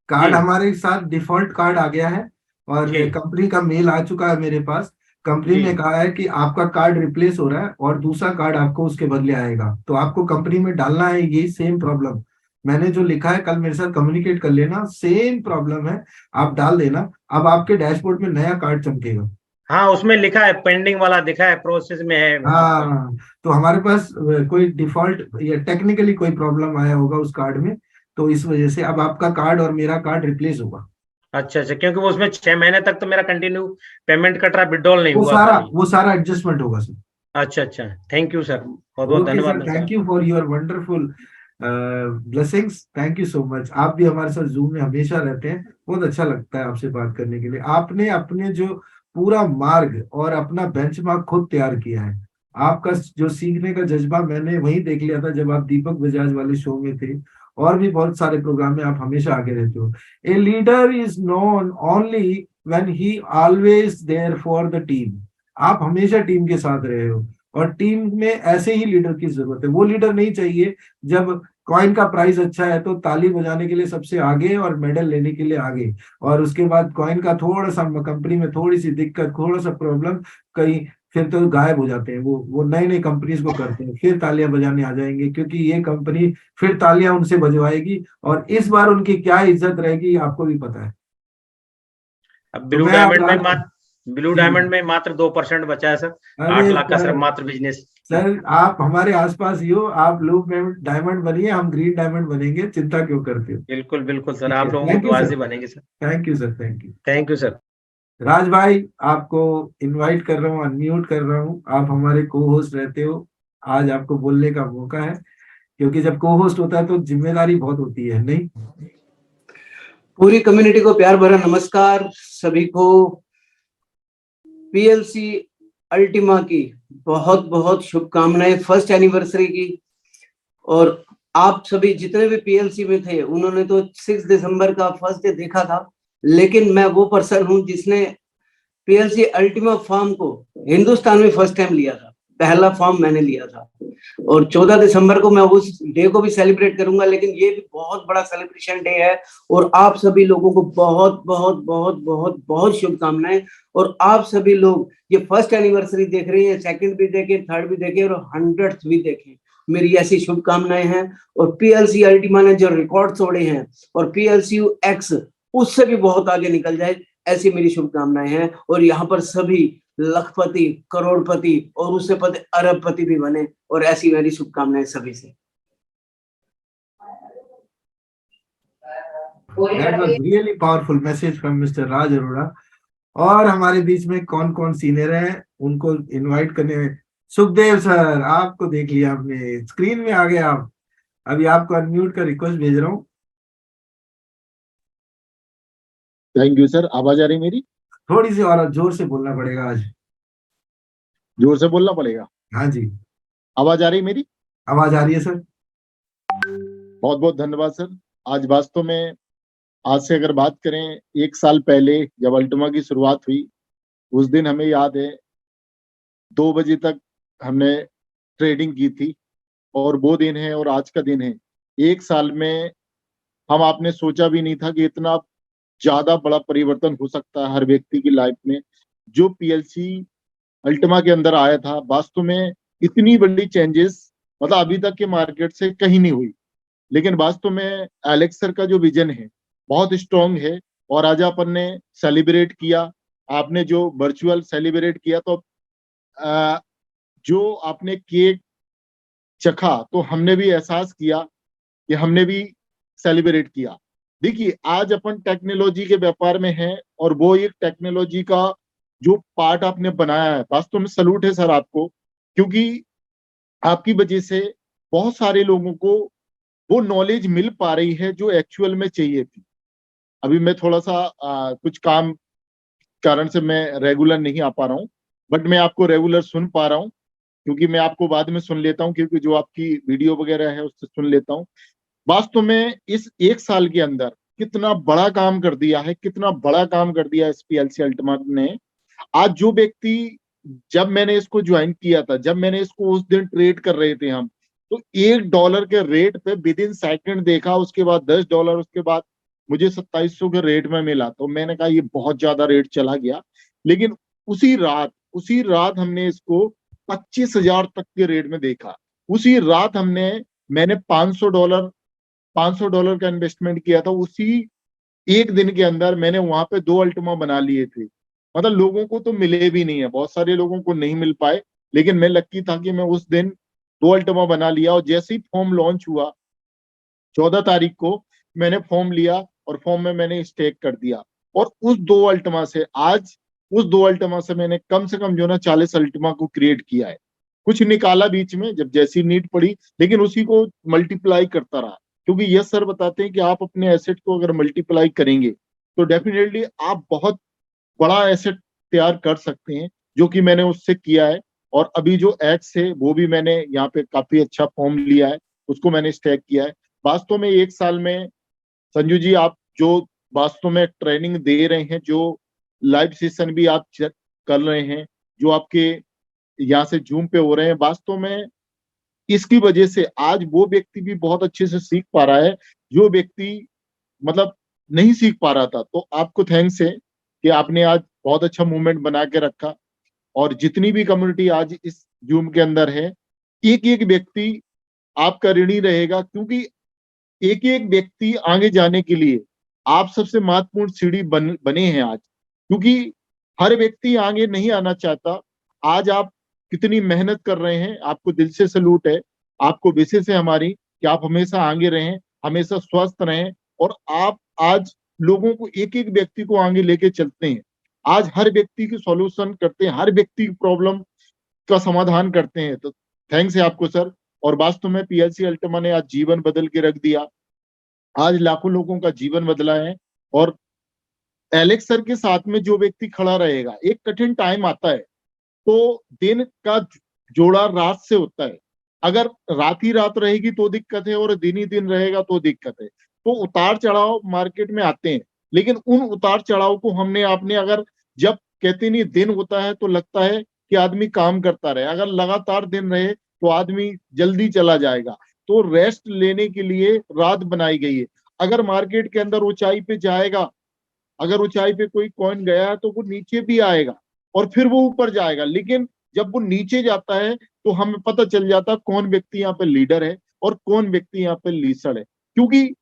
कार्ड जी हमारे साथ डिफॉल्ट कार्ड आ गया है, और जी कंपनी का मेल आ चुका है मेरे पास। कंपनी जी। ने कहा है कि आपका कार्ड रिप्लेस हो रहा है और दूसरा कार्ड आपको उसके बदले आएगा, तो आपको कंपनी में डालना है। यही सेम प्रॉब्लम मैंने जो लिखा है, कल मेरे साथ कम्युनिकेट कर लेना, सेम प्रॉब्लम है, आप डाल देना। अब आपके डैशबोर्ड में नया कार्ड चमकेगा। हाँ उसमें लिखा है पेंडिंग वाला, दिखा है प्रोसेस में है आपका। हाँ, तो हमारे पास कोई डिफॉल्ट या टेक्निकली कोई प्रॉब्लम आया होगा उस कार्ड में, तो इस वजह से अब आपका कार्ड और मेरा कार्ड रिप्लेस होगा। अच्छा अच्छा, क्योंकि वो उसमें 6 महीने तक तो मेरा कंटिन्यू पेमेंट कट रहा, विड्रॉल नहीं हुआ सर अभी। वो सारा एडजस्टमेंट होगा सर। अच्छा अच्छा, थैंक यू सर, बहुत बहुत ओके सर, धन्यवाद sir. Thank you for your wonderful blessings, thank you so much. आप भी हमारे साथ जूम में हमेशा रहते हैं, बहुत अच्छा लगता है आपसे बात करने के लिए। आपने अपने जो पूरा मार्ग और अपना बेंचमार्क खुद तैयार किया है। आपका जो सीखने का जज्बा मैंने वही देख लिया था जब आप दीपक बजाज वाले शो में थे, और भी बहुत सारे प्रोग्राम में आप हमेशा आगे रहते हो। A leader is known only when he always there for the team. आप हमेशा टीम के साथ रहे हो, और टीम में ऐसे ही लीडर की जरूरत है। वो लीडर नहीं चाहिए जब कॉइन का प्राइस अच्छा है तो ताली बजाने के लिए सबसे आगे और मेडल लेने के लिए आगे, और उसके बाद कॉइन का थोड़ा सा कंपनी में थोड़ी सी दिक्कत, थोड़ा सा प्रॉब्लम, कहीं फिर तो गायब हो जाते हैं। वो नई नई कंपनीज को करते हैं, फिर तालियां बजाने आ जाएंगे, क्योंकि ये कंपनी फिर तालियां उनसे बजवाएगी, और इस बार उनकी क्या इज्जत रहेगी आपको भी पता है। अब तो ब्लू मैं डायमंड में अब ब्लू जी, डायमंड में मात्र 2% बचा है सर। अरे 8 लाख का सिर्फ मात्र बिजनेस। सर आप हमारे आसपास ही हो, आप ब्लू डायमंड बनिए, हम ग्रीन डायमंड बनेंगे, चिंता क्यों करते हो? बिल्कुल बिल्कुल सर, ठीक आप है, लोगों की थैंक यू दुआ सर, से बनेंगे sir. Thank you sir, thank you. Thank you sir. Raj भाई, आपको इनवाइट कर रहा हूँ, अनम्यूट कर रहा हूँ, आप हमारे को होस्ट रहते हो, आज आपको बोलने का मौका है। क्योंकि जब को होस्ट होता है तो जिम्मेदारी बहुत होती है, नहीं? पूरी कम्युनिटी को प्यार भरा नमस्कार सभी को। पीएलसी अल्टीमा की बहुत बहुत शुभकामनाएं फर्स्ट एनिवर्सरी की। और आप सभी जितने भी पीएलसी में थे उन्होंने तो 6 दिसंबर का फर्स्ट डे देखा था, लेकिन मैं वो पर्सन हूं जिसने पीएलसी अल्टीमा फॉर्म को हिंदुस्तान में फर्स्ट टाइम लिया था। पहला फॉर्म मैंने लिया था और 14 दिसंबर को मैं उस डे को भी सेलिब्रेट करूंगा, लेकिन ये भी बहुत बड़ा सेलिब्रेशन डे है। और आप सभी लोगों को बहुत बहुत बहुत बहुत बहुत शुभकामनाएं। और आप सभी लोग ये फर्स्ट एनिवर्सरी देख रहे हैं, सेकंड भी देखें, थर्ड भी देखें और 100th भी देखें, मेरी ऐसी शुभकामनाएं हैं। और पीएलसी अल्टीमा ने जो रिकॉर्ड तोड़े हैं और पीएलसीयू एक्स उससे भी बहुत आगे निकल जाए, ऐसी मेरी शुभकामनाएं हैं। और यहाँ पर सभी लखपति, करोड़पति और उससे पते अरबपति भी बने, और ऐसी मेरी शुभकामनाएं सभी से। That was really powerful message from Mr. राज अरोड़ा। और हमारे बीच में कौन कौन सीनियर हैं उनको इनवाइट करने में, सुखदेव सर आपको देख लिया आपने, स्क्रीन में आ गए आप। अभी आपको अनम्यूट का रिक्वेस्ट भेज रहा हूँ। Thank you sir. आवाज आ रही मेरी? थोड़ी सी और जोर से बोलना पड़ेगा आज। जोर से बोलना पड़ेगा? हाँ जी, आवाज आ रही मेरी? आवाज आ रही है सर। बहुत बहुत धन्यवाद सर। आज वास्तव में आज से अगर बात करें 1 साल पहले जब अल्टीमा की शुरुआत हुई, उस दिन हमें याद है 2 बजे तक हमने ट्रेडिंग की थी, और वो दिन है और आज का दिन है। 1 साल में हम आपने सोचा भी नहीं था कि इतना ज्यादा बड़ा परिवर्तन हो सकता है हर व्यक्ति की लाइफ में। जो पीएलसी अल्टीमा के अंदर आया था, वास्तव में इतनी बड़ी चेंजेस मतलब अभी तक के मार्केट से कहीं नहीं हुई। लेकिन वास्तव में एलेक्स सर का जो विजन है बहुत स्ट्रॉन्ग है। और आज अपन ने सेलिब्रेट किया, आपने जो वर्चुअल सेलिब्रेट किया, तो जो आपने केक चखा तो हमने भी एहसास किया कि हमने भी सेलिब्रेट किया। देखिए आज अपन टेक्नोलॉजी के व्यापार में हैं, और वो एक टेक्नोलॉजी का जो पार्ट आपने बनाया है, वास्तव में सलूट है सर आपको, क्योंकि आपकी वजह से बहुत सारे लोगों को वो नॉलेज मिल पा रही है जो एक्चुअल में चाहिए थी। अभी मैं थोड़ा सा कुछ काम कारण से मैं रेगुलर नहीं आ पा रहा हूँ, बट मैं आपको रेगुलर सुन पा रहा हूँ, क्योंकि मैं आपको बाद में सुन लेता हूँ, क्योंकि जो आपकी वीडियो वगैरह है उससे सुन लेता हूँ। वास्तव में इस 1 साल के अंदर कितना बड़ा काम कर दिया है, कितना बड़ा काम कर दिया है पीएलसी अल्टीमा ने। आज जो व्यक्ति, जब मैंने इसको ज्वाइन किया था, जब मैंने इसको उस दिन ट्रेड कर रहे थे हम, तो $1 के रेट पे विद इन सेकंड देखा, उसके बाद $10, उसके बाद मुझे 2700 के रेट में मिला। तो मैंने कहा ये बहुत ज्यादा रेट चला गया। लेकिन उसी रात हमने इसको 25,000 तक के रेट में देखा। उसी रात मैंने $500 का इन्वेस्टमेंट किया था। उसी एक दिन के अंदर मैंने वहां पे 2 अल्टीमा बना लिए थे। मतलब लोगों को तो मिले भी नहीं है, बहुत सारे लोगों को नहीं मिल पाए, लेकिन मैं लकी था कि मैं उस दिन 2 अल्टीमा बना लिया। और जैसे ही फॉर्म लॉन्च हुआ 14 तारीख को, मैंने फॉर्म लिया और फॉर्म में मैंने स्टेक कर दिया। और उस 2 अल्टीमा से मैंने कम से कम जो ना 40 अल्टीमा को क्रिएट किया है। कुछ निकाला बीच में जब जैसी नीड पड़ी, लेकिन उसी को मल्टीप्लाई करता रहा, क्योंकि यस सर बताते हैं कि आप अपने एसेट को अगर मल्टीप्लाई करेंगे तो डेफिनेटली आप बहुत बड़ा एसेट तैयार कर सकते हैं, जो कि मैंने उससे किया है। और अभी जो एक्स है वो भी मैंने यहाँ पे काफी अच्छा फॉर्म लिया है, उसको मैंने स्टैक किया है। वास्तव में 1 साल में संजू जी आप जो वास्तव में ट्रेनिंग दे रहे हैं, जो लाइव सेशन भी आप कर रहे हैं, जो आपके यहाँ से जूम पे हो रहे हैं, वास्तव में इसकी वजह से आज वो व्यक्ति भी बहुत अच्छे से सीख पा रहा है जो व्यक्ति मतलब नहीं सीख पा रहा था। तो आपको थैंक्स है कि आपने आज बहुत अच्छा मूवमेंट बना के रखा। और जितनी भी कम्युनिटी आज इस जूम के अंदर है, एक एक व्यक्ति आपका ऋणी रहेगा, क्योंकि एक एक व्यक्ति आगे जाने के लिए आप सबसे महत्वपूर्ण सीढ़ी बने हैं आज, क्योंकि हर व्यक्ति आगे नहीं आना चाहता। आज आप कितनी मेहनत कर रहे हैं, आपको दिल से सलूट है। आपको विशेष है हमारी कि आप हमेशा आगे रहें, हमेशा स्वस्थ रहें, और आप आज लोगों को एक एक व्यक्ति को आगे लेके चलते हैं। आज हर व्यक्ति की सॉल्यूशन करते हैं, हर व्यक्ति की प्रॉब्लम का समाधान करते हैं। तो थैंक्स है आपको सर। और वास्तव में पीएलसी अल्टिमा ने आज जीवन बदल के रख दिया। आज लाखों लोगों का जीवन बदला है। और एलेक्स सर के साथ में जो व्यक्ति खड़ा रहेगा, एक कठिन टाइम आता है तो दिन का जोड़ा रात से होता है। अगर रात ही रात रहेगी तो दिक्कत है, और दिन ही दिन रहेगा तो दिक्कत है। तो उतार चढ़ाव मार्केट में आते हैं, लेकिन उन उतार चढ़ाव को हमने आपने अगर, जब कहते नहीं दिन होता है तो लगता है कि आदमी काम करता रहे, अगर लगातार दिन रहे तो आदमी जल्दी चला जाएगा। तो रेस्ट लेने के लिए रात बनाई गई है। अगर मार्केट के अंदर ऊंचाई पे जाएगा, अगर ऊंचाई पे कोई कॉइन गया है तो वो नीचे भी आएगा और फिर वो ऊपर जाएगा, लेकिन जब वो नीचे जाता है तो हमें पता चल जाता है कौन व्यक्ति यहाँ पे लीडर है और कौन व्यक्ति यहाँ पे लीसड़ है। क्योंकि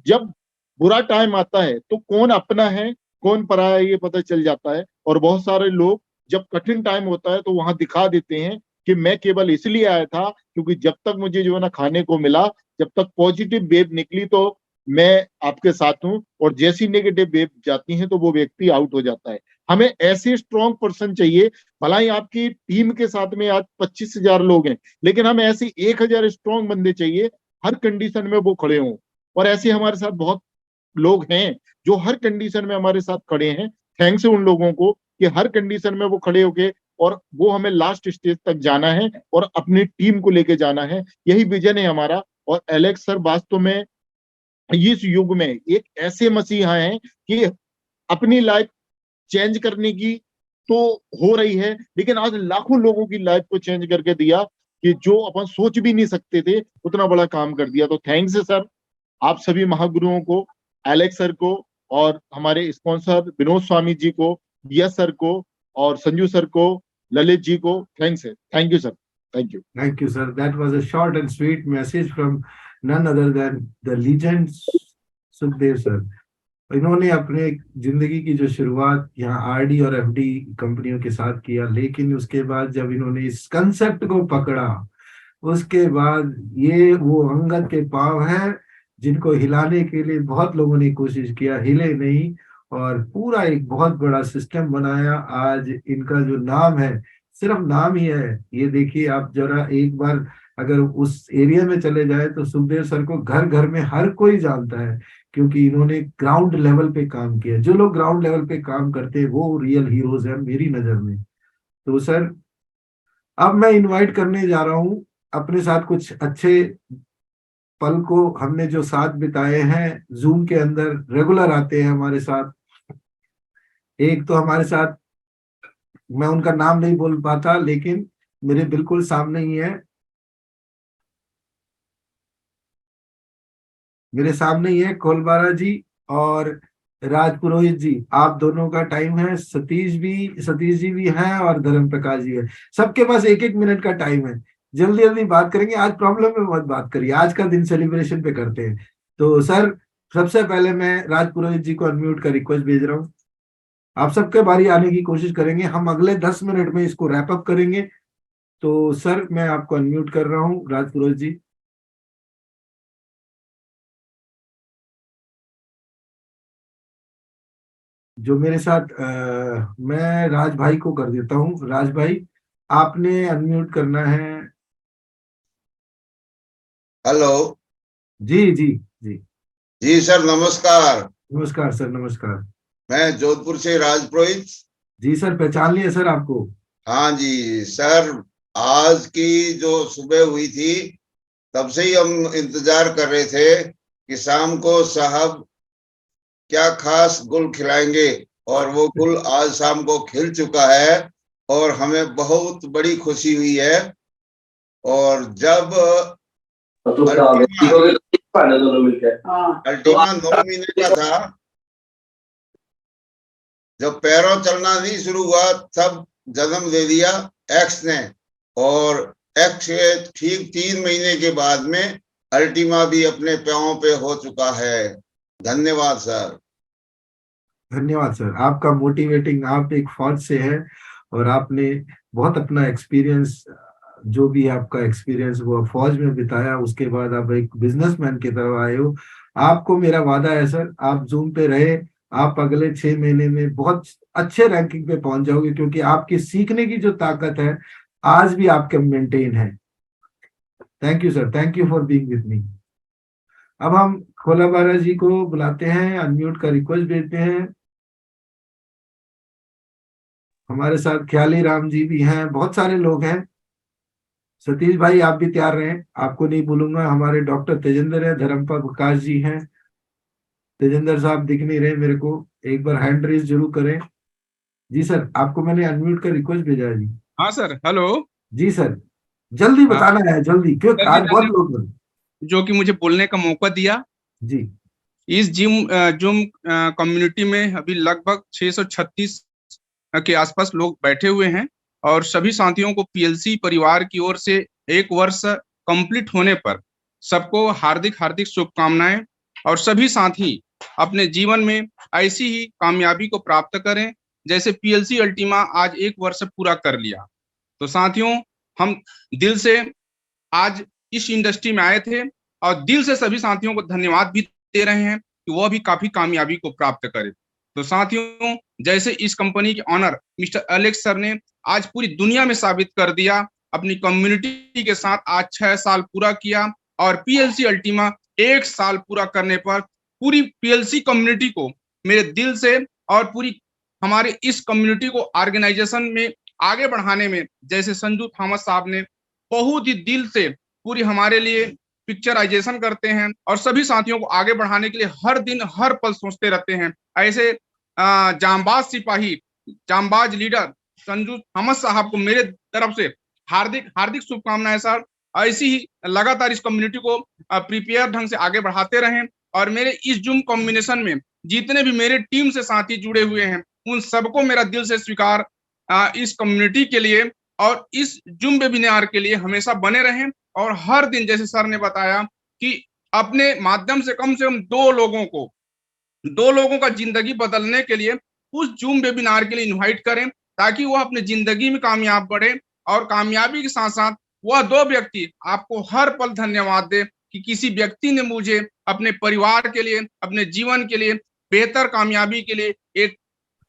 जब बुरा टाइम आता है तो कौन अपना है कौन पराया है ये पता चल जाता है। और बहुत सारे लोग जब कठिन टाइम होता है तो वहां दिखा देते हैं कि मैं केवल इसलिए आया था क्योंकि जब तक मुझे जो है ना खाने को मिला, जब तक पॉजिटिव वेव निकली तो मैं आपके साथ हूं, और जैसी नेगेटिव वेव जाती है तो वो व्यक्ति आउट हो जाता है। हमें ऐसे स्ट्रॉन्ग पर्सन चाहिए। भला ही आपकी टीम के साथ में आज 25,000 लोग हैं, लेकिन हमें ऐसे 1,000 स्ट्रॉन्ग बंदे चाहिए, हर कंडीशन में वो खड़े हों। और ऐसे हमारे साथ बहुत लोग हैं जो हर कंडीशन में हमारे साथ खड़े हैं। थैंक्स है उन लोगों को कि हर कंडीशन में वो खड़े होके, और वो हमें लास्ट स्टेज तक जाना है और अपनी टीम को लेके जाना है। यही विजन है हमारा। और एलेक्स सर वास्तव में इस युग में एक ऐसे मसीहा हैं कि अपनी लाइफ चेंज करने की तो हो रही है, लेकिन आज लाखों लोगों की लाइफ को चेंज करके दिया कि जो अपन सोच भी नहीं सकते थे, उतना बड़ा काम कर दिया। तो थैंक्स है सर आप सभी महागुरुओं को, एलेक्स सर को, और हमारे स्पॉन्सर विनोद स्वामी जी को, यस सर को, और संजू सर को, ललित जी को। थैंक्स है, thank you sir, thank you. Thank you, sir. That was a short and sweet message from none other than the legend Sukhdev sir. इन्होंने अपने जिंदगी की जो शुरुआत यहाँ आरडी और एफडी कंपनियों के साथ किया, लेकिन उसके बाद जब इन्होंने इस कंसेप्ट को पकड़ा, उसके बाद ये वो अंगद के पांव हैं जिनको हिलाने के लिए बहुत लोगों ने कोशिश किया, हिले नहीं, और पूरा एक बहुत बड़ा सिस्टम बनाया। आज इनका जो नाम है सिर्फ नाम ही है। ये देखिए आप जरा एक बार अगर उस एरिया में चले जाए तो सुखदेव सर को घर घर में हर कोई जानता है, क्योंकि इन्होंने ग्राउंड लेवल पे काम किया। जो लोग ग्राउंड लेवल पे काम करते हैं वो रियल हीरोज हैं मेरी नजर में। तो सर अब मैं इनवाइट करने जा रहा हूँ अपने साथ कुछ अच्छे पल को, हमने जो साथ बिताए हैं जूम के अंदर, रेगुलर आते हैं हमारे साथ। एक तो हमारे साथ, मैं उनका नाम नहीं बोल पाता लेकिन मेरे बिल्कुल सामने ही है, मेरे सामने ही है कोलबारा जी और राज पुरोहित जी। आप दोनों का टाइम है, सतीश जी भी हैं और धर्म प्रकाश जी है। सबके पास 1-1 मिनट का टाइम है, जल्दी जल्दी बात करेंगे। आज प्रॉब्लम में मत बात करिए, आज का दिन सेलिब्रेशन पे करते हैं। तो सर सबसे पहले मैं राज पुरोहित जी को अनम्यूट का रिक्वेस्ट भेज रहा हूँ। आप सबके बारी आने की कोशिश करेंगे, हम अगले 10 मिनट में इसको रैप अप करेंगे। तो सर मैं आपको अनम्यूट कर रहा हूँ, राज पुरोहित जी। जो मेरे साथ मैं राज भाई को कर देता हूँ। राज भाई आपने अनम्यूट करना है। हेलो जी जी जी जी सर, नमस्कार। नमस्कार सर, नमस्कार। मैं जोधपुर से राज पुरोहित। जी सर, पहचान लिया सर आपको। हाँ जी सर, आज की जो सुबह हुई थी तब से ही हम इंतजार कर रहे थे कि शाम को साहब क्या खास गुल खिलाएंगे, और वो गुल आज शाम को खिल चुका है और हमें बहुत बड़ी खुशी हुई है। और जब अल्टीमा 9 महीने का था, जब पैरों चलना नहीं शुरू हुआ तब जन्म दे दिया एक्स ने, और एक्स के ठीक 3 महीने के बाद में अल्टीमा भी अपने पैरों पे हो चुका है। धन्यवाद सर। धन्यवाद सर, आपका मोटिवेटिंग, आप एक फौज से है और आपने बहुत अपना एक्सपीरियंस, जो भी आपका एक्सपीरियंस वो फौज में बिताया, उसके बाद आप एक बिजनेसमैन की तरफ आए हो। आपको मेरा वादा है सर, आप जूम पे रहे, आप अगले 6 महीने में बहुत अच्छे रैंकिंग पे पहुंच जाओगे, क्योंकि आपकी सीखने की जो ताकत है आज भी आपके मेंटेन है। Thank you sir, thank you for being with me. अब हम खोला बारा जी को बुलाते हैं, अनम्यूट का रिक्वेस्ट भेजते हैं। हमारे साथ ख्याली राम जी भी हैं, बहुत सारे लोग हैं। सतीश भाई आप भी तैयार रहें, आपको नहीं भूलूंगा। हमारे डॉक्टर तेजेंद्र है, धर्मपाल प्रकाश जी हैं। तेजेंद्र साहब दिख नहीं रहे मेरे को, एक बार हैंड रेज जरूर करें। जी सर, आपको मैंने अनम्यूट का रिक्वेस्ट भेजा है जी। हाँ सर, हेलो। जी सर, जल्दी हाँ, बताना है, जल्दी, क्यों जल्दी आज बहुत जल्दी लोग हैं। जो कि मुझे बोलने का मौका दिया। जी इस जूम कम्युनिटी में अभी लगभग 636 के आसपास लोग बैठे हुए हैं और सभी साथियों को पीएलसी परिवार की ओर से 1 वर्ष कंप्लीट होने पर सबको हार्दिक हार्दिक शुभकामनाएं। और सभी साथी अपने जीवन में ऐसी ही कामयाबी को प्राप्त करें जैसे पीएलसी अल्टीमा आज 1 वर्ष पूरा कर लिया। तो साथियों, हम दिल से आज इस इंडस्ट्री में आए थे और दिल से सभी साथियों को धन्यवाद भी दे रहे हैं कि वह भी काफी कामयाबी को प्राप्त करे। तो साथियों, जैसे इस कंपनी के ऑनर मिस्टर एलेक्स सर ने आज पूरी दुनिया में साबित कर दिया, अपनी कम्युनिटी के साथ आज 6 साल पूरा किया और पीएलसी अल्टीमा 1 साल पूरा करने पर पूरी पीएलसी कम्युनिटी को मेरे दिल से और पूरी हमारे इस कम्युनिटी को ऑर्गेनाइजेशन में आगे बढ़ाने में जैसे संजू थॉमस साहब ने बहुत ही दिल से पूरी हमारे लिए पिक्चराइजेशन करते हैं और सभी साथियों को आगे बढ़ाने के लिए हर दिन हर पल सोचते रहते हैं। ऐसे जांबाज सिपाही, जांबाज लीडर संजू थॉमस साहब को मेरे तरफ से हार्दिक हार्दिक शुभकामनाएं सर। ऐसी ही लगातार इस कम्युनिटी को प्रिपेयर ढंग से आगे बढ़ाते रहें और मेरे इस जूम कॉम्बिनेशन में जितने भी मेरे टीम से साथी जुड़े हुए हैं उन सबको मेरा दिल से स्वीकार इस कम्युनिटी के लिए और इस जूम वेबिनार के लिए हमेशा बने रहें और हर दिन जैसे सर ने बताया कि अपने माध्यम से कम 2 लोगों का जिंदगी बदलने के लिए उस जूम वेबिनार के लिए इनवाइट करें ताकि वह अपने जिंदगी में कामयाब बढ़े और कामयाबी के साथ साथ वह 2 व्यक्ति आपको हर पल धन्यवाद दे कि किसी व्यक्ति ने मुझे अपने परिवार के लिए, अपने जीवन के लिए, बेहतर कामयाबी के लिए एक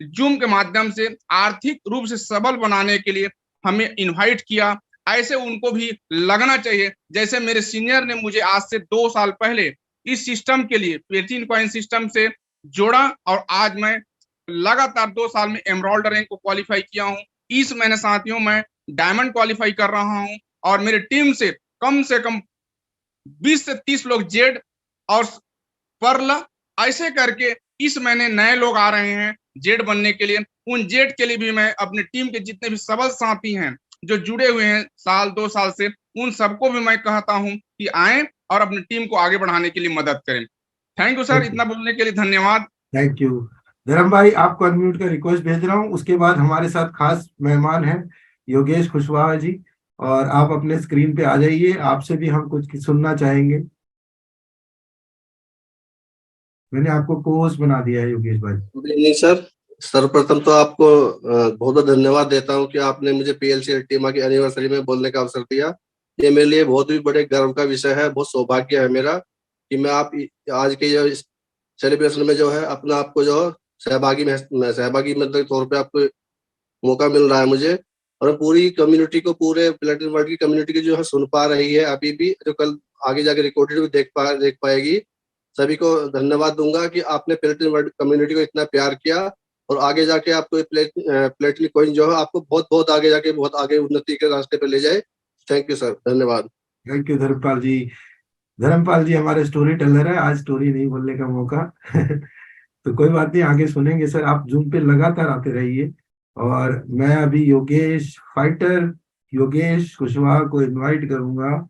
जूम के माध्यम से आर्थिक रूप से सबल बनाने के लिए हमें इनवाइट किया। ऐसे उनको भी लगना चाहिए जैसे मेरे सीनियर ने मुझे आज से 2 साल पहले इस सिस्टम के लिए प्लेटिन कॉइन सिस्टम से जोड़ा और आज मैं लगातार 2 साल में एमराल्ड रैंक को क्वालिफाई किया हूं। इस महीने साथियों मैं डायमंड क्वालिफाई कर रहा हूं और मेरे टीम से कम 20 से 30 लोग जेड और पर्ल ऐसे करके इस महीने नए लोग आ रहे हैं जेड बनने के लिए। उन जेड के लिए भी मैं अपनी टीम के जितने भी सबल साथी हैं जो जुड़े हुए हैं 2 साल से, उन सबको भी मैं कहता हूं कि आएं और अपनी टीम को आगे बढ़ाने के लिए मदद करें। थैंक यू सर, इतना बोलने के लिए धन्यवाद। Thank you. धर्म भाई आपको अनम्यूट का रिक्वेस्ट भेज रहा हूँ। उसके बाद हमारे साथ खास मेहमान हैं योगेश कुशवाहा जी, और आप अपने स्क्रीन पे आ जाइए, आपसे भी हम कुछ सुनना चाहेंगे। मैंने आपको को होस्ट बना दिया है योगेश भाई। नहीं सर, सर्वप्रथम तो आपको बहुत बहुत धन्यवाद देता हूं कि आपने मुझे पीएलसी अल्टीमा की एनिवर्सरी में बोलने का अवसर दिया। ये मेरे लिए बहुत ही बड़े गर्व का विषय है, बहुत सौभाग्य है मेरा कि मैं आप आज के जो सेलिब्रेशन में जो है अपना आपको जो सहभागी मतलब तौर पे आपको मौका मिल रहा है मुझे, और पूरी कम्युनिटी को, पूरे प्लेटिनम वर्ल्ड की कम्युनिटी की जो है सुन पा रही है अभी भी, जो कल आगे जाके रिकॉर्डेड भी देख पाएगी। सभी को धन्यवाद दूंगा कि आपने प्लेटिनम वर्ल्ड कम्युनिटी को इतना प्यार किया और आगे जाके आपको प्लेटिनम कॉइन जो है आपको बहुत बहुत आगे जाके बहुत आगे उन्नति के रास्ते पे ले जाए। थैंक यू सर, धन्यवाद। थैंक यू धर्मपाल जी। धर्मपाल जी हमारे स्टोरी टेलर है, आज स्टोरी नहीं बोलने का मौका तो कोई बात नहीं, आगे सुनेंगे सर। आप जूम पे लगातार आते रहिए। और मैं अभी योगेश कुशवाहा को इनवाइट करूंगा,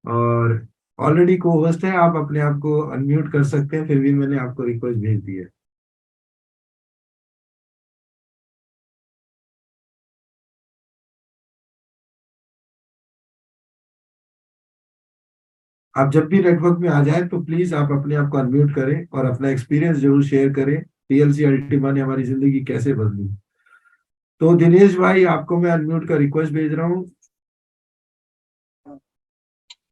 और ऑलरेडी को होस्ट है, आप अपने आप को अनम्यूट कर सकते हैं, फिर भी मैंने आपको रिक्वेस्ट भेज दी है। आप जब भी नेटवर्क में आ जाए तो प्लीज आप अपने आप को अनम्यूट करें और अपना एक्सपीरियंस जरूर शेयर करें, पीएलसी अल्टीमा ने हमारी जिंदगी कैसे बदली। तो दिनेश भाई आपको मैं अनम्यूट का रिक्वेस्ट भेज रहा हूँ।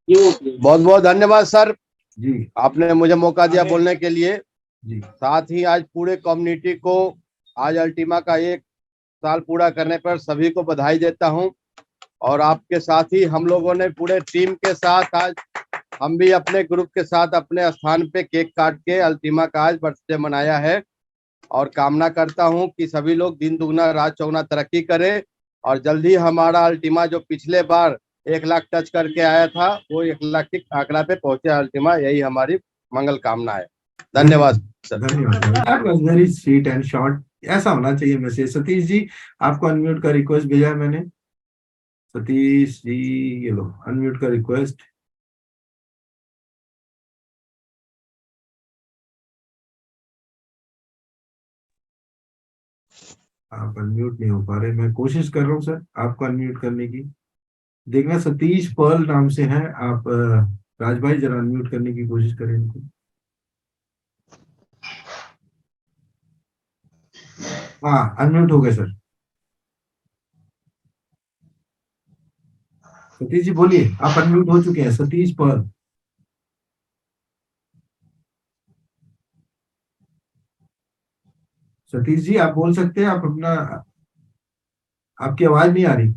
बहुत बहुत धन्यवाद सर जी, आपने मुझे मौका दिया बोलने के लिए। जी साथ ही आज पूरे कम्युनिटी को आज अल्टीमा का 1 साल पूरा करने पर सभी को बधाई देता हूं और आपके साथ ही हम लोगों ने पूरे टीम के साथ आज हम भी अपने ग्रुप के साथ अपने स्थान पे केक काट के अल्टीमा का आज बर्थडे मनाया है। और कामना करता हूं कि सभी लोग दिन दुगना रात चौगुना तरक्की करें और जल्दी हमारा अल्टीमा जो पिछले बार 1 लाख टच करके आया था वो 1 लाख की आंकड़ा पे पहुंचे अल्टीमा, यही हमारी मंगल कामना है। धन्यवाद सर। धन्यवाद। वेरी स्वीट एंड शॉर्ट, ऐसा होना चाहिए मैसेज। सतीश जी, आपको अनम्यूट का रिक्वेस्ट भेजा है मैंने। सतीश जी, ये लो अनम्यूट का रिक्वेस्ट। आप अनम्यूट नहीं हो पा रहे, मैं कोशिश कर रहा हूँ सर आपको अनम्यूट करने की। देखना सतीश पर्ल नाम से हैं आप। राज भाई जरा अनम्यूट करने की कोशिश करें इनको। हाँ, अनम्यूट हो गए सर। सतीश जी बोलिए, आप अनम्यूट हो चुके हैं। सतीश पर्ल। सतीश जी आप बोल सकते हैं, आप अपना, आपकी आवाज नहीं आ रही।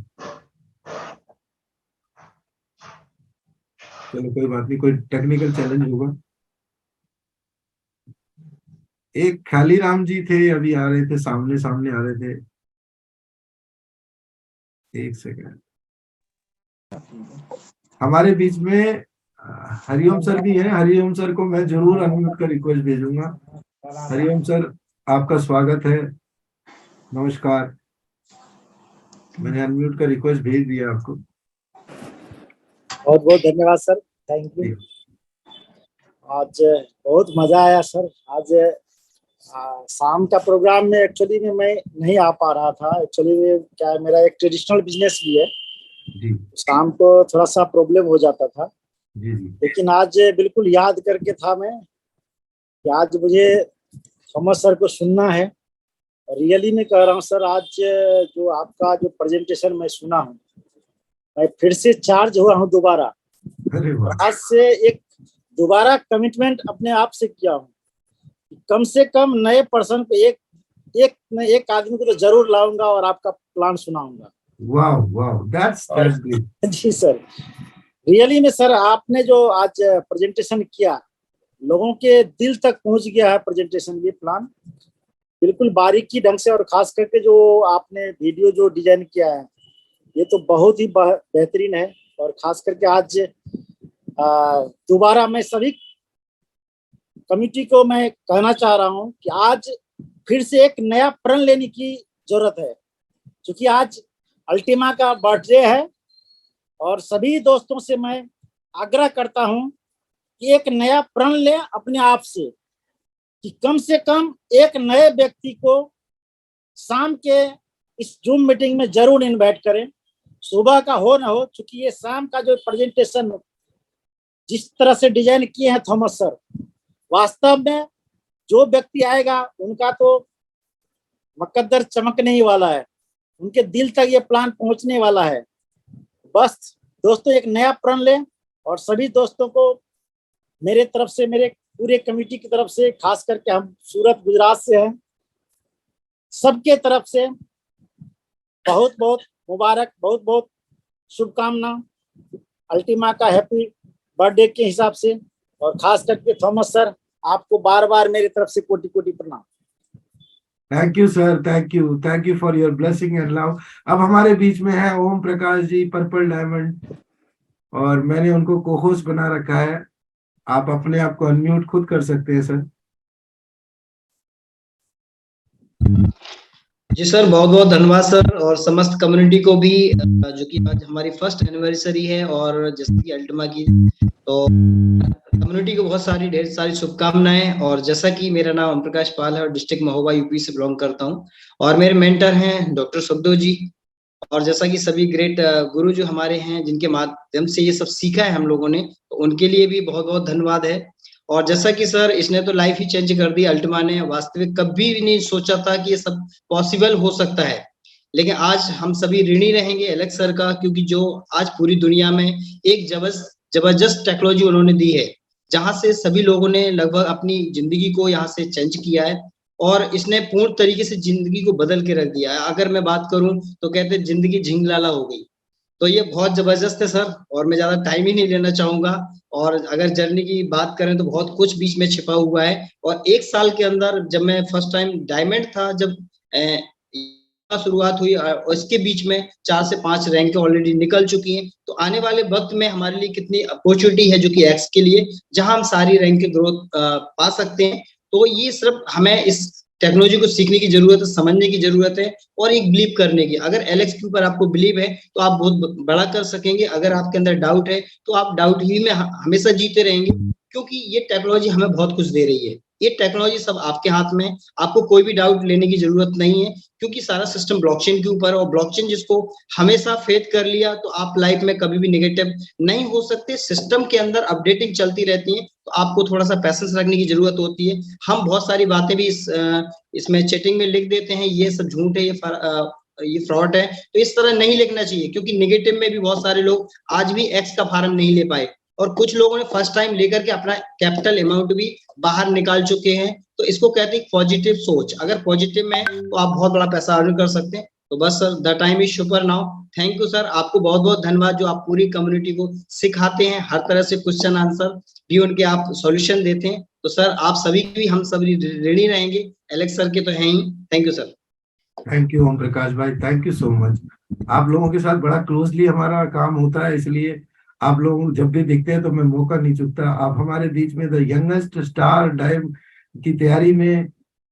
चलो कोई बात नहीं, कोई टेक्निकल चैलेंज होगा। एक खाली राम जी थे, अभी आ रहे थे, सामने सामने आ रहे थे। एक सेकंड, हमारे बीच में हरिओम सर भी हैं। हरिओम सर को मैं जरूर अनम्यूट का रिक्वेस्ट भेजूंगा। हरिओम सर, आपका स्वागत है, नमस्कार। मैंने अनम्यूट का रिक्वेस्ट भेज दिया आपको। बहुत बहुत धन्यवाद सर, थैंक यू। आज बहुत मजा आया सर। आज शाम का प्रोग्राम में एक्चुअली में मैं नहीं आ पा रहा था। एक्चुअली में क्या है, मेरा एक ट्रेडिशनल बिजनेस भी है जी। शाम को थोड़ा सा प्रॉब्लम हो जाता था जी जी। लेकिन आज बिल्कुल याद करके था मैं कि आज मुझे थॉमस सर को सुनना है। रियली में कह रहा हूँ सर, आज जो आपका जो प्रेजेंटेशन मैं सुना हूँ, मैं फिर से चार्ज हुआ हूँ दोबारा। आज से एक दोबारा कमिटमेंट अपने आप से किया हूँ, कम से कम नए पर्सन को एक आदमी को तो जरूर लाऊंगा और आपका प्लान सुनाऊंगा। वाह वाह, दैट्स ग्रेट। जी सर, रियली में सर आपने जो आज प्रेजेंटेशन किया, लोगों के दिल तक पहुंच गया है प्रेजेंटेशन। ये प्लान बिल्कुल बारीकी ढंग से, और खास करके जो आपने वीडियो जो डिजाइन किया है ये तो बहुत ही बेहतरीन है। और खास करके आज दोबारा मैं सभी कमिटी को मैं कहना चाह रहा हूं कि आज फिर से एक नया प्रण लेने की जरूरत है, क्योंकि आज अल्टीमा का बर्थडे है। और सभी दोस्तों से मैं आग्रह करता हूं कि एक नया प्रण लें अपने आप से, कि कम से कम एक नए व्यक्ति को शाम के इस जूम मीटिंग में जरूर इनवाइट करें। सुबह का हो ना हो, क्योंकि ये शाम का जो प्रेजेंटेशन जिस तरह से डिजाइन किए हैं थॉमस सर, वास्तव में जो व्यक्ति आएगा उनका तो मुकद्दर चमकने ही वाला है, उनके दिल तक ये प्लान पहुंचने वाला है। बस दोस्तों एक नया प्रण लें, और सभी दोस्तों को मेरे तरफ से, मेरे पूरे कमेटी की तरफ से, खास करके हम सूरत गुजरात से हैं, सबके तरफ से बहुत बहुत मुबारक, बहुत बहुत शुभकामना अल्टीमा का हैप्पी बर्थडे के हिसाब से। और खास करके थॉमस सर, आपको बार बार मेरी तरफ से कोटि कोटि प्रणाम। Thank you sir, thank you for your blessing and love. अब हमारे बीच में है ओम प्रकाश जी, पर्पल डायमंड, और मैंने उनको को होस्ट बना रखा है। आप अपने आप को अनम्यूट खुद कर सकते हैं सर। जी सर, बहुत बहुत धन्यवाद सर, और समस्त कम्युनिटी को भी, जो कि आज हमारी फर्स्ट एनिवर्सरी है और जैसे कि अल्टीमा की, तो कम्युनिटी को बहुत सारी ढेर सारी शुभकामनाएं। और जैसा कि मेरा नाम ओम प्रकाश पाल है और डिस्ट्रिक्ट महोबा यूपी से बिलोंग करता हूं, और मेरे मेंटर हैं डॉक्टर सुखदेव जी। और जैसा कि सभी ग्रेट गुरु जो हमारे हैं, जिनके माध्यम से ये सब सीखा है हम लोगों ने, तो उनके लिए भी बहुत बहुत धन्यवाद है। और जैसा कि सर, इसने तो लाइफ ही चेंज कर दी अल्टीमा ने। वास्तविक कभी भी नहीं सोचा था कि ये सब पॉसिबल हो सकता है, लेकिन आज हम सभी ऋणी रहेंगे एलेक्स सर का, क्योंकि जो आज पूरी दुनिया में एक जबरदस्त टेक्नोलॉजी उन्होंने दी है, जहां से सभी लोगों ने लगभग अपनी जिंदगी को यहाँ से चेंज किया है, और इसने पूर्ण तरीके से जिंदगी को बदल के रख दिया है। अगर मैं बात करूं तो कहते हैं जिंदगी झिंगलाला हो गई। तो ये बहुत जबरदस्त है सर, और मैं ज्यादा टाइम ही नहीं लेना चाहूंगा। और अगर जर्नी की बात करें तो बहुत कुछ बीच में छिपा हुआ है। और 1 साल के अंदर जब मैं फर्स्ट टाइम डायमंड था, जब शुरुआत हुई, और इसके बीच में 4 से 5 रैंक ऑलरेडी निकल चुकी हैं। तो आने वाले वक्त में हमारे लिए कितनी अपॉर्चुनिटी है जो कि एक्स के लिए, जहां हम सारी रैंक की ग्रोथ पा सकते हैं। तो ये सिर्फ हमें इस टेक्नोलॉजी को सीखने की जरूरत है, समझने की जरूरत है, और एक बिलीव करने की। अगर एलेक्स के ऊपर आपको बिलीव है तो आप बहुत बड़ा कर सकेंगे। अगर आपके अंदर डाउट है तो आप डाउट ही में हमेशा जीते रहेंगे, क्योंकि ये टेक्नोलॉजी हमें बहुत कुछ दे रही है। ये टेक्नोलॉजी सब आपके हाथ में है, आपको कोई भी डाउट लेने की जरूरत नहीं है, क्योंकि सारा सिस्टम ब्लॉकचेन के ऊपर है। और ब्लॉकचेन जिसको हमेशा फेथ कर लिया तो आप लाइफ में कभी भी नेगेटिव नहीं हो सकते। सिस्टम के अंदर अपडेटिंग चलती रहती है, तो आपको थोड़ा सा पैसेंस रखने की जरूरत होती है। हम बहुत सारी बातें भी इसमें चैटिंग में लिख देते हैं, ये सब झूठ है, ये फ्रॉड है। तो इस तरह नहीं लिखना चाहिए, क्योंकि नेगेटिव में भी बहुत सारे लोग आज भी एक्स का फार्म नहीं ले पाए, और कुछ लोगों ने फर्स्ट टाइम लेकर के अपना कैपिटल अमाउंट भी बाहर निकाल चुके हैं। तो इसको कहते हैं पॉजिटिव सोच। अगर पॉजिटिव में तो आप बहुत बड़ा पैसा अर्न कर सकते हैं। तो बस sir, the time is super now. Thank you sir, आपको बहुत बहुत धन्यवाद जो आप पूरी कम्युनिटी को सिखाते हैं, हर तरह से क्वेश्चन आंसर भी उनके आप सॉल्यूशन देते हैं। तो सर आप सभी भी, हम सभी ऋणी रहेंगे, एलेक्स सर के तो हैं ही। Thank you sir. Thank you Om Prakash भाई, थैंक यू सो मच। आप लोगों के साथ बड़ा क्लोजली हमारा काम होता है, इसलिए आप लोग जब भी दिखते हैं तो मैं मौका नहीं चूकता। आप हमारे बीच में द यंगेस्ट स्टार डाइव की तैयारी में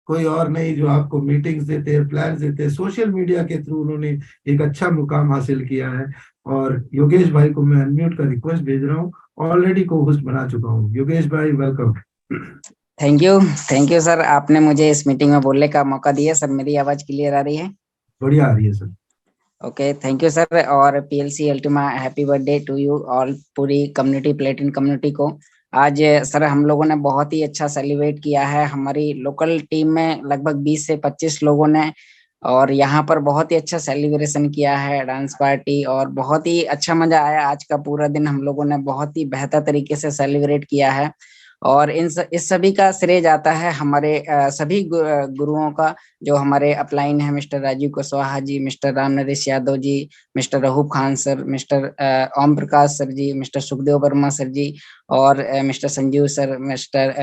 कोई और नहीं, जो आपको मीटिंग्स देते हैं, प्लान देते हैं। सोशल मीडिया के थ्रू उन्होंने एक अच्छा मुकाम हासिल किया है। और योगेश भाई को मैं अनम्यूट का रिक्वेस्ट भेज रहा हूँ, ऑलरेडी को होस्ट बना चुका हूँ। योगेश भाई वेलकम। थैंक यू सर, आपने मुझे इस मीटिंग में बोलने का मौका दिया। सर मेरी आवाज क्लियर आ रही है? बढ़िया आ रही है sir. Okay, thank you sir. और PLC Ultima happy birthday to you all, पूरी कम्युनिटी, प्लेटिन कम्युनिटी को। आज सर हम लोगों ने बहुत ही अच्छा सेलिब्रेट किया है। हमारी लोकल टीम में लगभग 20 से 25 लोगों ने, और यहाँ पर बहुत ही अच्छा सेलिब्रेशन किया है, डांस पार्टी, और बहुत ही अच्छा मजा आया। आज का पूरा दिन हम लोगों ने बहुत ही बेहतर तरीके से सेलिब्रेट किया है। और इस सभी का श्रेय जाता है हमारे सभी गुरुओं का, जो हमारे अपलाइन है, mister Rajiv Kushwaha ji, mister Ram Naresh Yadav ji, mister रहूब Khan sir, mister Om Prakash sir जी, मिस्टर सुखदेव वर्मा सर जी, और mister Sanjeev sir, mister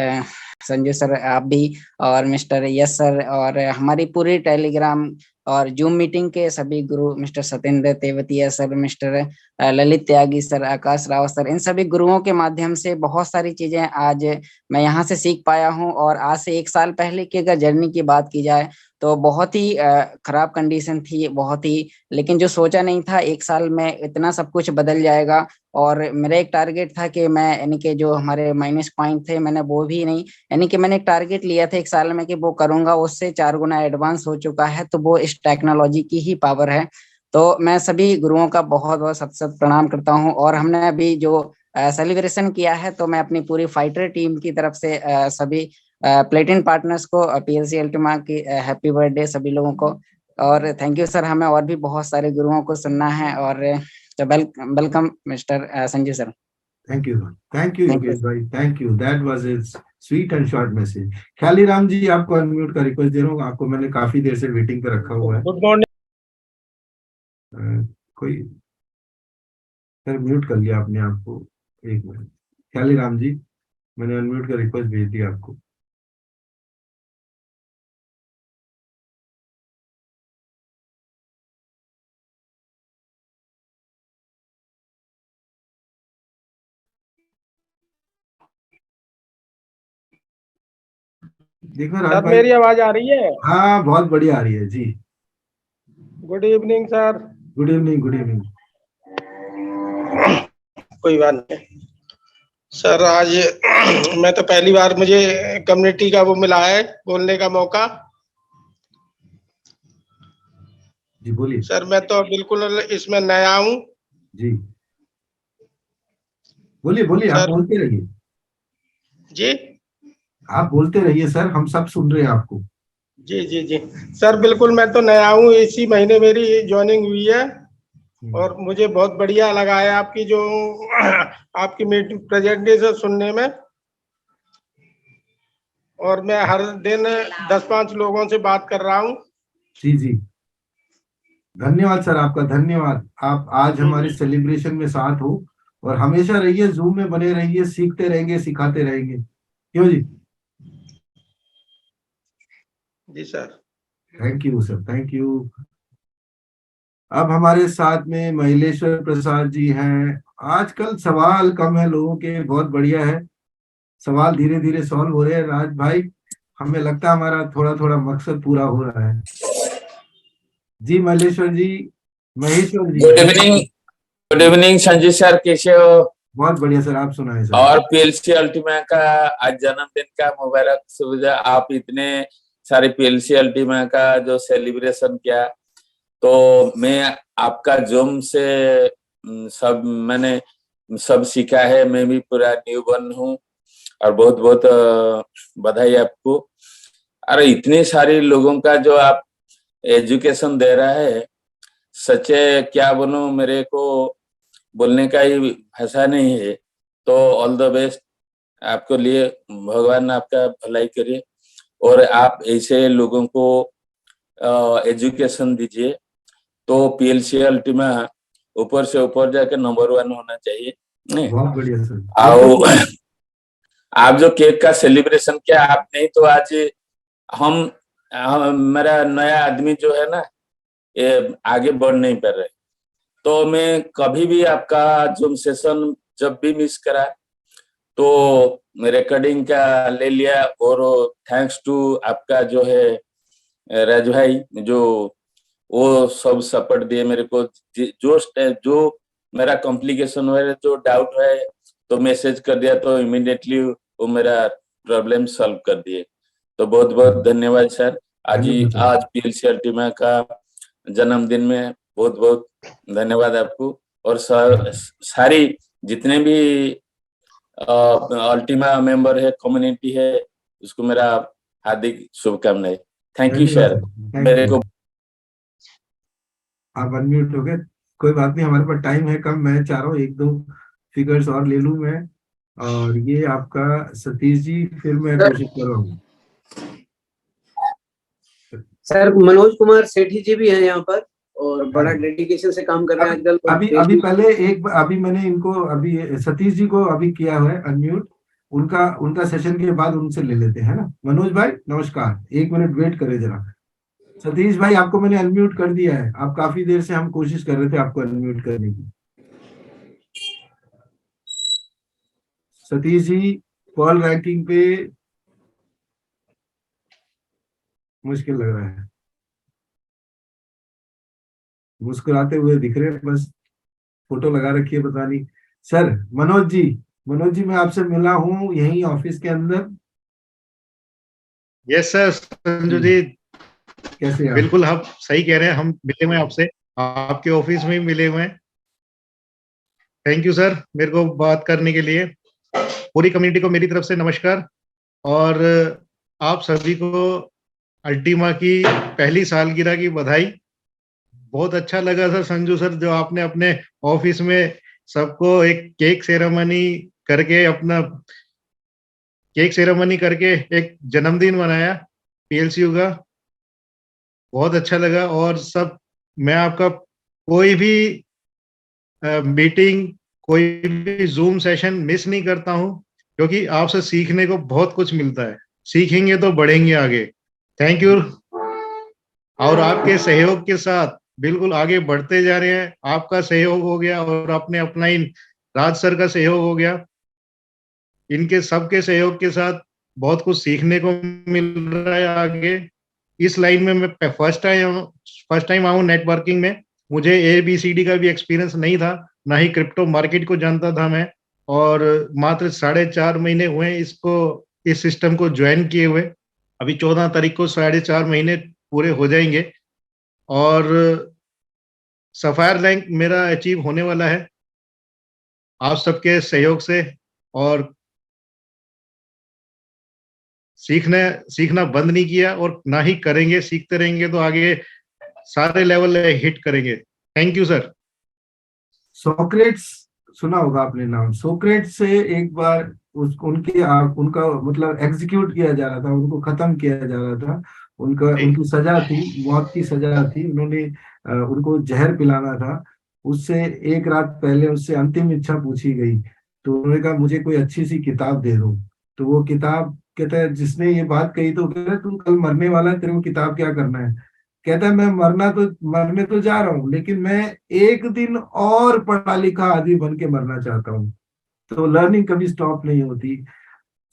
Sanju sir आप भी, और मिस्टर यस सर, और हमारी पूरी टेलीग्राम और जूम मीटिंग के सभी गुरु, mister Satyendra Tewatia sir, mister Lalit Tyagi sir, Akash Rao sir, इन सभी गुरुओं के माध्यम से बहुत सारी चीजें आज मैं यहाँ से सीख पाया हूँ। और आज से 1 साल पहले की अगर जर्नी की बात की जाए तो बहुत ही खराब कंडीशन थी, बहुत ही, लेकिन जो सोचा नहीं था 1 साल में इतना सब कुछ बदल जाएगा। और मेरा एक टारगेट था कि मैं, यानी कि जो हमारे माइनस पॉइंट थे, मैंने वो भी नहीं, यानी कि मैंने एक टारगेट लिया था 1 साल में कि वो करूंगा, उससे 4 गुना एडवांस हो चुका है। तो वो इस टेक्नोलॉजी की ही पावर है। तो मैं सभी गुरुओं का बहुत बहुत सत सत प्रणाम करता हूँ। और हमने अभी जो सेलिब्रेशन किया है, तो मैं अपनी पूरी फाइटर टीम की तरफ से सभी प्लेटिन पार्टनर्स को, पीएलसी अल्टीमा की हैप्पी बर्थडे सभी लोगों को। और थैंक यू सर, हमें और भी बहुत सारे गुरुओं को सुनना है। और तो welcome mister Sanju sir. Thank you Yogesh भाई, thank you. That was a sweet and short message. Khayali Ram ji, आपको अनम्यूट का रिक्वेस्ट दे रहा हूँ, आपको मैंने काफी देर से वेटिंग पे रखा हुआ है। Good morning. कोई सर म्यूट कर लिया आपने आपको, 1 मिनट। ख्याली राम जी, मैंने अनम्यूट का रिक्वेस्ट भेज दिया आपको। देखो राज भाई, मेरी आवाज आ रही है? हाँ बहुत बढ़िया आ रही है जी। Good evening sir. Good evening, good evening. कोई बात नहीं सर, आज मैं तो पहली बार मुझे कम्युनिटी का वो मिला है बोलने का मौका। जी बोलिए सर। मैं तो बिल्कुल इसमें नया हूँ जी, बोलिए बोलिए, आप बोलते रहिए जी। आप बोलते रहिए सर, हम सब सुन रहे हैं आपको। जी जी जी सर, बिल्कुल मैं तो नया हूँ, इसी महीने मेरी ज्वाइनिंग हुई है। और मुझे बहुत बढ़िया लगा है आपकी जो आपकी मीटिंग प्रेजेंटेशन सुनने में। और मैं हर दिन 10-5 लोगों से बात कर रहा हूँ। जी जी। धन्यवाद सर, आपका धन्यवाद। आप आज हमारे सेलिब्रेशन में साथ हो और हमेशा रहिए, जूम में बने रहिए, सीखते रहेंगे, सिखाते रहेंगे। क्यों जी? जी sir. Thank you sir, thank you. अब हमारे साथ में महिलेश्वर प्रसाद जी हैं। आजकल सवाल कम है लोगों के, बहुत बढ़िया है, सवाल धीरे धीरे सॉल्व हो रहे हैं राज भाई। हमें लगता है हमारा थोड़ा थोड़ा मकसद पूरा हो रहा है। जी Mahileshwar ji, Maheshwar ji. Good evening, good evening Sanjay sir, कैसे हो? बहुत बढ़िया सर, आप सुनाए सर। और पीएलसी अल्टीमा का आज जन्मदिन का मुबारक सुविधा। आप इतने सारे पीएलसी अल्टीमा का जो सेलिब्रेशन किया, तो मैं आपका जूम से सब मैंने सब सीखा है। मैं भी पूरा न्यू बर्न हूँ और बहुत बहुत बधाई आपको। अरे इतने सारे लोगों का जो आप एजुकेशन दे रहा है, सच्चे क्या बोलूं, मेरे को बोलने का ही भाषा नहीं है। तो ऑल द बेस्ट आपको लिए, भगवान आपका भलाई करे और आप ऐसे लोगों को एजुकेशन दीजिए, तो पीएलसी अल्टीमा ऊपर से ऊपर जाके नंबर 1 होना चाहिए। बहुत बढ़िया सर। और आप जो केक का सेलिब्रेशन किया आपने, तो आज हम मेरा नया आदमी जो है ना, ये आगे बढ़ नहीं पा रहे। तो मैं कभी भी आपका जूम सेशन जब भी मिस करा तो रिकॉर्डिंग का ले लिया। और थैंक्स टू आपका जो है राज भाई, जो वो सब सपोर्ट दिए मेरे को। जो मेरा कॉम्प्लिकेशन है, जो डाउट है, तो मैसेज कर दिया तो इमीडिएटली वो मेरा प्रॉब्लम सॉल्व कर दिए। तो बहुत बहुत धन्यवाद सर। आज पीएलसी अल्टीमा का जन्मदिन में बहुत बहुत धन्यवाद आपको। और सारी जितने भी अल्टीमा मेंबर है, कम्युनिटी है, उसको मेरा हार्दिक शुभकामनाएं। Thank you sir. मेरे को आप अनम्यूट हो गए, कोई बात नहीं, हमारे पास टाइम है कम। मैं चाह रहा हूँ 1-2 फिगर्स और ले लूं मैं। और ये आपका सतीश जी, फिर मैं कोशिश कर रहा हूँ। सर मनोज कुमार सेठी जी भी हैं यहाँ पर और बड़ा डेडिकेशन से काम कर रहे हैं आजकल। अभी पहले अभी मैंने इनको अभी सतीश जी को अभी किया हुआ है अनम्यूट। उनका सेशन के बाद उनसे ले लेते हैं ना। मनोज भाई नमस्कार, 1 मिनट वेट करें जरा। सतीश भाई आपको मैंने अनम्यूट कर दिया है। आप काफी देर से हम कोशिश कर रहे थे आपको अनम्यूट करने की। सतीश जी कॉल रैंकिंग पे मुश्किल लग रहा है, मुस्कुराते हुए दिख रहे हैं, बस फोटो लगा रखी है, पता नहीं। सर मनोज जी मैं आपसे मिला हूँ यहीं ऑफिस के अंदर। यस सर संजू जी, कैसे आप? बिल्कुल आप सही कह रहे हैं, हम मिले हुए आपसे, आपके ऑफिस में ही मिले हुए हैं। थैंक यू सर मेरे को बात करने के लिए। पूरी कम्युनिटी को मेरी तरफ से नमस्कार और आप सभी को अल्टीमा की पहली सालगिरह की बधाई। बहुत अच्छा लगा सर संजू सर, जो आपने अपने ऑफिस में सबको एक केक सेरेमनी करके एक जन्मदिन मनाया पीएलसीयू का। बहुत अच्छा लगा। और सब मैं आपका कोई भी मीटिंग, कोई भी जूम सेशन मिस नहीं करता हूं, क्योंकि आपसे सीखने को बहुत कुछ मिलता है। सीखेंगे तो बढ़ेंगे आगे। Thank you. और आपके सहयोग के साथ बिल्कुल आगे बढ़ते जा रहे हैं। आपका सहयोग हो गया और अपने अपना इन राज सर का सहयोग हो गया। इनके सबके सहयोग के साथ बहुत कुछ सीखने को मिल रहा है आगे। इस लाइन में मैं फर्स्ट टाइम आऊँ नेटवर्किंग में। मुझे ABCD का भी एक्सपीरियंस नहीं था, ना ही क्रिप्टो मार्केट को जानता था मैं। और मात्र 4.5 महीने हुए इस सिस्टम को ज्वाइन किए हुए। अभी 14 तारीख को 4.5 महीने पूरे हो जाएंगे और सफायर रैंक मेरा अचीव होने वाला है आप सबके सहयोग से। और सीखना बंद नहीं किया और ना ही करेंगे, सीखते रहेंगे तो आगे सारे लेवल हिट करेंगे। Thank you sir. सोक्रेट्स सुना होगा आपने नाम। सोक्रेट्स से एक बार उनका मतलब एग्जीक्यूट किया जा रहा था, उनको खत्म किया जा रहा था। उनकी सजा थी, मौत की सजा थी। उन्होंने उनको जहर पिलाना था। उससे एक रात पहले उससे अंतिम इच्छा पूछी गई, तो उन्होंने कहा मुझे कोई अच्छी सी किताब दे दो। तो वो किताब, कहता है जिसने ये बात कही तो कहता है तू कल मरने वाला है, तेरे को किताब क्या करना है? कहता है मैं मरने तो जा रहा हूँ, लेकिन मैं एक दिन और पढ़ा लिखा आदमी बन के मरना चाहता हूँ। तो लर्निंग कभी स्टॉप नहीं होती।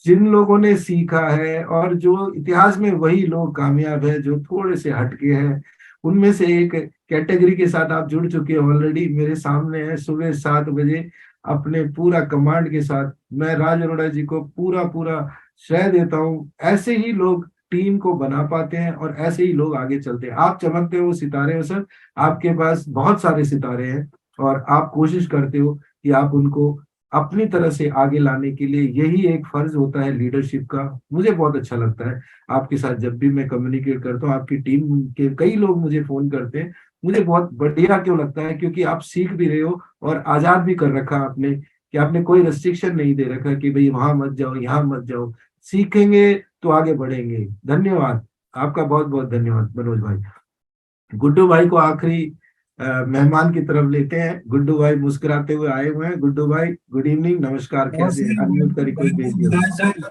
जिन लोगों ने सीखा है, और जो इतिहास में वही लोग कामयाब है जो थोड़े से हटके हैं, उनमें से एक कैटेगरी के साथ आप जुड़ चुके हैं ऑलरेडी। मेरे सामने है सुबह 7 बजे अपने पूरा कमांड के साथ। मैं राज अरोड़ा जी को पूरा पूरा श्रेय देता हूँ। ऐसे ही लोग टीम को बना पाते हैं और ऐसे ही लोग आगे चलते हैं। आप चमकते हो सितारे हो सर, आपके पास बहुत सारे सितारे हैं और आप कोशिश करते हो कि आप उनको अपनी तरह से आगे लाने के लिए। यही एक फर्ज होता है लीडरशिप का। मुझे बहुत अच्छा लगता है आपके साथ जब भी मैं कम्युनिकेट करता हूँ। आपकी टीम के कई लोग मुझे फोन करते हैं, मुझे बहुत बढ़िया क्यों लगता है, क्योंकि आप सीख भी रहे हो और आजाद भी कर रखा आपने, कि आपने कोई रेस्ट्रिक्शन नहीं दे रखा कि भाई वहां मत जाओ, यहाँ मत जाओ। सीखेंगे तो आगे बढ़ेंगे। धन्यवाद, आपका बहुत बहुत धन्यवाद मनोज भाई। गुड्डू भाई को आखिरी मेहमान की तरफ लेते हैं। गुड्डू भाई मुस्कुराते हुए आए हुए हैं। गुड्डू भाई गुड इवनिंग, नमस्कार, कैसे हैं? अनम्यूट का रिक्वेस्ट भेज दिया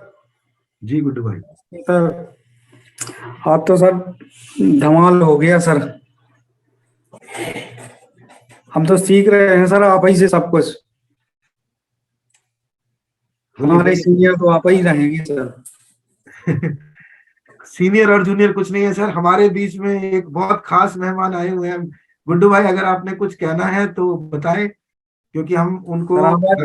जी गुड्डू भाई। सर आज तो सर धमाल हो गया सर, हम तो सीख रहे हैं सर आप ही से सब कुछ। हमारे सीनियर तो आप ही रहेंगे सर। सीनियर और जूनियर कुछ नहीं है सर, हमारे बीच में एक बहुत खास मेहमान आए हुए हैं। गुड्डू भाई अगर आपने कुछ कहना है तो बताएं, क्योंकि हम उनको आवाज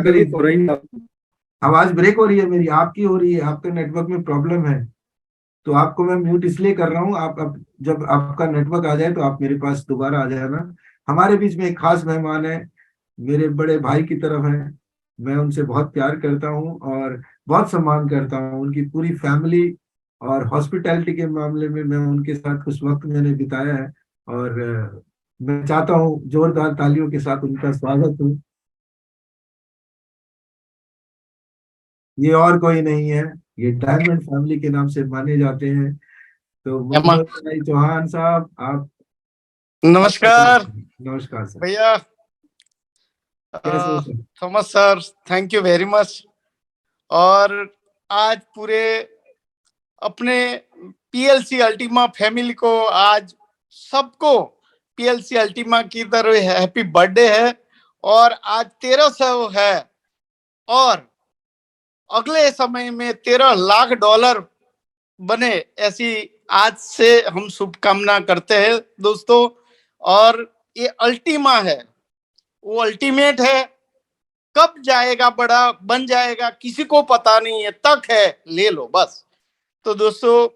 ब्रेक हो रही है मेरी, आपकी हो रही है, आपके नेटवर्क में प्रॉब्लम है। तो आपको मैं म्यूट इसलिए कर रहा हूँ, आप जब आपका नेटवर्क आ जाए तो आप मेरे पास दोबारा आ जाना। हमारे बीच में एक खास मेहमान है, मेरे बड़े भाई की तरफ है। मैं उनसे बहुत प्यार करता हूँ और बहुत सम्मान करता हूँ। उनकी पूरी फैमिली और हॉस्पिटैलिटी के मामले में मैं उनके साथ कुछ वक्त मैंने बिताया है, और मैं चाहता हूँ जोरदार तालियों के साथ उनका स्वागत हो। ये और कोई नहीं है, ये डायमंड फैमिली के नाम से माने जाते हैं। तो मनोज भाई चौहान साहब, आप नमस्कार। नमस्कार सर। भैया Thomas sir, thank you very much. और आज पूरे अपने पीएलसी अल्टीमा फैमिली को, आज सबको पीएलसी अल्टीमा की तरफ हैप्पी बर्थडे है। और आज 1300 है और अगले समय में 13 लाख डॉलर बने, ऐसी आज से हम शुभकामना करते हैं दोस्तों। और ये अल्टीमा है, वो अल्टीमेट है। कब जाएगा बड़ा बन जाएगा किसी को पता नहीं है, तक है ले लो बस। तो दोस्तों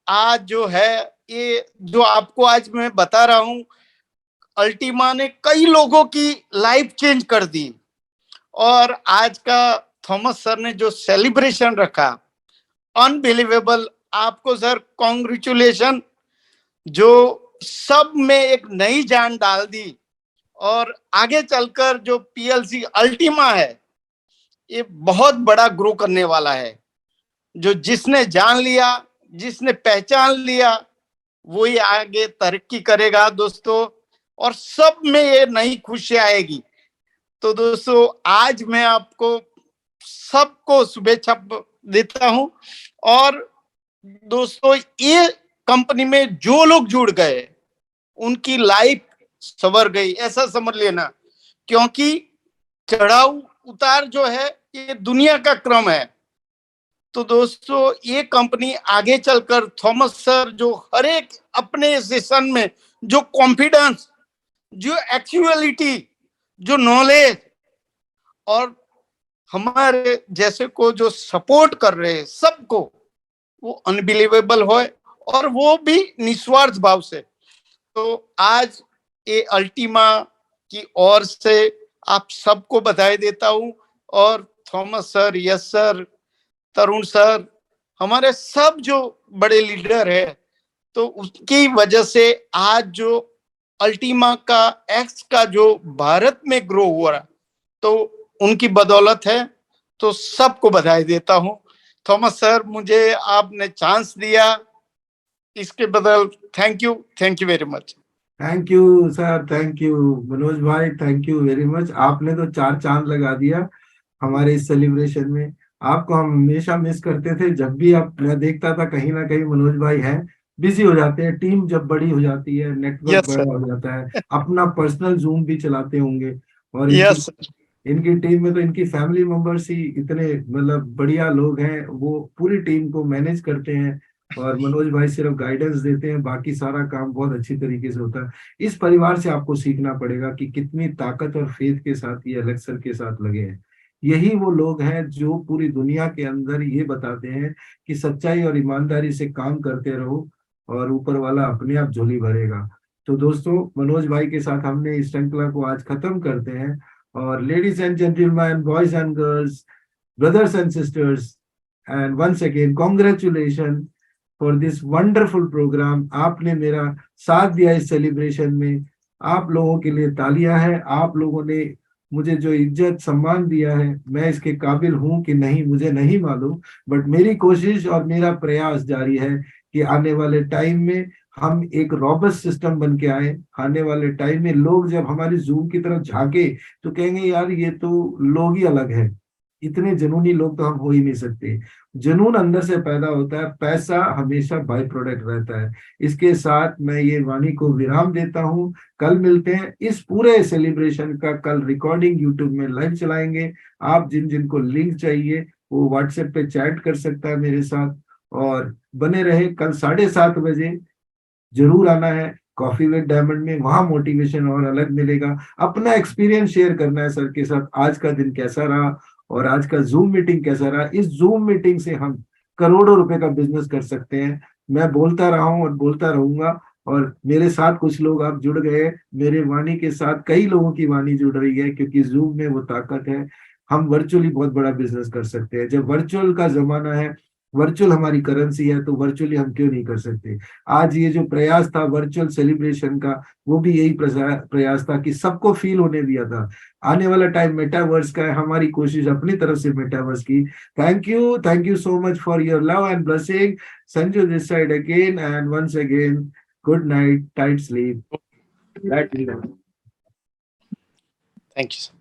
आज जो है, ये जो आपको आज मैं बता रहा हूं, अल्टीमा ने कई लोगों की लाइफ चेंज कर दी। और आज का थॉमस सर ने जो सेलिब्रेशन रखा, अनबिलीवेबल। आपको सर कॉन्ग्रेचुलेशन, जो सब में एक नई जान डाल दी। और आगे चलकर जो पीएलसी अल्टीमा है, ये बहुत बड़ा ग्रो करने वाला है। जो जिसने जान लिया, जिसने पहचान लिया, वही आगे तरक्की करेगा दोस्तों। और सब में ये नई खुशी आएगी। तो दोस्तों आज मैं आपको सबको शुभेच्छा देता हूं। और दोस्तों ये कंपनी में जो लोग जुड़ गए उनकी लाइफ संवर गई, ऐसा समझ लेना। क्योंकि चढ़ाव उतार जो है ये दुनिया का क्रम है। तो दोस्तों ये कंपनी आगे चलकर थॉमस सर जो हर एक अपने सेशन में जो कॉन्फिडेंस, जो एक्चुअलिटी, जो नॉलेज और हमारे जैसे को जो सपोर्ट कर रहे हैं सबको, वो अनबिलीवेबल हो, और वो भी निस्वार्थ भाव से। तो आज ये अल्टीमा की ओर से आप सबको बधाई देता हूं। और थॉमस सर, यस सर, तरुण सर, हमारे सब जो बड़े लीडर है, तो उसकी वजह से आज जो अल्टीमा का एक्स का जो भारत में ग्रो हुआ, तो उनकी बदौलत है। तो सबको बधाई देता हूं। थॉमस सर, मुझे आपने चांस दिया इसके बदल thank you very much. Thank you sir, thank you Manoj भाई, थैंक यू वेरी मच। आपने तो 4 चांद लगा दिया हमारे इस सेलिब्रेशन में। आपको हम हमेशा मिस करते थे, जब भी आप मैं देखता था कहीं ना कहीं मनोज भाई हैं, बिजी हो जाते हैं। टीम जब बड़ी हो जाती है, नेटवर्क यस बड़ा सर, हो जाता है, अपना पर्सनल जूम भी चलाते होंगे। और यस सर, इनकी टीम में तो इनकी फैमिली मेंबर्स ही इतने मतलब बढ़िया लोग हैं, वो पूरी टीम को मैनेज करते हैं और मनोज भाई सिर्फ गाइडेंस देते हैं, बाकी सारा काम बहुत अच्छी तरीके से होता है। इस परिवार से आपको सीखना पड़ेगा कि कितनी ताकत और फेथ के साथ ये अलग सर के साथ लगे हैं। यही वो लोग हैं जो पूरी दुनिया के अंदर ये बताते हैं कि सच्चाई और ईमानदारी से काम करते रहो और ऊपर वाला अपने आप झोली भरेगा। तो दोस्तों, मनोज भाई के साथ हमने इस श्रृंखला को आज खत्म करते हैं। और ladies and gentlemen, boys and girls, brothers and sisters, and once again congratulations for this wonderful program। आपने मेरा साथ दिया इस सेलिब्रेशन में, आप लोगों के लिए तालियां हैं। आप लोगों ने मुझे जो इज्जत सम्मान दिया है, मैं इसके काबिल हूं कि नहीं मुझे नहीं मालूम, बट मेरी कोशिश और मेरा प्रयास जारी है कि आने वाले टाइम में हम एक रॉबस्ट सिस्टम बन के आए। आने वाले टाइम में लोग जब हमारी जूम की तरफ झांके तो कहेंगे यार ये तो लोग ही अलग है, इतने जुनूनी लोग तो हम हो ही नहीं सकते। जुनून अंदर से पैदा होता है, पैसा हमेशा बाय प्रोडक्ट रहता है। इसके साथ मैं ये वाणी को विराम देता हूँ। कल मिलते हैं। इस पूरे सेलिब्रेशन का कल रिकॉर्डिंग यूट्यूब में लाइव चलाएंगे। आप जिन जिनको लिंक चाहिए वो व्हाट्सएप पे चैट कर सकता है मेरे साथ। और बने रहे, कल 7:30 बजे जरूर आना है कॉफी विद डायमंड में, वहां मोटिवेशन और अलग मिलेगा। अपना एक्सपीरियंस शेयर करना है सर के साथ, आज का दिन कैसा रहा और आज का जूम मीटिंग कैसा रहा। इस जूम मीटिंग से हम करोड़ों रुपए का बिजनेस कर सकते हैं। मैं बोलता रहा हूं और बोलता रहूंगा। और मेरे साथ कुछ लोग आप जुड़ गए, मेरे वाणी के साथ कई लोगों की वाणी जुड़ रही है, क्योंकि जूम में वो ताकत है। हम वर्चुअली बहुत बड़ा बिजनेस कर सकते हैं। जब वर्चुअल का जमाना है, वर्चुअल हमारी करेंसी है, तो वर्चुअली हम क्यों नहीं कर सकते। आज ये जो प्रयास था वर्चुअल सेलिब्रेशन का, वो भी यही प्रयास था कि सबको फील होने दिया था। आने वाला टाइम मेटावर्स का है, हमारी कोशिश अपनी तरफ से मेटावर्स की। Thank you so much for your love and blessing. Sanju this side again and once again good night, tight sleep. Thank you.